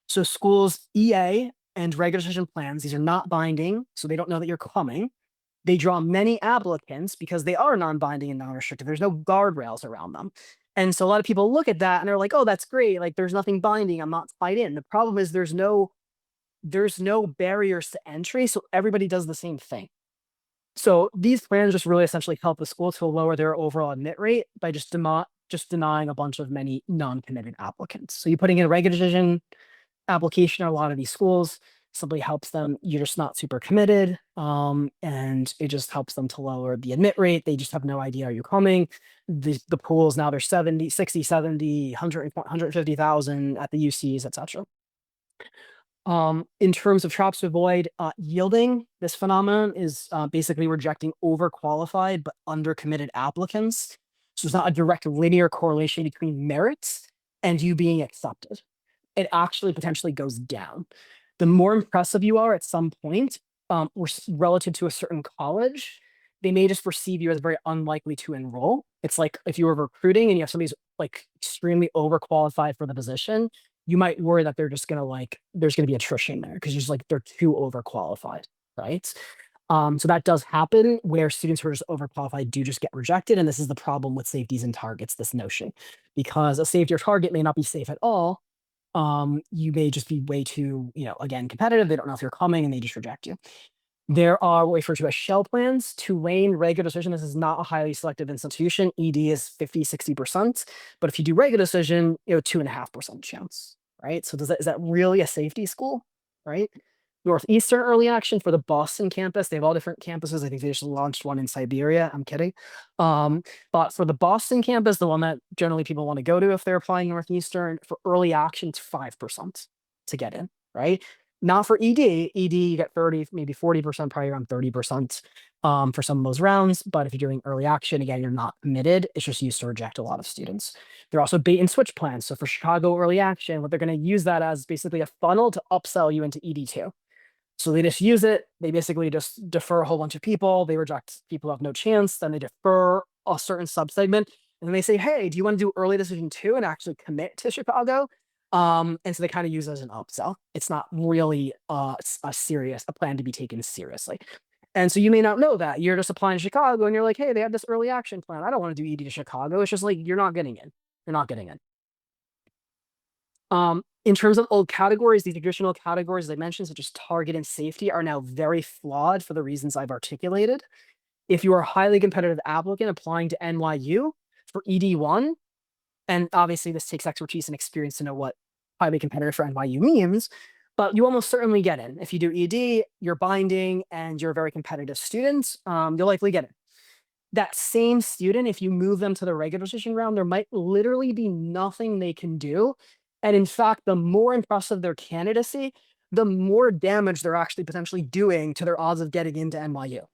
S1: So schools' EA and regular decision plans, these are not binding, so they don't know that you're coming. They draw many applicants because they are non-binding and non-restrictive. There's no guardrails around them. And so a lot of people look at that and they're like, oh, that's great. Like there's nothing binding. I'm not tied in. The problem is there's no barriers to entry. So everybody does the same thing. So these plans just really essentially help the school to lower their overall admit rate by just denying a bunch of many non-committed applicants. So you're putting in a regular decision application at a lot of these schools simply helps them. You're just not super committed. And it just helps them to lower the admit rate. They just have no idea, are you coming? The pools now they're 70, 60, 70, 100, 150,000 at the UCs, etc. In terms of traps to avoid, yielding, this phenomenon is basically rejecting overqualified but undercommitted applicants. So there's not a direct linear correlation between merits and you being accepted. It actually potentially goes down. The more impressive you are at some point, relative to a certain college, they may just perceive you as very unlikely to enroll. It's like if you were recruiting and you have somebody who's like extremely overqualified for the position, you might worry that they're just gonna there's gonna be attrition there because they're too overqualified, right? So that does happen where students who are just overqualified do just get rejected. And this is the problem with safeties and targets, this notion, because a safety or target may not be safe at all. You may just be way too, again, competitive. They don't know if you're coming and they just reject you. There are what we refer to as shell plans. Tulane regular decision, this is not a highly selective institution. ED is 50, 60%. But if you do regular decision, 2.5% chance, right? So is that really a safety school, right? Northeastern early action for the Boston campus. They have all different campuses. I think they just launched one in Siberia. I'm kidding. But for the Boston campus, the one that generally people want to go to if they're applying Northeastern, for early action, it's 5% to get in, right? Not for ED. ED, you get 30, maybe 40%, probably around 30% for some of those rounds. But if you're doing early action, again, you're not committed. It's just used to reject a lot of students. There are also bait and switch plans. So for Chicago early action, what they're going to use that as basically a funnel to upsell you into ED2. So they just use it. They basically just defer a whole bunch of people. They reject people who have no chance. Then they defer a certain subsegment. And then they say, hey, do you want to do early decision two and actually commit to Chicago? And so they kind of use it as an upsell. It's not really a plan to be taken seriously. And so you may not know that. You're just applying to Chicago and you're like, hey, they have this early action plan. I don't want to do ED to Chicago. It's just like, you're not getting in. You're not getting in. In terms of old categories, these traditional categories, as I mentioned, such as target and safety, are now very flawed for the reasons I've articulated. If you are a highly competitive applicant applying to NYU for ED1, and obviously this takes expertise and experience to know what highly competitive for NYU means, but you almost certainly get in. If you do ED, you're binding, and you're a very competitive student, you'll likely get in. That same student, if you move them to the regular decision round, there might literally be nothing they can do. And in fact, the more impressive their candidacy, the more damage they're actually potentially doing to their odds of getting into NYU,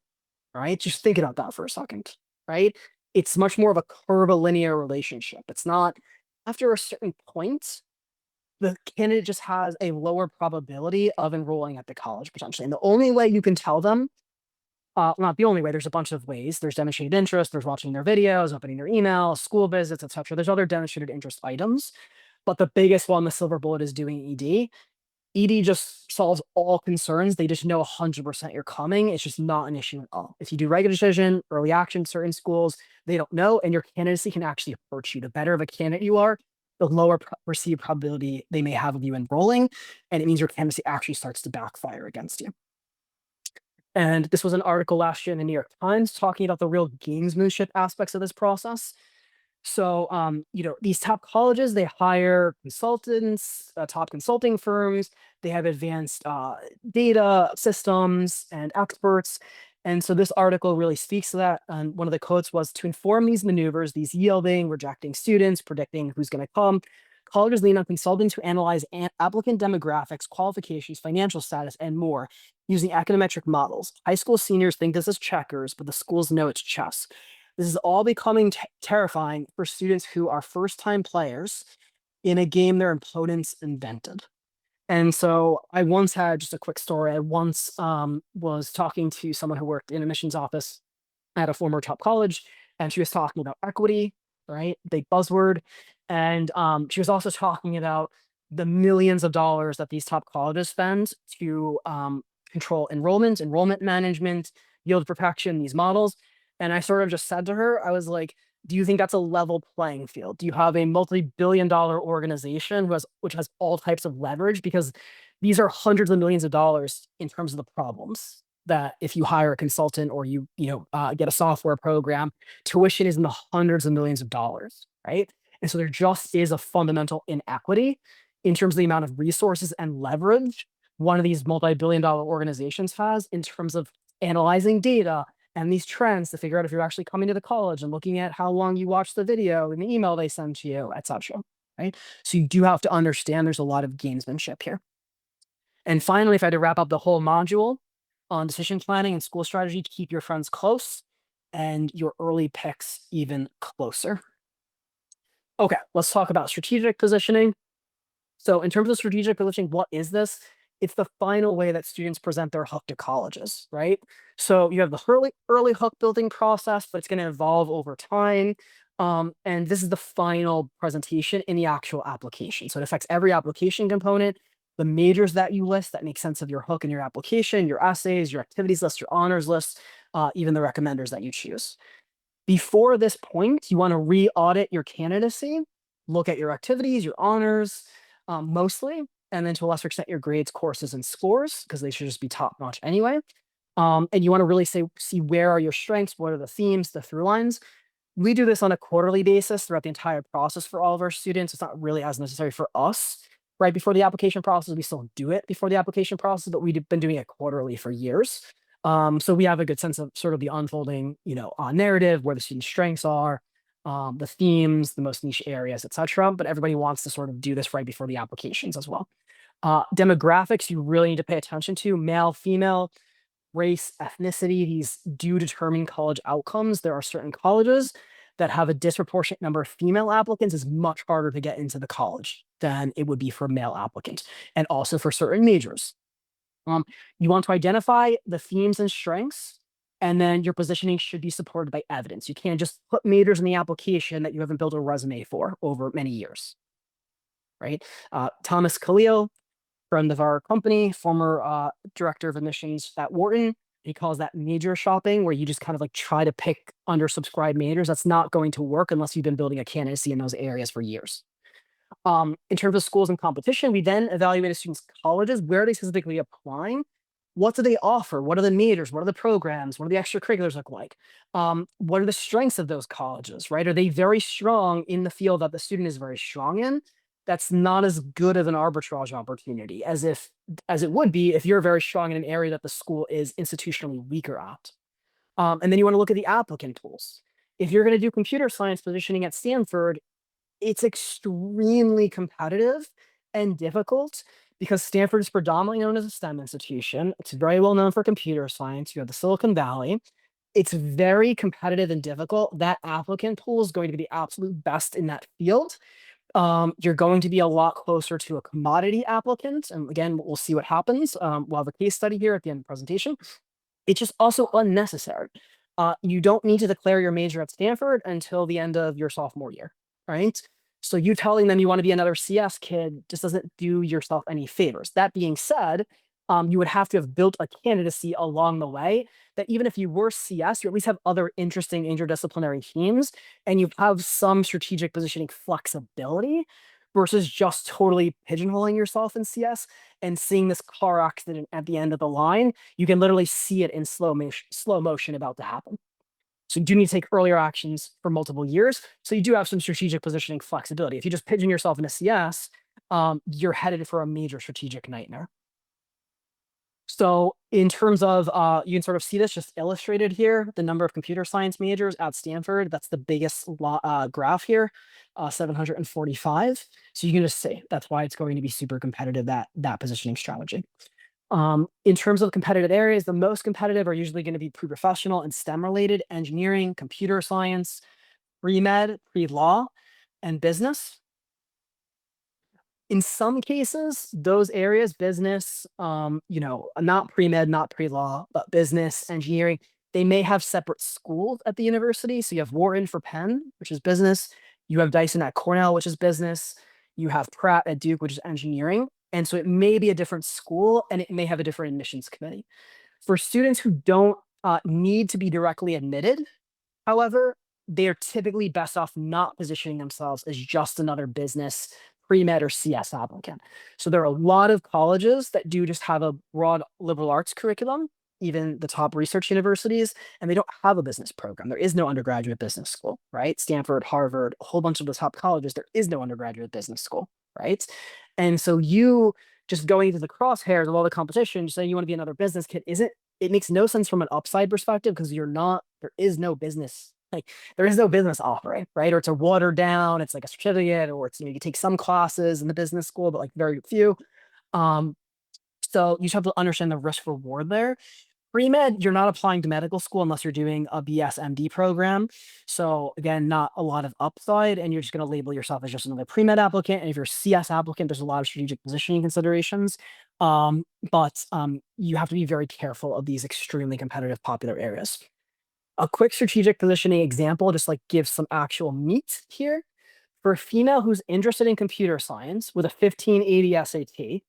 S1: right? Just think about that for a second, right? It's much more of a curvilinear relationship. It's not after a certain point, the candidate just has a lower probability of enrolling at the college potentially. And the only way you can tell them, not the only way, there's a bunch of ways. There's demonstrated interest, there's watching their videos, opening their email, school visits, etc. There's other demonstrated interest items. But the biggest one, the silver bullet, is doing ED. ED just solves all concerns. They just know 100% you're coming. It's just not an issue at all. If you do regular decision, early action, certain schools, they don't know, and your candidacy can actually hurt you. The better of a candidate you are, the lower perceived probability they may have of you enrolling, and it means your candidacy actually starts to backfire against you. And this was an article last year in the New York Times talking about the real gamesmanship aspects of this process. So, these top colleges, they hire consultants, top consulting firms. They have advanced data systems and experts. And so this article really speaks to that. And one of the quotes was, to inform these maneuvers, these yielding, rejecting students, predicting who's going to come, colleges lean on consultants who analyze applicant demographics, qualifications, financial status, and more using econometric models. High school seniors think this is checkers, but the schools know it's chess. This is all becoming terrifying for students who are first-time players in a game their opponents invented. And so I once had just a quick story. I once was talking to someone who worked in admissions office at a former top college, and she was talking about equity, right? Big buzzword. And she was also talking about the millions of dollars that these top colleges spend to control enrollment management, yield protection, these models. And I sort of just said to her, I was like, do you think that's a level playing field? Do you have a multi-billion-dollar organization which has all types of leverage? Because these are hundreds of millions of dollars in terms of the problems that if you hire a consultant or you get a software program, tuition is in the hundreds of millions of dollars, right? And so there just is a fundamental inequity in terms of the amount of resources and leverage one of these multi-billion-dollar organizations has in terms of analyzing data and these trends to figure out if you're actually coming to the college and looking at how long you watch the video and the email they send to you, etc. Right? So you do have to understand there's a lot of gamesmanship here. And finally, if I had to wrap up the whole module on decision planning and school strategy to keep your friends close and your early picks even closer. Okay, let's talk about strategic positioning. So in terms of strategic positioning, what is this? It's the final way that students present their hook to colleges, right? So you have the early hook building process, but it's going to evolve over time. And this is the final presentation in the actual application. So it affects every application component. the majors that you list that make sense of your hook in your application, your essays, your activities list, your honors list, even the recommenders that you choose. Before this point, you want to re-audit your candidacy, look at your activities, your honors, mostly, and then to a lesser extent, your grades, courses, and scores, because they should just be top notch anyway. And you want to really see where are your strengths, what are the themes, the through lines. We do this on a quarterly basis throughout the entire process for all of our students. It's not really as necessary for us right before the application process. We still do it before the application process, but we've been doing it quarterly for years. So we have a good sense of sort of the unfolding, narrative, where the student's strengths are, the themes, the most niche areas, etc. But everybody wants to sort of do this right before the applications as well. Demographics you really need to pay attention to: male, female, race, ethnicity. These do determine college outcomes. There are certain colleges that have a disproportionate number of female applicants. It's much harder to get into the college than it would be for male applicants, and also for certain majors. You want to identify the themes and strengths, and then your positioning should be supported by evidence. You can't just put majors in the application that you haven't built a resume for over many years, right? Thomas Khalil, friend of our company, former director of admissions at Wharton, he calls that major shopping, where you just kind of like try to pick undersubscribed majors. That's not going to work unless you've been building a candidacy in those areas for years. In terms of schools and competition, we then evaluate a student's colleges. Where are they specifically applying? What do they offer? What are the majors? What are the programs? What are the extracurriculars look like? What are the strengths of those colleges, right? Are they very strong in the field that the student is very strong in? That's not as good of an arbitrage opportunity as it would be if you're very strong in an area that the school is institutionally weaker at. And then you want to look at the applicant pools. If you're going to do computer science positioning at Stanford, it's extremely competitive and difficult because Stanford is predominantly known as a STEM institution. It's very well known for computer science. You have the Silicon Valley. It's very competitive and difficult. That applicant pool is going to be the absolute best in that field. You're going to be a lot closer to a commodity applicant. And again, we'll see what happens. We'll have a case study here at the end of the presentation. It's just also unnecessary. You don't need to declare your major at Stanford until the end of your sophomore year, right? So you telling them you want to be another CS kid just doesn't do yourself any favors. That being said, you would have to have built a candidacy along the way that even if you were CS, you at least have other interesting interdisciplinary themes and you have some strategic positioning flexibility versus just totally pigeonholing yourself in CS and seeing this car accident at the end of the line. You can literally see it in slow motion about to happen. So you do need to take earlier actions for multiple years. So you do have some strategic positioning flexibility. If you just pigeon yourself into CS, you're headed for a major strategic nightmare. So in terms of, you can sort of see this just illustrated here, the number of computer science majors at Stanford. That's the biggest graph here, 745. So you can just see that's why it's going to be super competitive, that positioning strategy. In terms of competitive areas, the most competitive are usually going to be pre-professional and STEM related: engineering, computer science, pre-med, pre-law, and business. In some cases, those areas, business, not pre-med, not pre-law, but business, engineering, they may have separate schools at the university. So you have Wharton for Penn, which is business. You have Dyson at Cornell, which is business. You have Pratt at Duke, which is engineering. And so it may be a different school and it may have a different admissions committee. For students who don't need to be directly admitted, however, they are typically best off not positioning themselves as just another business, pre-med, or CS applicant. So there are a lot of colleges that do just have a broad liberal arts curriculum, even the top research universities, and they don't have a business program. There is no undergraduate business school, right? Stanford, Harvard, a whole bunch of the top colleges, there is no undergraduate business school, right? And so you just going into the crosshairs of all the competition, saying you want to be another business kid, it makes no sense from an upside perspective because there is no business. Like there is no business offering, right? Or it's a watered down, it's like a certificate, or it's, you take some classes in the business school, but like very few. So you just have to understand the risk reward there. Pre-med, you're not applying to medical school unless you're doing a BS MD program. So again, not a lot of upside, and you're just going to label yourself as just another pre-med applicant. And if you're a CS applicant, there's a lot of strategic positioning considerations. But you have to be very careful of these extremely competitive popular areas. A quick strategic positioning example just like gives some actual meat here. For a female who's interested in computer science with a 1580 SAT,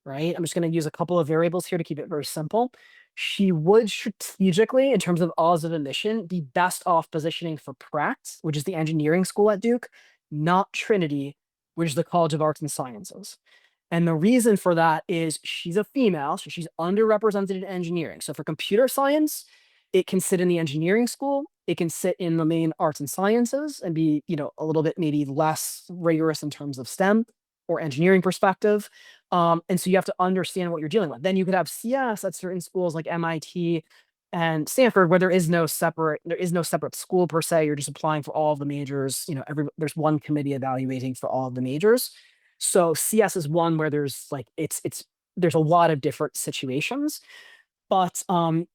S1: right? I'm just going to use a couple of variables here to keep it very simple. She would strategically, in terms of odds of admission, be best off positioning for Pratt, which is the engineering school at Duke, not Trinity, which is the College of Arts and Sciences. And the reason for that is she's a female, so she's underrepresented in engineering. So for computer science, it can sit in the engineering school, it can sit in the main arts and sciences and be, a little bit maybe less rigorous in terms of STEM or engineering perspective. And so you have to understand what you're dealing with. Then you could have CS at certain schools like MIT and Stanford, where there is no separate school per se. You're just applying for all of the majors. There's one committee evaluating for all of the majors. So CS is one where there's a lot of different situations, but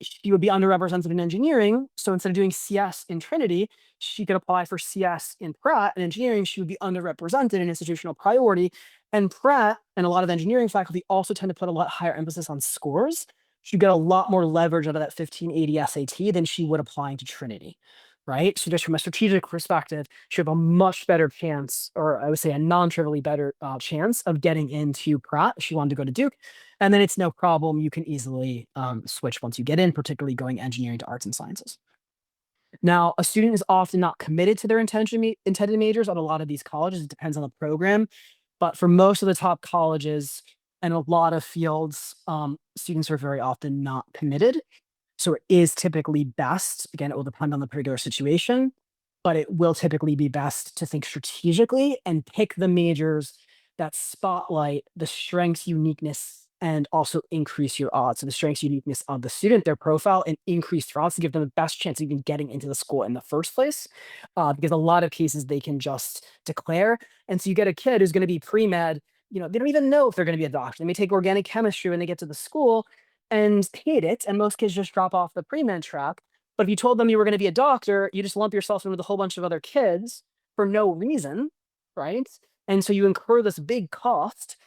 S1: she would be underrepresented in engineering. So instead of doing CS in Trinity, she could apply for CS in Pratt. In engineering, she would be underrepresented in institutional priority. And Pratt and a lot of engineering faculty also tend to put a lot higher emphasis on scores. She'd get a lot more leverage out of that 1580 SAT than she would applying to Trinity, right? So just from a strategic perspective, she have a much better chance, or I would say a non-trivially better chance of getting into Pratt if she wanted to go to Duke. And then it's no problem. You can easily switch once you get in, particularly going engineering to arts and sciences. Now, a student is often not committed to their intended majors at a lot of these colleges. It depends on the program. But for most of the top colleges and a lot of fields, students are very often not committed. So it is typically best, again, it will depend on the particular situation, but it will typically be best to think strategically and pick the majors that spotlight the strengths, uniqueness, and also increase your odds. So the strengths, uniqueness of the student, their profile, and increase your odds to give them the best chance of even getting into the school in the first place. Because a lot of cases they can just declare. And so you get a kid who's going to be pre-med, they don't even know if they're going to be a doctor. They may take organic chemistry when they get to the school and hate it. And most kids just drop off the pre-med track. But if you told them you were going to be a doctor, you just lump yourself in with a whole bunch of other kids for no reason, right? And so you incur this big cost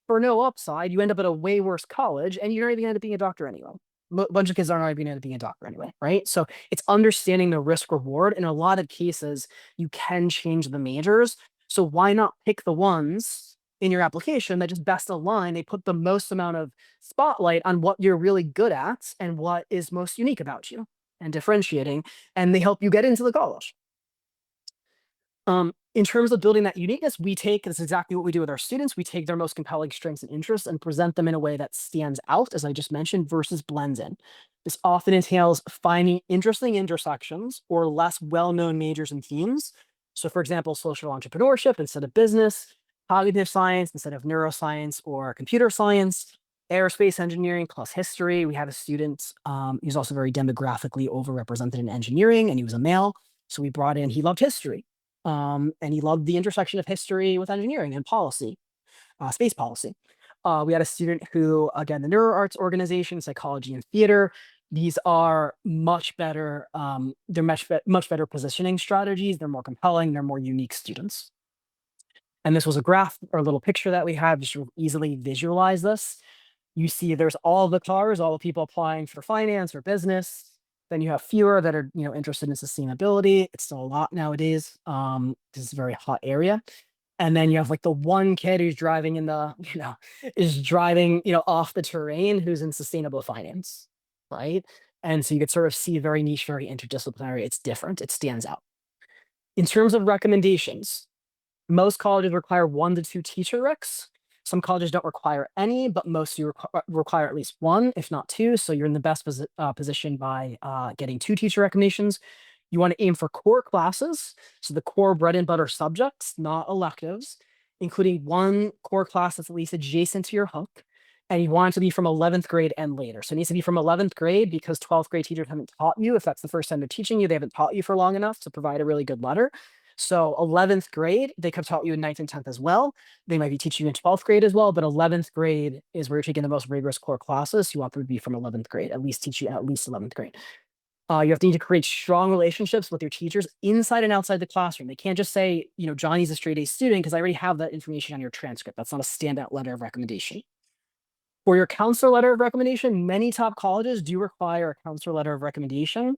S1: for no upside. You end up at a way worse college, and you're not even going to end up being a doctor anyway. A bunch of kids aren't even going to end up being a doctor anyway, right? So it's understanding the risk reward. In a lot of cases, you can change the majors. So why not pick the ones in your application that just best align? They put the most amount of spotlight on what you're really good at and what is most unique about you and differentiating, and they help you get into the college. In terms of building that uniqueness, that's exactly what we do with our students. We take their most compelling strengths and interests and present them in a way that stands out, as I just mentioned, versus blends in. This often entails finding interesting intersections or less well-known majors and themes. So for example, social entrepreneurship instead of business, cognitive science instead of neuroscience or computer science, aerospace engineering plus history. We had a student, he's also very demographically overrepresented in engineering, and he was a male. So we brought in, he loved history. And he loved the intersection of history with engineering and policy, space policy. We had a student who, again, the NeuroArts organization, psychology and theater, these are much better, they're much better positioning strategies. They're more compelling, they're more unique students. And this was a graph or a little picture that we have just to easily visualize this. You see there's all the cars, all the people applying for finance or business. Then you have fewer that are, interested in sustainability. It's still a lot nowadays. This is a very hot area. And then you have like the one kid who's driving off the terrain who's in sustainable finance, right? And so you could sort of see very niche, very interdisciplinary. It's different. It stands out. In terms of recommendations, most colleges require 1 to 2 teacher recs. Some colleges don't require any, but most do require at least 1, if not 2. So you're in the best position by getting 2 teacher recommendations. You want to aim for core classes, so the core bread and butter subjects, not electives, including 1 core class that's at least adjacent to your hook. And you want it to be from 11th grade and later. So it needs to be from 11th grade because 12th grade teachers haven't taught you. If that's the first time they're teaching you, they haven't taught you for long enough to provide a really good letter. So 11th grade, they could have taught you in 9th and 10th as well. They might be teaching you in 12th grade as well, but 11th grade is where you're taking the most rigorous core classes. You want them to be from 11th grade, at least teach you at least 11th grade. You need to create strong relationships with your teachers inside and outside the classroom. They can't just say, Johnny's a straight A student because I already have that information on your transcript. That's not a standout letter of recommendation. For your counselor letter of recommendation, many top colleges do require a counselor letter of recommendation.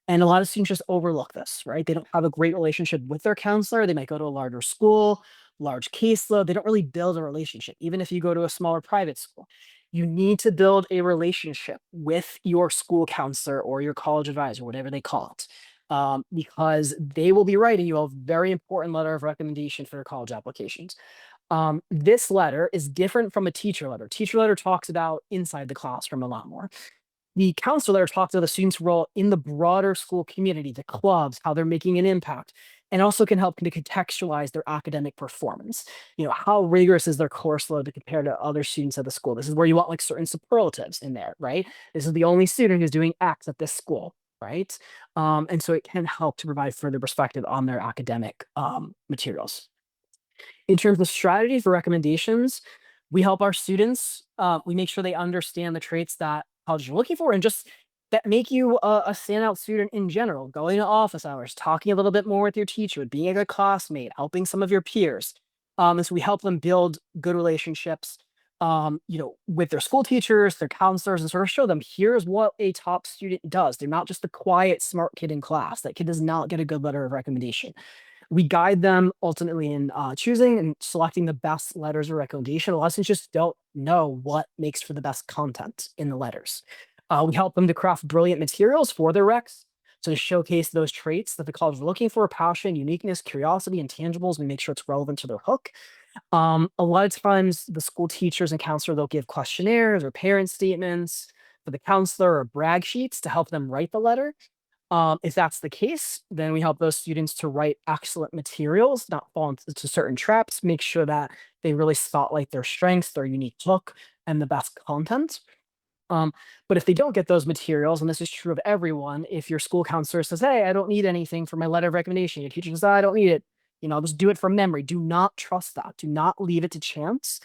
S1: And a lot of students just overlook this, right? They don't have a great relationship with their counselor. They might go to a larger school, large caseload. They don't really build a relationship. Even if you go to a smaller private school, you need to build a relationship with your school counselor or your college advisor, whatever they call it, because they will be writing you a very important letter of recommendation for your college applications. This letter is different from a teacher letter. Teacher letter talks about inside the classroom a lot more. The counselor letter talks about the student's role in the broader school community, the clubs, how they're making an impact, and also can help to contextualize their academic performance. How rigorous is their course load to compare to other students at the school? This is where you want like certain superlatives in there, right? This is the only student who's doing X at this school, right? And so it can help to provide further perspective on their academic materials. In terms of strategy for recommendations, we help our students. We make sure they understand the traits that colleges are looking for and just that make you a standout student in general. Going to office hours, talking a little bit more with your teacher, being a good classmate, helping some of your peers. And so we help them build good relationships, with their school teachers, their counselors, and sort of show them here's what a top student does. They're not just the quiet, smart kid in class. That kid does not get a good letter of recommendation. We guide them ultimately in choosing and selecting the best letters of recommendation. A lot of students just don't know what makes for the best content in the letters. We help them to craft brilliant materials for their recs. So to showcase those traits that the college is looking for, passion, uniqueness, curiosity, intangibles, we make sure it's relevant to their hook. A lot of times the school teachers and counselor, they'll give questionnaires or parent statements for the counselor or brag sheets to help them write the letter. If that's the case, then we help those students to write excellent materials, not fall into certain traps, make sure that they really spotlight their strengths, their unique look, and the best content. Um, but if they don't get those materials, and this is true of everyone, if your school counselor says, "Hey, I don't need anything for my letter of recommendation," your teacher says, "I don't need it," just do it from memory. Do not trust that. Do not leave it to chance.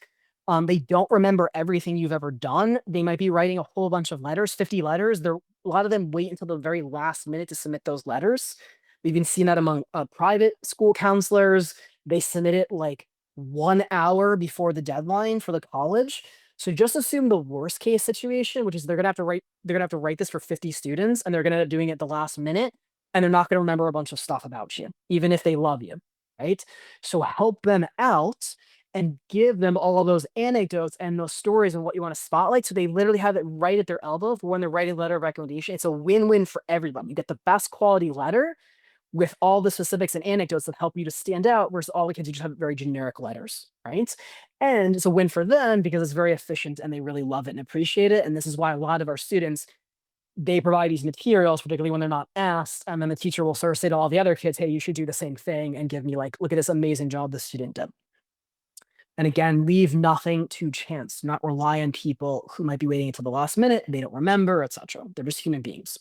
S1: They don't remember everything you've ever done. They might be writing a whole bunch of letters, 50 letters. A lot of them wait until the very last minute to submit those letters. We've been seeing that among private school counselors. They submit it like 1 hour before the deadline for the college. So just assume the worst case situation, which is they're gonna have to write this for 50 students and they're gonna end up doing it at the last minute and they're not gonna remember a bunch of stuff about you, even if they love you, right? So help them out and give them all of those anecdotes and those stories and what you want to spotlight. So they literally have it right at their elbow for when they're writing a letter of recommendation. It's a win-win for everyone. You get the best quality letter with all the specifics and anecdotes that help you to stand out, versus all the kids who just have very generic letters, right? And it's a win for them because it's very efficient and they really love it and appreciate it. And this is why a lot of our students, they provide these materials, particularly when they're not asked. And then the teacher will sort of say to all the other kids, "Hey, you should do the same thing," and give me like, "Look at this amazing job this student did." And again, leave nothing to chance. Do not rely on people who might be waiting until the last minute. They don't remember, etc. They're just human beings.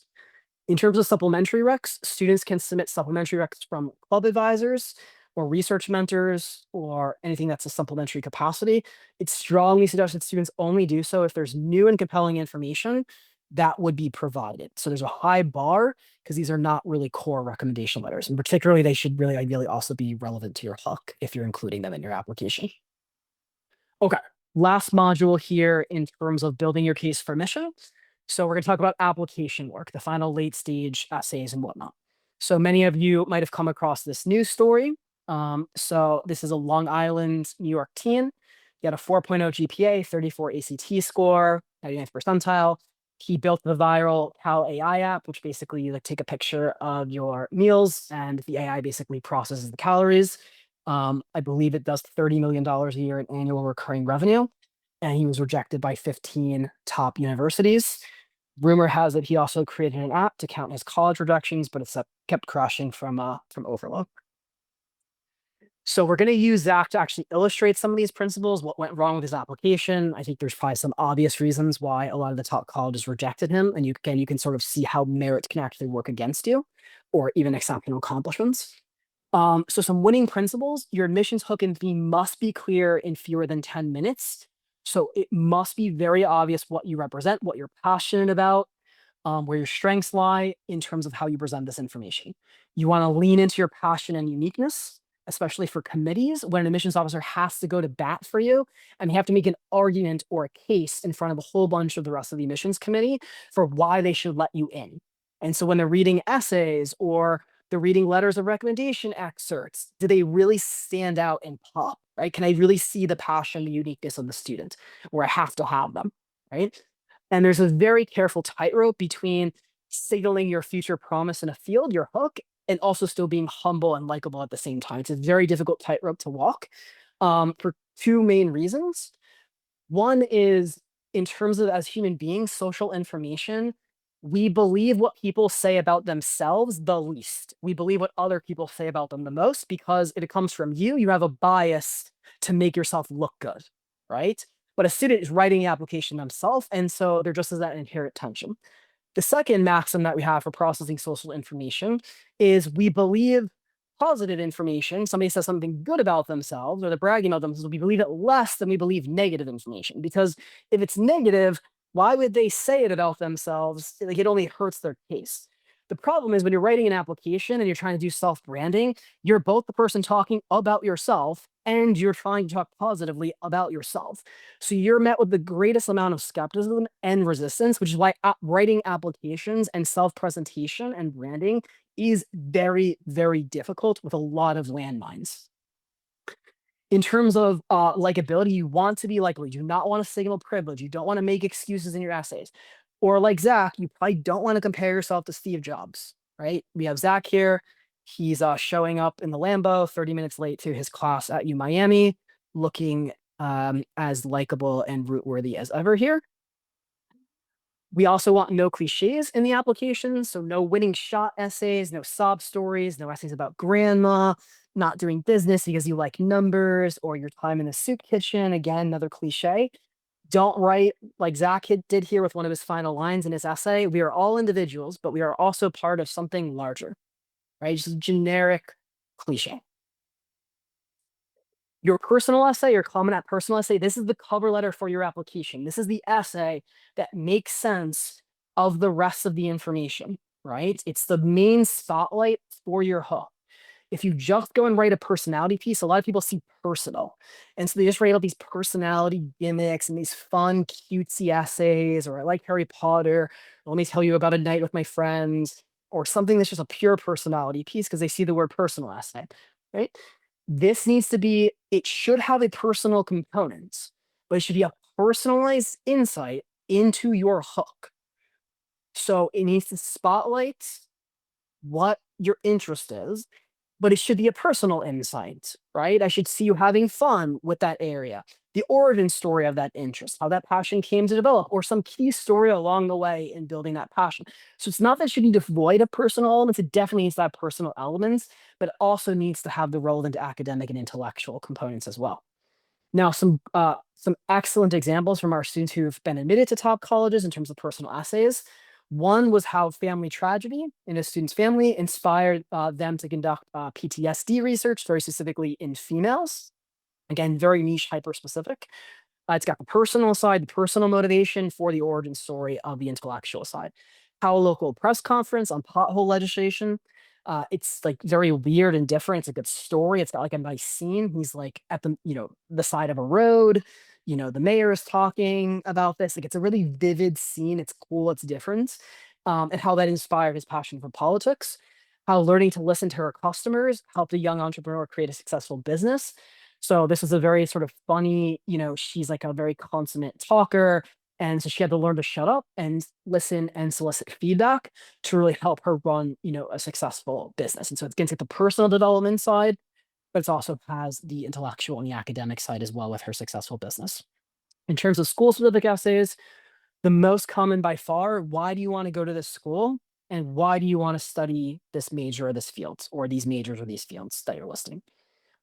S1: In terms of supplementary recs, students can submit supplementary recs from club advisors or research mentors or anything that's a supplementary capacity. It's strongly suggested students only do so if there's new and compelling information that would be provided. So there's a high bar because these are not really core recommendation letters. And particularly, they should really ideally also be relevant to your hook if you're including them in your application. Okay. Last module here in terms of building your case for mission. So we're going to talk about application work, the final late stage essays and whatnot. So many of you might have come across this news story. So this is a Long Island, New York teen. He had a 4.0 GPA, 34 ACT score, 99th percentile. He built the viral Cal AI app, which basically you like take a picture of your meals and the AI basically processes the calories. I believe it does $30 million a year in annual recurring revenue, and he was rejected by 15 top universities. Rumor has it he also created an app to count his college rejections, but it's kept crashing from overload. So we're going to use Zach to actually illustrate some of these principles, what went wrong with his application. I think there's probably some obvious reasons why a lot of the top colleges rejected him, and you can sort of see how merit can actually work against you, or even exceptional accomplishments. So some winning principles, your admissions hook and theme must be clear in fewer than 10 minutes. So it must be very obvious what you represent, what you're passionate about, where your strengths lie in terms of how you present this information. You want to lean into your passion and uniqueness, especially for committees when an admissions officer has to go to bat for you and they have to make an argument or a case in front of a whole bunch of the rest of the admissions committee for why they should let you in. And so when they're reading essays or They're reading letters of recommendation excerpts. Do they really stand out and pop, right? Can I really see the passion, the uniqueness of the student where I have to have them, right? And there's a very careful tightrope between signaling your future promise in a field, your hook, and also still being humble and likable at the same time. It's a very difficult tightrope to walk for two main reasons. One is in terms of as human beings, social information, we believe what people say about themselves the least. We believe what other people say about them the most because it comes from you. You have a bias to make yourself look good, right? But a student is writing the application themselves, and so there just is that inherent tension. The second maxim that we have for processing social information is we believe positive information. Somebody says something good about themselves or they're bragging about themselves, we believe it less than we believe negative information. Because if it's negative, why would they say it about themselves? Like it only hurts their case. The problem is when you're writing an application and you're trying to do self branding, you're both the person talking about yourself and you're trying to talk positively about yourself. So you're met with the greatest amount of skepticism and resistance, which is why writing applications and self presentation and branding is very, very difficult with a lot of landmines. In terms of likability, you want to be likable. You do not want to signal privilege. You don't want to make excuses in your essays. Or like Zach, you probably don't want to compare yourself to Steve Jobs, right? We have Zach here. He's showing up in the Lambo 30 minutes late to his class at U Miami, looking as likable and root worthy as ever here. We also want no cliches in the application. So no winning shot essays, no sob stories, no essays about grandma, not doing business because you like numbers or your time in the soup kitchen. Again, another cliche. Don't write like Zach did here with one of his final lines in his essay. We are all individuals, but we are also part of something larger, right? Just a generic cliche. Your personal essay, your Common App personal essay, this is the cover letter for your application. This is the essay that makes sense of the rest of the information, right? It's the main spotlight for your hook. If you just go and write a personality piece, a lot of people see personal. And so they just write out these personality gimmicks and these fun, cutesy essays, or I like Harry Potter, or let me tell you about a night with my friends, or something that's just a pure personality piece because they see the word personal essay, right? This needs to be, it should have a personal component, but it should be a personalized insight into your hook. So it needs to spotlight what your interest is, but it should be a personal insight, right? I should see you having fun with that area, the origin story of that interest, how that passion came to develop, or some key story along the way in building that passion. So it's not that it should be devoid of personal elements. It definitely needs to have personal elements, but it also needs to have the relevant academic and intellectual components as well. Now, some excellent examples from our students who've been admitted to top colleges in terms of personal essays. One was how family tragedy in a student's family inspired them to conduct PTSD research, very specifically in females. Again, very niche, hyper specific. It's got the personal side, the personal motivation for the origin story of the intellectual side. How a local press conference on pothole legislation. It's like very weird and different. It's a good story. It's got like a nice scene. He's like at the, the side of a road. The mayor is talking about this. Like it's a really vivid scene. It's cool. It's different. And how that inspired his passion for politics. How learning to listen to her customers helped a young entrepreneur create a successful business. So this is a very sort of funny, she's like a very consummate talker. And so she had to learn to shut up and listen and solicit feedback to really help her run, a successful business. And so it's going to get the personal development side, but it also has the intellectual and the academic side as well with her successful business. In terms of school specific essays, the most common by far, why do you want to go to this school? And why do you want to study this major or this field or these majors or these fields that you're listing?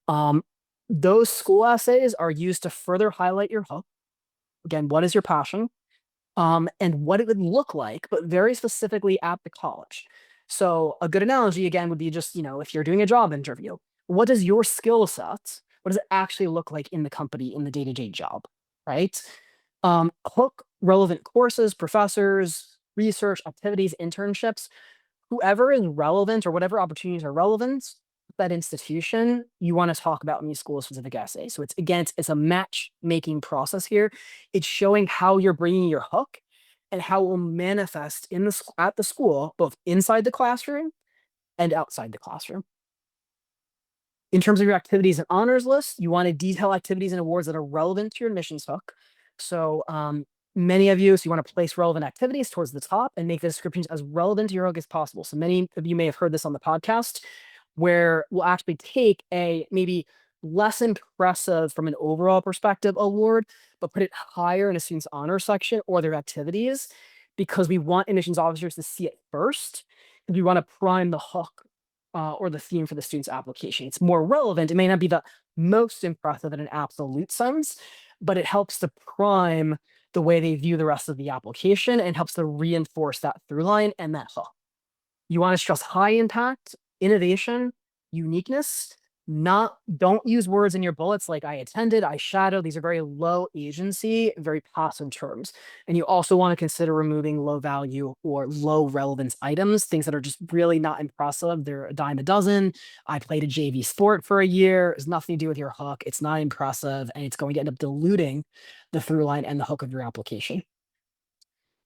S1: Um, those school essays are used to further highlight your hook. Again, what is your passion? And what it would look like, but very specifically at the college. So a good analogy again would be just, if you're doing a job interview, what does your skill set, what does it actually look like in the company, in the day-to-day job, right? Hook relevant courses, professors, research, activities, internships, whoever is relevant or whatever opportunities are relevant that institution you want to talk about in these school specific essays. So it's again, it's a matchmaking process here. It's showing how you're bringing your hook and how it will manifest in at the school, both inside the classroom and outside the classroom. In terms of your activities and honors list, you want to detail activities and awards that are relevant to your admissions hook. So many of you, so you want to place relevant activities towards the top and make the descriptions as relevant to your hook as possible. So many of you may have heard this on the podcast, where we'll actually take a maybe less impressive from an overall perspective award, but put it higher in a student's honor section or their activities, because we want admissions officers to see it first. And we want to prime the hook or the theme for the student's application. It's more relevant. It may not be the most impressive in an absolute sense, but it helps to prime the way they view the rest of the application and helps to reinforce that through line and that hook. You want to stress high impact, innovation, uniqueness. Don't use words in your bullets like I attended, I shadowed. These are very low agency, very passive terms. And you also want to consider removing low value or low relevance items, things that are just really not impressive. They're a dime a dozen. I played a JV sport for a year. It's nothing to do with your hook. It's not impressive, and it's going to end up diluting the through line and the hook of your application.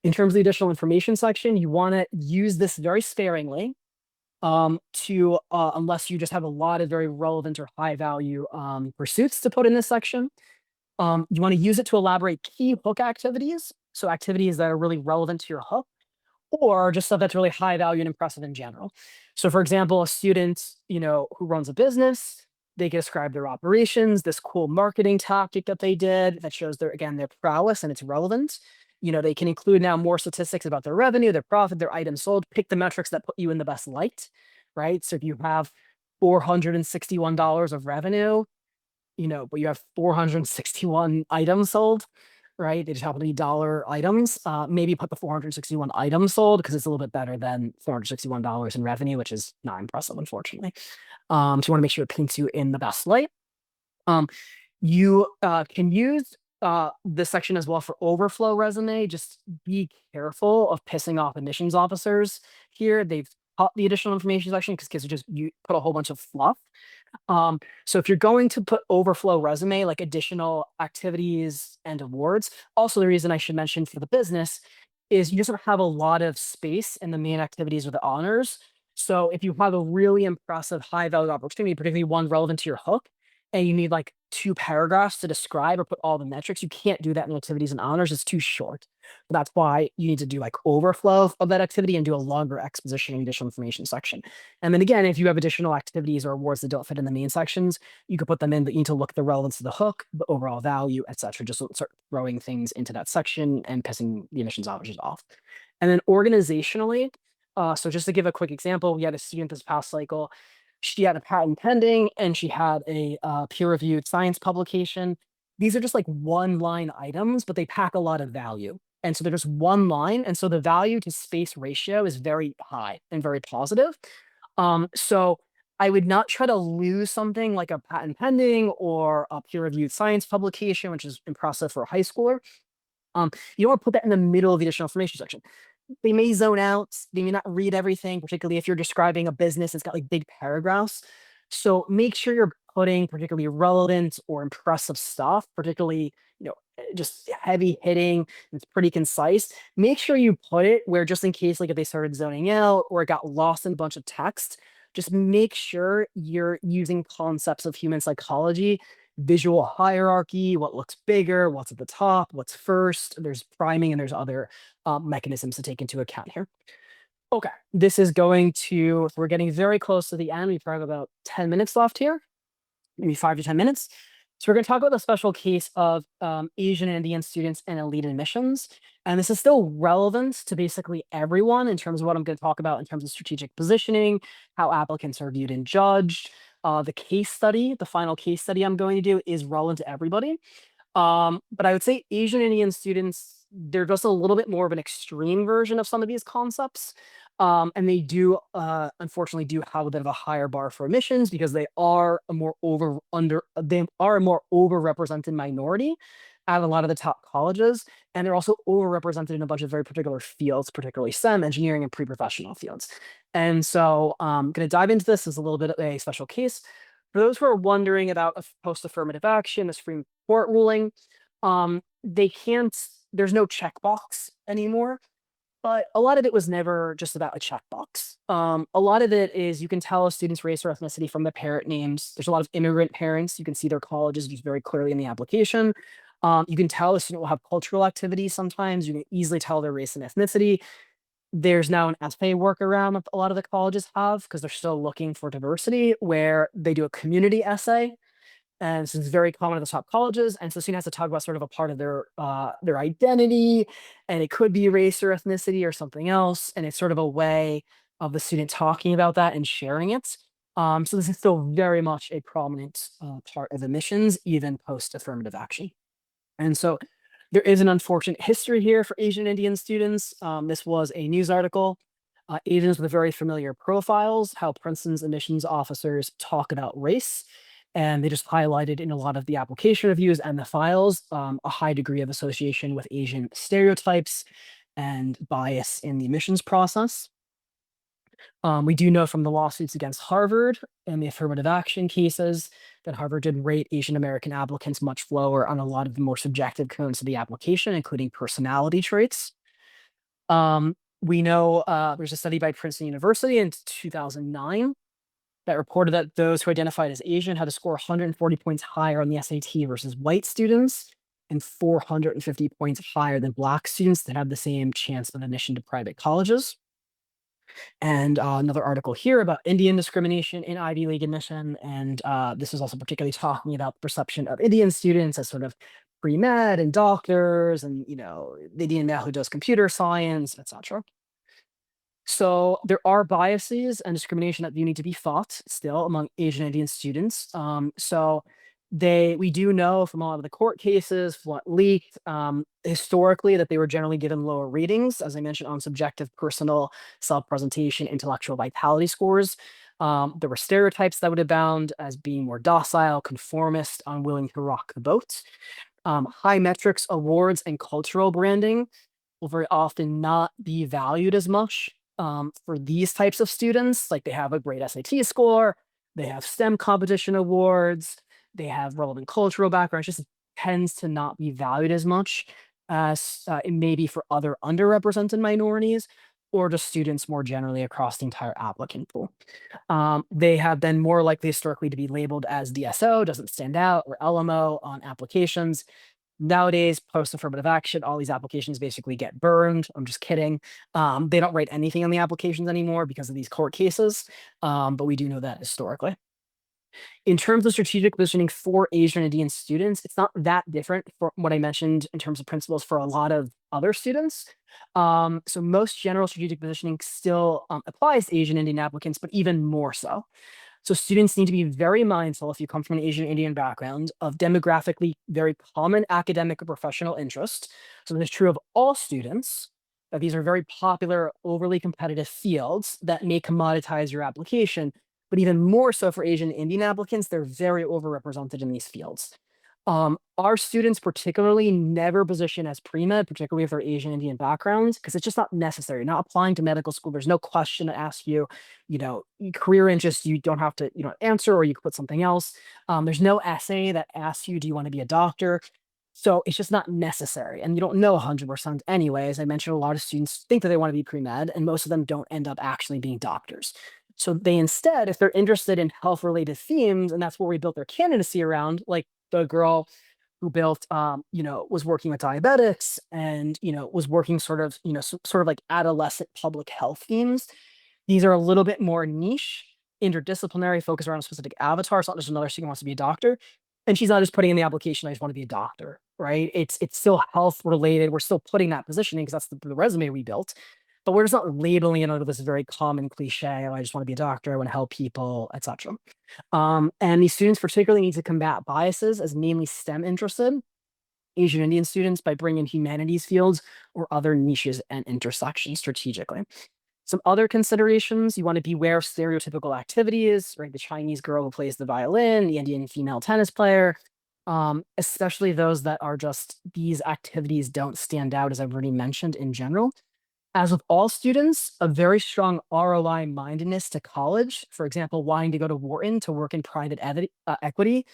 S1: In terms of the additional information section, you want to use this very sparingly unless you just have a lot of very relevant or high value pursuits to put in this section. You want to use it to elaborate key hook activities. So activities that are really relevant to your hook, or just stuff that's really high value and impressive in general. So for example, a student, who runs a business, they can describe their operations, this cool marketing tactic that they did that shows their prowess and it's relevant. They can include now more statistics about their revenue, their profit, their items sold, pick the metrics that put you in the best light, right? So if you have $461 of revenue, but you have 461 items sold, right? They just happen to be dollar items. Maybe put the 461 items sold because it's a little bit better than $461 in revenue, which is not impressive, unfortunately. So you want to make sure it paints you in the best light. You can use this section as well for overflow resume. Just be careful of pissing off admissions officers here. They've cut the additional information section because kids are just you put a whole bunch of fluff. So if you're going to put overflow resume, like additional activities and awards, also the reason I should mention for the business is you just don't have a lot of space in the main activities or the honors. So if you have a really impressive high value opportunity, particularly one relevant to your hook, and you need like 2 paragraphs to describe or put all the metrics, you can't do that in activities and honors. It's too short. That's why you need to do like overflow of that activity and do a longer exposition and additional information section. And then again, if you have additional activities or awards that don't fit in the main sections, you could put them in, but you need to look at the relevance of the hook, the overall value, etc. Just start throwing things into that section and pissing the admissions officers off. And then organizationally, so just to give a quick example, we had a student this past cycle. She had a patent pending and she had a peer-reviewed science publication. These are just like one-line items, but they pack a lot of value. And so they're just one line. And so the value to space ratio is very high and very positive. So I would not try to lose something like a patent pending or a peer-reviewed science publication, which is impressive for a high schooler. You don't want to put that in the middle of the additional information section. They may zone out, they may not read everything, particularly if you're describing a business, it's got like big paragraphs. So make sure you're putting particularly relevant or impressive stuff, particularly, just heavy hitting, it's pretty concise. Make sure you put it where just in case, like if they started zoning out or it got lost in a bunch of text, just make sure you're using concepts of human psychology, visual hierarchy, what looks bigger, what's at the top, what's first. There's priming and there's other mechanisms to take into account here. Okay, this is we're getting very close to the end. We probably have about 10 minutes left here, maybe 5 to 10 minutes. So we're going to talk about the special case of Asian and Indian students and elite admissions. And this is still relevant to basically everyone in terms of what I'm going to talk about in terms of strategic positioning, how applicants are viewed and judged. The case study, the final case study I'm going to do is relevant to everybody. But I would say Asian Indian students, they're just a little bit more of an extreme version of some of these concepts. And they do, unfortunately, do have a bit of a higher bar for admissions because they are a more overrepresented minority at a lot of the top colleges, and they're also overrepresented in a bunch of very particular fields, particularly STEM, engineering, and pre-professional fields. And so I'm going to dive into this as a little bit of a special case. For those who are wondering about a post-affirmative action, the Supreme Court ruling, there's no checkbox anymore. But a lot of it was never just about a checkbox. A lot of it is you can tell a student's race or ethnicity from the parent names. There's a lot of immigrant parents. You can see their colleges just very clearly in the application. You can tell a student will have cultural activities sometimes. You can easily tell their race and ethnicity. There's now an essay workaround that a lot of the colleges have because they're still looking for diversity, where they do a community essay, and this is very common at the top colleges. And so the student has to talk about sort of a part of their identity, and it could be race or ethnicity or something else. And it's sort of a way of the student talking about that and sharing it. So this is still very much a prominent part of admissions, even post affirmative action. And so there is an unfortunate history here for Asian Indian students. This was a news article. Asians with very familiar profiles, how Princeton's admissions officers talk about race. And they just highlighted in a lot of the application reviews and the files a high degree of association with Asian stereotypes and bias in the admissions process. We do know from the lawsuits against Harvard and the affirmative action cases that Harvard did rate Asian American applicants much lower on a lot of the more subjective codes of the application, including personality traits. We know there's a study by Princeton University in 2009 that reported that those who identified as Asian had to score 140 points higher on the SAT versus white students, and 450 points higher than Black students that had the same chance of admission to private colleges. And another article here about Indian discrimination in Ivy League admission. And this is also particularly talking about the perception of Indian students as sort of pre-med and doctors and, the Indian male who does computer science, etc. So there are biases and discrimination that do need to be fought still among Asian Indian students. We do know from a lot of the court cases, what leaked historically, that they were generally given lower ratings, as I mentioned, on subjective, personal, self-presentation, intellectual vitality scores. There were stereotypes that would abound as being more docile, conformist, unwilling to rock the boat. High metrics, awards, and cultural branding will very often not be valued as much for these types of students. Like they have a great SAT score, they have STEM competition awards, they have relevant cultural background. It just tends to not be valued as much as it may be for other underrepresented minorities or just students more generally across the entire applicant pool. They have been more likely historically to be labeled as DSO, doesn't stand out, or LMO on applications. Nowadays, post affirmative action, all these applications basically get burned. I'm just kidding. They don't write anything on the applications anymore because of these court cases, but we do know that historically. In terms of strategic positioning for Asian Indian students, it's not that different from what I mentioned in terms of principles for a lot of other students. So most general strategic positioning still applies to Asian Indian applicants, but even more so. So students need to be very mindful, if you come from an Asian Indian background, of demographically very common academic or professional interest. So it is true of all students that these are very popular, overly competitive fields that may commoditize your application. But even more so for Asian Indian applicants, they're very overrepresented in these fields. Our students particularly never position as pre-med, particularly if they're Asian Indian backgrounds, because it's just not necessary. Not applying to medical school, there's no question to ask you, career interests you don't have to, answer, or you can put something else. There's no essay that asks you, do you want to be a doctor? So it's just not necessary. And you don't know 100% anyway. As I mentioned, a lot of students think that they want to be pre-med, and most of them don't end up actually being doctors. So they instead, if they're interested in health-related themes, and that's where we built their candidacy around, like the girl who built, was working with diabetics and, was working sort of, sort of like adolescent public health themes. These are a little bit more niche, interdisciplinary, focused around a specific avatar. It's not just another student who wants to be a doctor. And she's not just putting in the application, I just want to be a doctor, right? It's still health related. We're still putting that positioning because that's the resume we built. But we're just not labeling it under this very common cliche, oh, I just want to be a doctor, I want to help people, etc. And these students particularly need to combat biases as mainly STEM interested Asian Indian students by bringing humanities fields or other niches and intersections strategically. Some other considerations, you want to beware of stereotypical activities, right? The Chinese girl who plays the violin, the Indian female tennis player, especially those that are just these activities don't stand out, as I've already mentioned in general. As with all students, a very strong ROI mindedness to college, for example, wanting to go to Wharton to work in private equity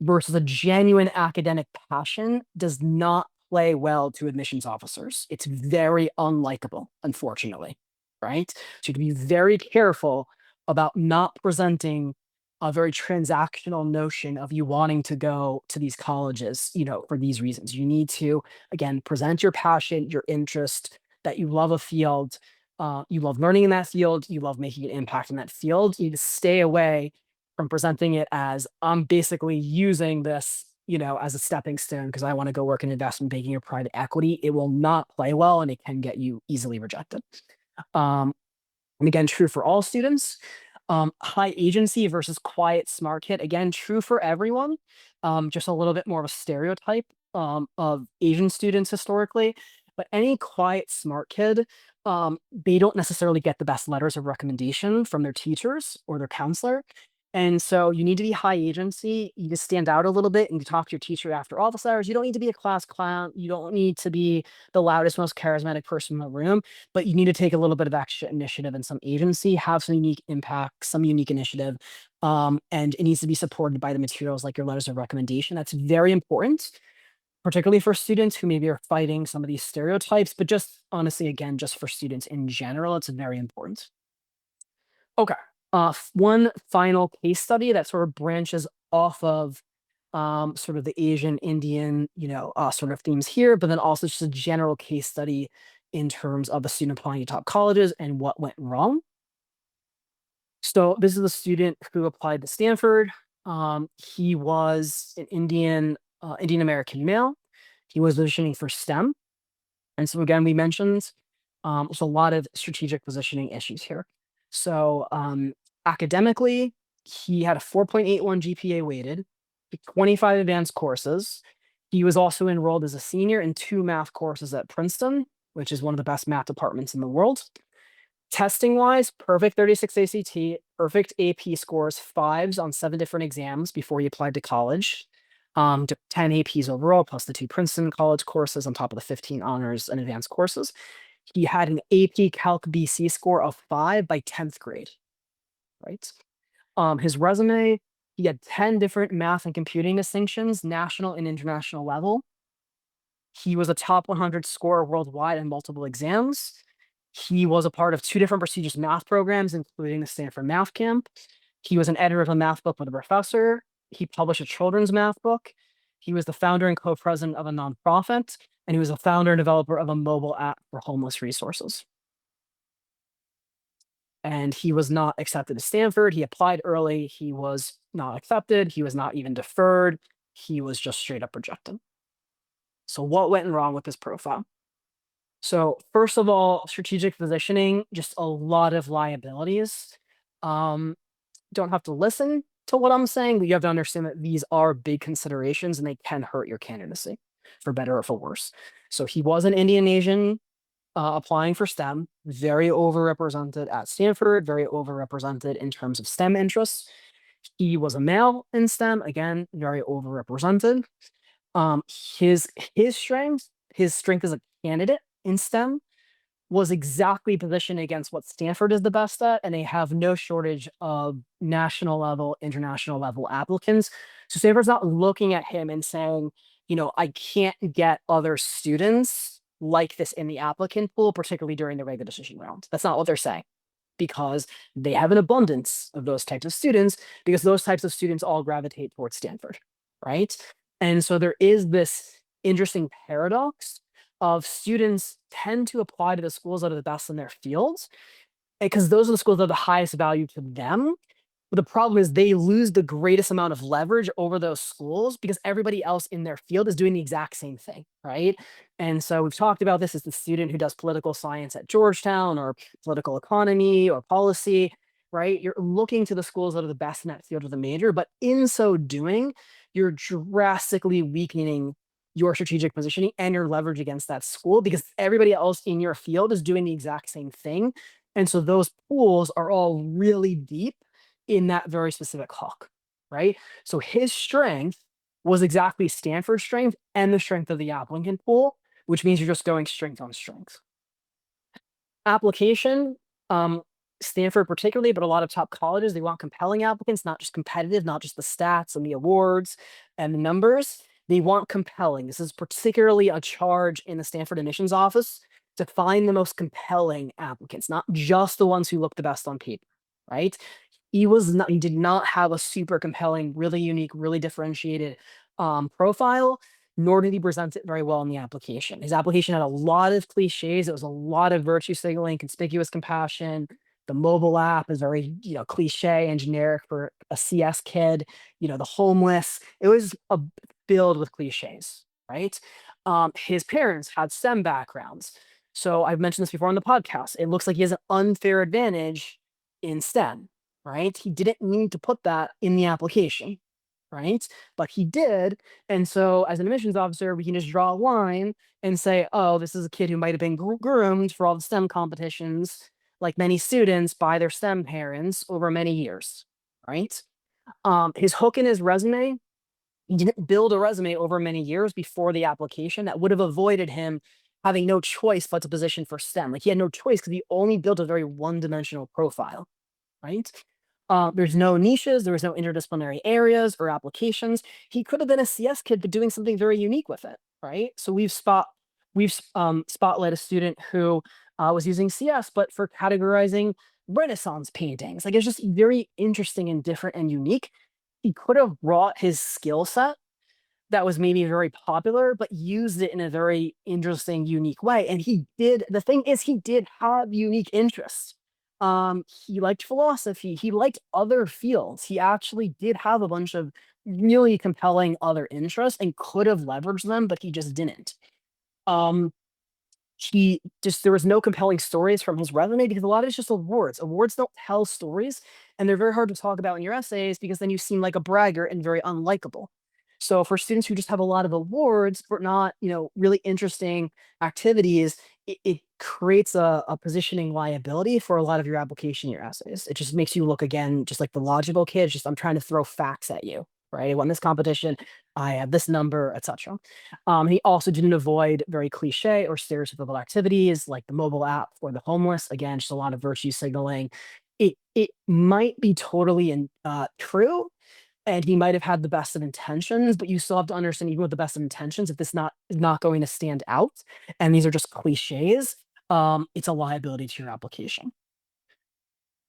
S1: versus a genuine academic passion does not play well to admissions officers. It's very unlikable, unfortunately, right? So you have to be very careful about not presenting a very transactional notion of you wanting to go to these colleges, for these reasons. You need to, again, present your passion, your interest, that you love a field, you love learning in that field, you love making an impact in that field. You need to stay away from presenting it as I'm basically using this, as a stepping stone because I want to go work in investment banking or private equity. It will not play well and it can get you easily rejected. Um, and again, true for all students. High agency versus quiet smart kid. Again, true for everyone. Just a little bit more of a stereotype of Asian students historically. But any quiet smart kid, they don't necessarily get the best letters of recommendation from their teachers or their counselor. And so you need to be high agency. You just stand out a little bit and you talk to your teacher after office hours. You don't need to be a class clown. You don't need to be the loudest, most charismatic person in the room, but you need to take a little bit of extra initiative and some agency, have some unique impact, some unique initiative, and it needs to be supported by the materials like your letters of recommendation. That's very important, particularly for students who maybe are fighting some of these stereotypes, but just honestly, again, just for students in general, it's very important. Okay. One final case study that sort of branches off of sort of the Asian, Indian, sort of themes here, but then also just a general case study in terms of a student applying to top colleges and what went wrong. So this is a student who applied to Stanford. He was an Indian American male. He was auditioning for STEM. And so again, we mentioned there's a lot of strategic positioning issues here. So academically, he had a 4.81 GPA weighted, 25 advanced courses. He was also enrolled as a senior in 2 math courses at Princeton, which is one of the best math departments in the world. Testing wise, perfect 36 ACT, perfect AP scores, fives on 7 different exams before he applied to college. 10 APs overall, plus the 2 Princeton college courses on top of the 15 honors and advanced courses. He had an AP Calc BC score of 5 by 10th grade, right? His resume, he had 10 different math and computing distinctions, national and international level. He was a top 100 scorer worldwide in multiple exams. He was a part of 2 different prestigious math programs, including the Stanford Math Camp. He was an editor of a math book with a professor. He published a children's math book. He was the founder and co-president of a nonprofit, and he was a founder and developer of a mobile app for homeless resources. And he was not accepted to Stanford. He applied early. He was not accepted. He was not even deferred. He was just straight up rejected. So what went wrong with this profile? So first of all, strategic positioning, just a lot of liabilities. Don't have to listen to what I'm saying, but you have to understand that these are big considerations and they can hurt your candidacy for better or for worse. So he was an Indian Asian applying for STEM, very overrepresented at Stanford, very overrepresented in terms of STEM interests. He was a male in STEM, again, very overrepresented. Um, his his strength as a candidate in STEM was exactly positioned against what Stanford is the best at, and they have no shortage of national level, international level applicants. So Stanford's not looking at him and saying, I can't get other students like this in the applicant pool, particularly during the regular decision round. That's not what they're saying, because they have an abundance of those types of students, because those types of students all gravitate towards Stanford, right? And so there is this interesting paradox of students tend to apply to the schools that are the best in their fields because those are the schools that are the highest value to them. But the problem is they lose the greatest amount of leverage over those schools because everybody else in their field is doing the exact same thing, right? And so we've talked about this as the student who does political science at Georgetown or political economy or policy, right? You're looking to the schools that are the best in that field of the major, but in so doing, you're drastically weakening your strategic positioning and your leverage against that school because everybody else in your field is doing the exact same thing. And so those pools are all really deep in that very specific hook, right? So his strength was exactly Stanford's strength and the strength of the applicant pool, which means you're just going strength on strength. Application, Stanford particularly, but a lot of top colleges, they want compelling applicants, not just competitive, not just the stats and the awards and the numbers. They want compelling. This is particularly a charge in the Stanford admissions office to find the most compelling applicants, not just the ones who look the best on paper, right? He did not have a super compelling, really unique, really differentiated profile, nor did he present it very well in the application. His application had a lot of cliches. It was a lot of virtue signaling, conspicuous compassion. The mobile app is very, cliche and generic for a CS kid. The homeless. It was filled with cliches, right? His parents had STEM backgrounds. So I've mentioned this before on the podcast. It looks like he has an unfair advantage in STEM, right? He didn't need to put that in the application, right? But he did. And so as an admissions officer, we can just draw a line and say, oh, this is a kid who might have been groomed for all the STEM competitions, like many students, by their STEM parents over many years, right? His hook in his resume, he didn't build a resume over many years before the application that would have avoided him having no choice but to position for STEM. Like he had no choice because he only built a very one-dimensional profile, right? There's no niches, there was no interdisciplinary areas or applications. He could have been a CS kid, but doing something very unique with it, right? So spotlight a student who was using CS, but for categorizing Renaissance paintings. Like it's just very interesting and different and unique. He could have brought his skill set that was maybe very popular, but used it in a very interesting, unique way. And he did. The thing is, he did have unique interests. He liked philosophy. He liked other fields. He actually did have a bunch of really compelling other interests and could have leveraged them, but he just didn't. Um, there was no compelling stories from his resume because a lot of it's just awards. Awards don't tell stories, and they're very hard to talk about in your essays because then you seem like a braggart and very unlikable. So for students who just have a lot of awards but not, really interesting activities, it creates a positioning liability for a lot of your application, your essays. It just makes you look again, just like the logical kid. Just I'm trying to throw facts at you, right? I won this competition. I have this number, etc. He also didn't avoid very cliche or stereotypical activities like the mobile app for the homeless. Again, just a lot of virtue signaling. It might be totally true, and he might have had the best of intentions, but you still have to understand, even with the best of intentions, if this not is not going to stand out, and these are just cliches, it's a liability to your application.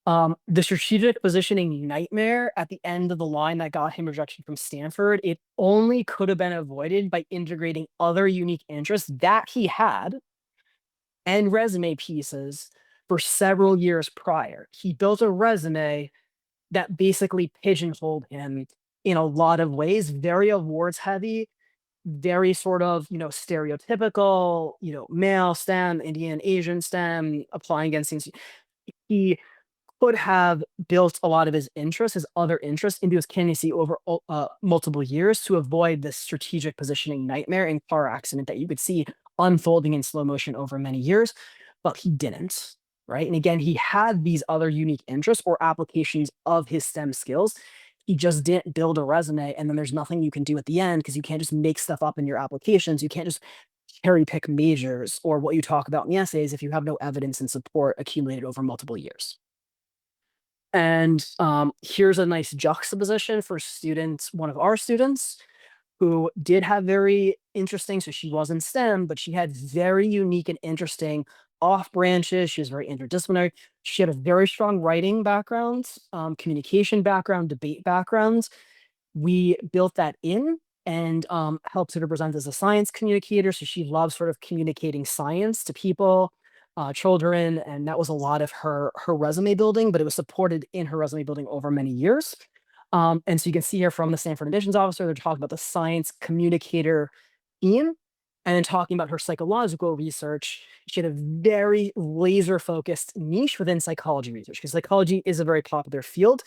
S1: The strategic positioning nightmare at the end of the line that got him rejection from Stanford, it only could have been avoided by integrating other unique interests that he had and resume pieces for several years prior. He built a resume that basically pigeonholed him in a lot of ways, very awards heavy, very sort of, stereotypical, male STEM, Indian, Asian STEM, applying against things. He could have built a lot of his interests, his other interests, into his candidacy over multiple years to avoid this strategic positioning nightmare and car accident that you could see unfolding in slow motion over many years, but he didn't, right? And again, he had these other unique interests or applications of his STEM skills. He just didn't build a resume, and then there's nothing you can do at the end because you can't just make stuff up in your applications. You can't just cherry pick majors or what you talk about in the essays if you have no evidence and support accumulated over multiple years. And here's a nice juxtaposition for students, one of our students who did have very interesting, so she was in STEM, but she had very unique and interesting off branches. She was very interdisciplinary. She had a very strong writing background, communication background, debate backgrounds. We built that in and helped her to present as a science communicator. So she loves sort of communicating science to people, children, and that was a lot of her resume building, but it was supported in her resume building over many years. And so you can see here from the Stanford admissions officer, they're talking about the science communicator theme, and then talking about her psychological research. She had a very laser focused niche within psychology research because psychology is a very popular field,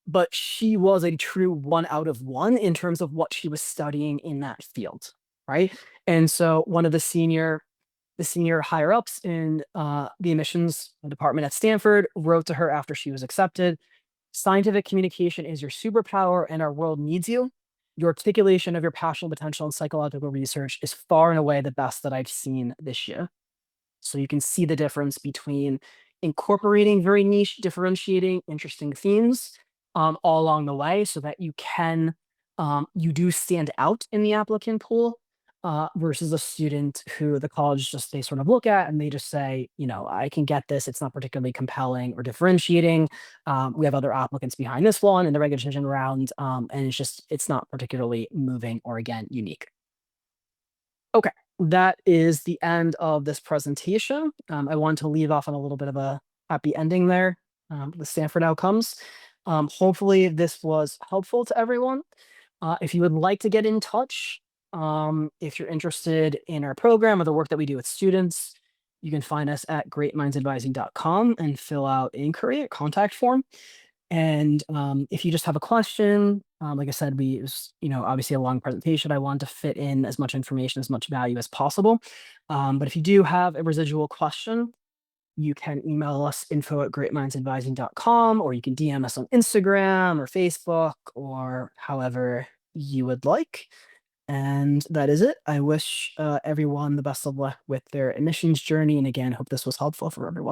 S1: but she was a true one out of one in terms of what she was studying in that field, right? And so one of the senior higher ups in the admissions department at Stanford wrote to her after she was accepted. Scientific communication is your superpower, and our world needs you. Your articulation of your passion, potential, and psychological research is far and away the best that I've seen this year. So you can see the difference between incorporating very niche, differentiating, interesting themes all along the way so that you can you do stand out in the applicant pool versus a student who the college just they sort of look at and they just say, you know, I can get this. It's not particularly compelling or differentiating. We have other applicants behind this one in the regular decision round, and it's not particularly moving or again unique. Okay, that is the end of this presentation. I want to leave off on a little bit of a happy ending there. The Stanford outcomes. Hopefully, this was helpful to everyone. If you would like to get in touch, if you're interested in our program or the work that we do with students, you can find us at greatmindsadvising.com and fill out inquiry, a contact form. And if you just have a question, like I said, it was, you know, obviously a long presentation. I wanted to fit in as much information, as much value as possible. But if you do have a residual question, you can email us info@greatmindsadvising.com, or you can DM us on Instagram or Facebook or however you would like. And that is it. I wish everyone the best of luck with their admissions journey. And again, hope this was helpful for everyone.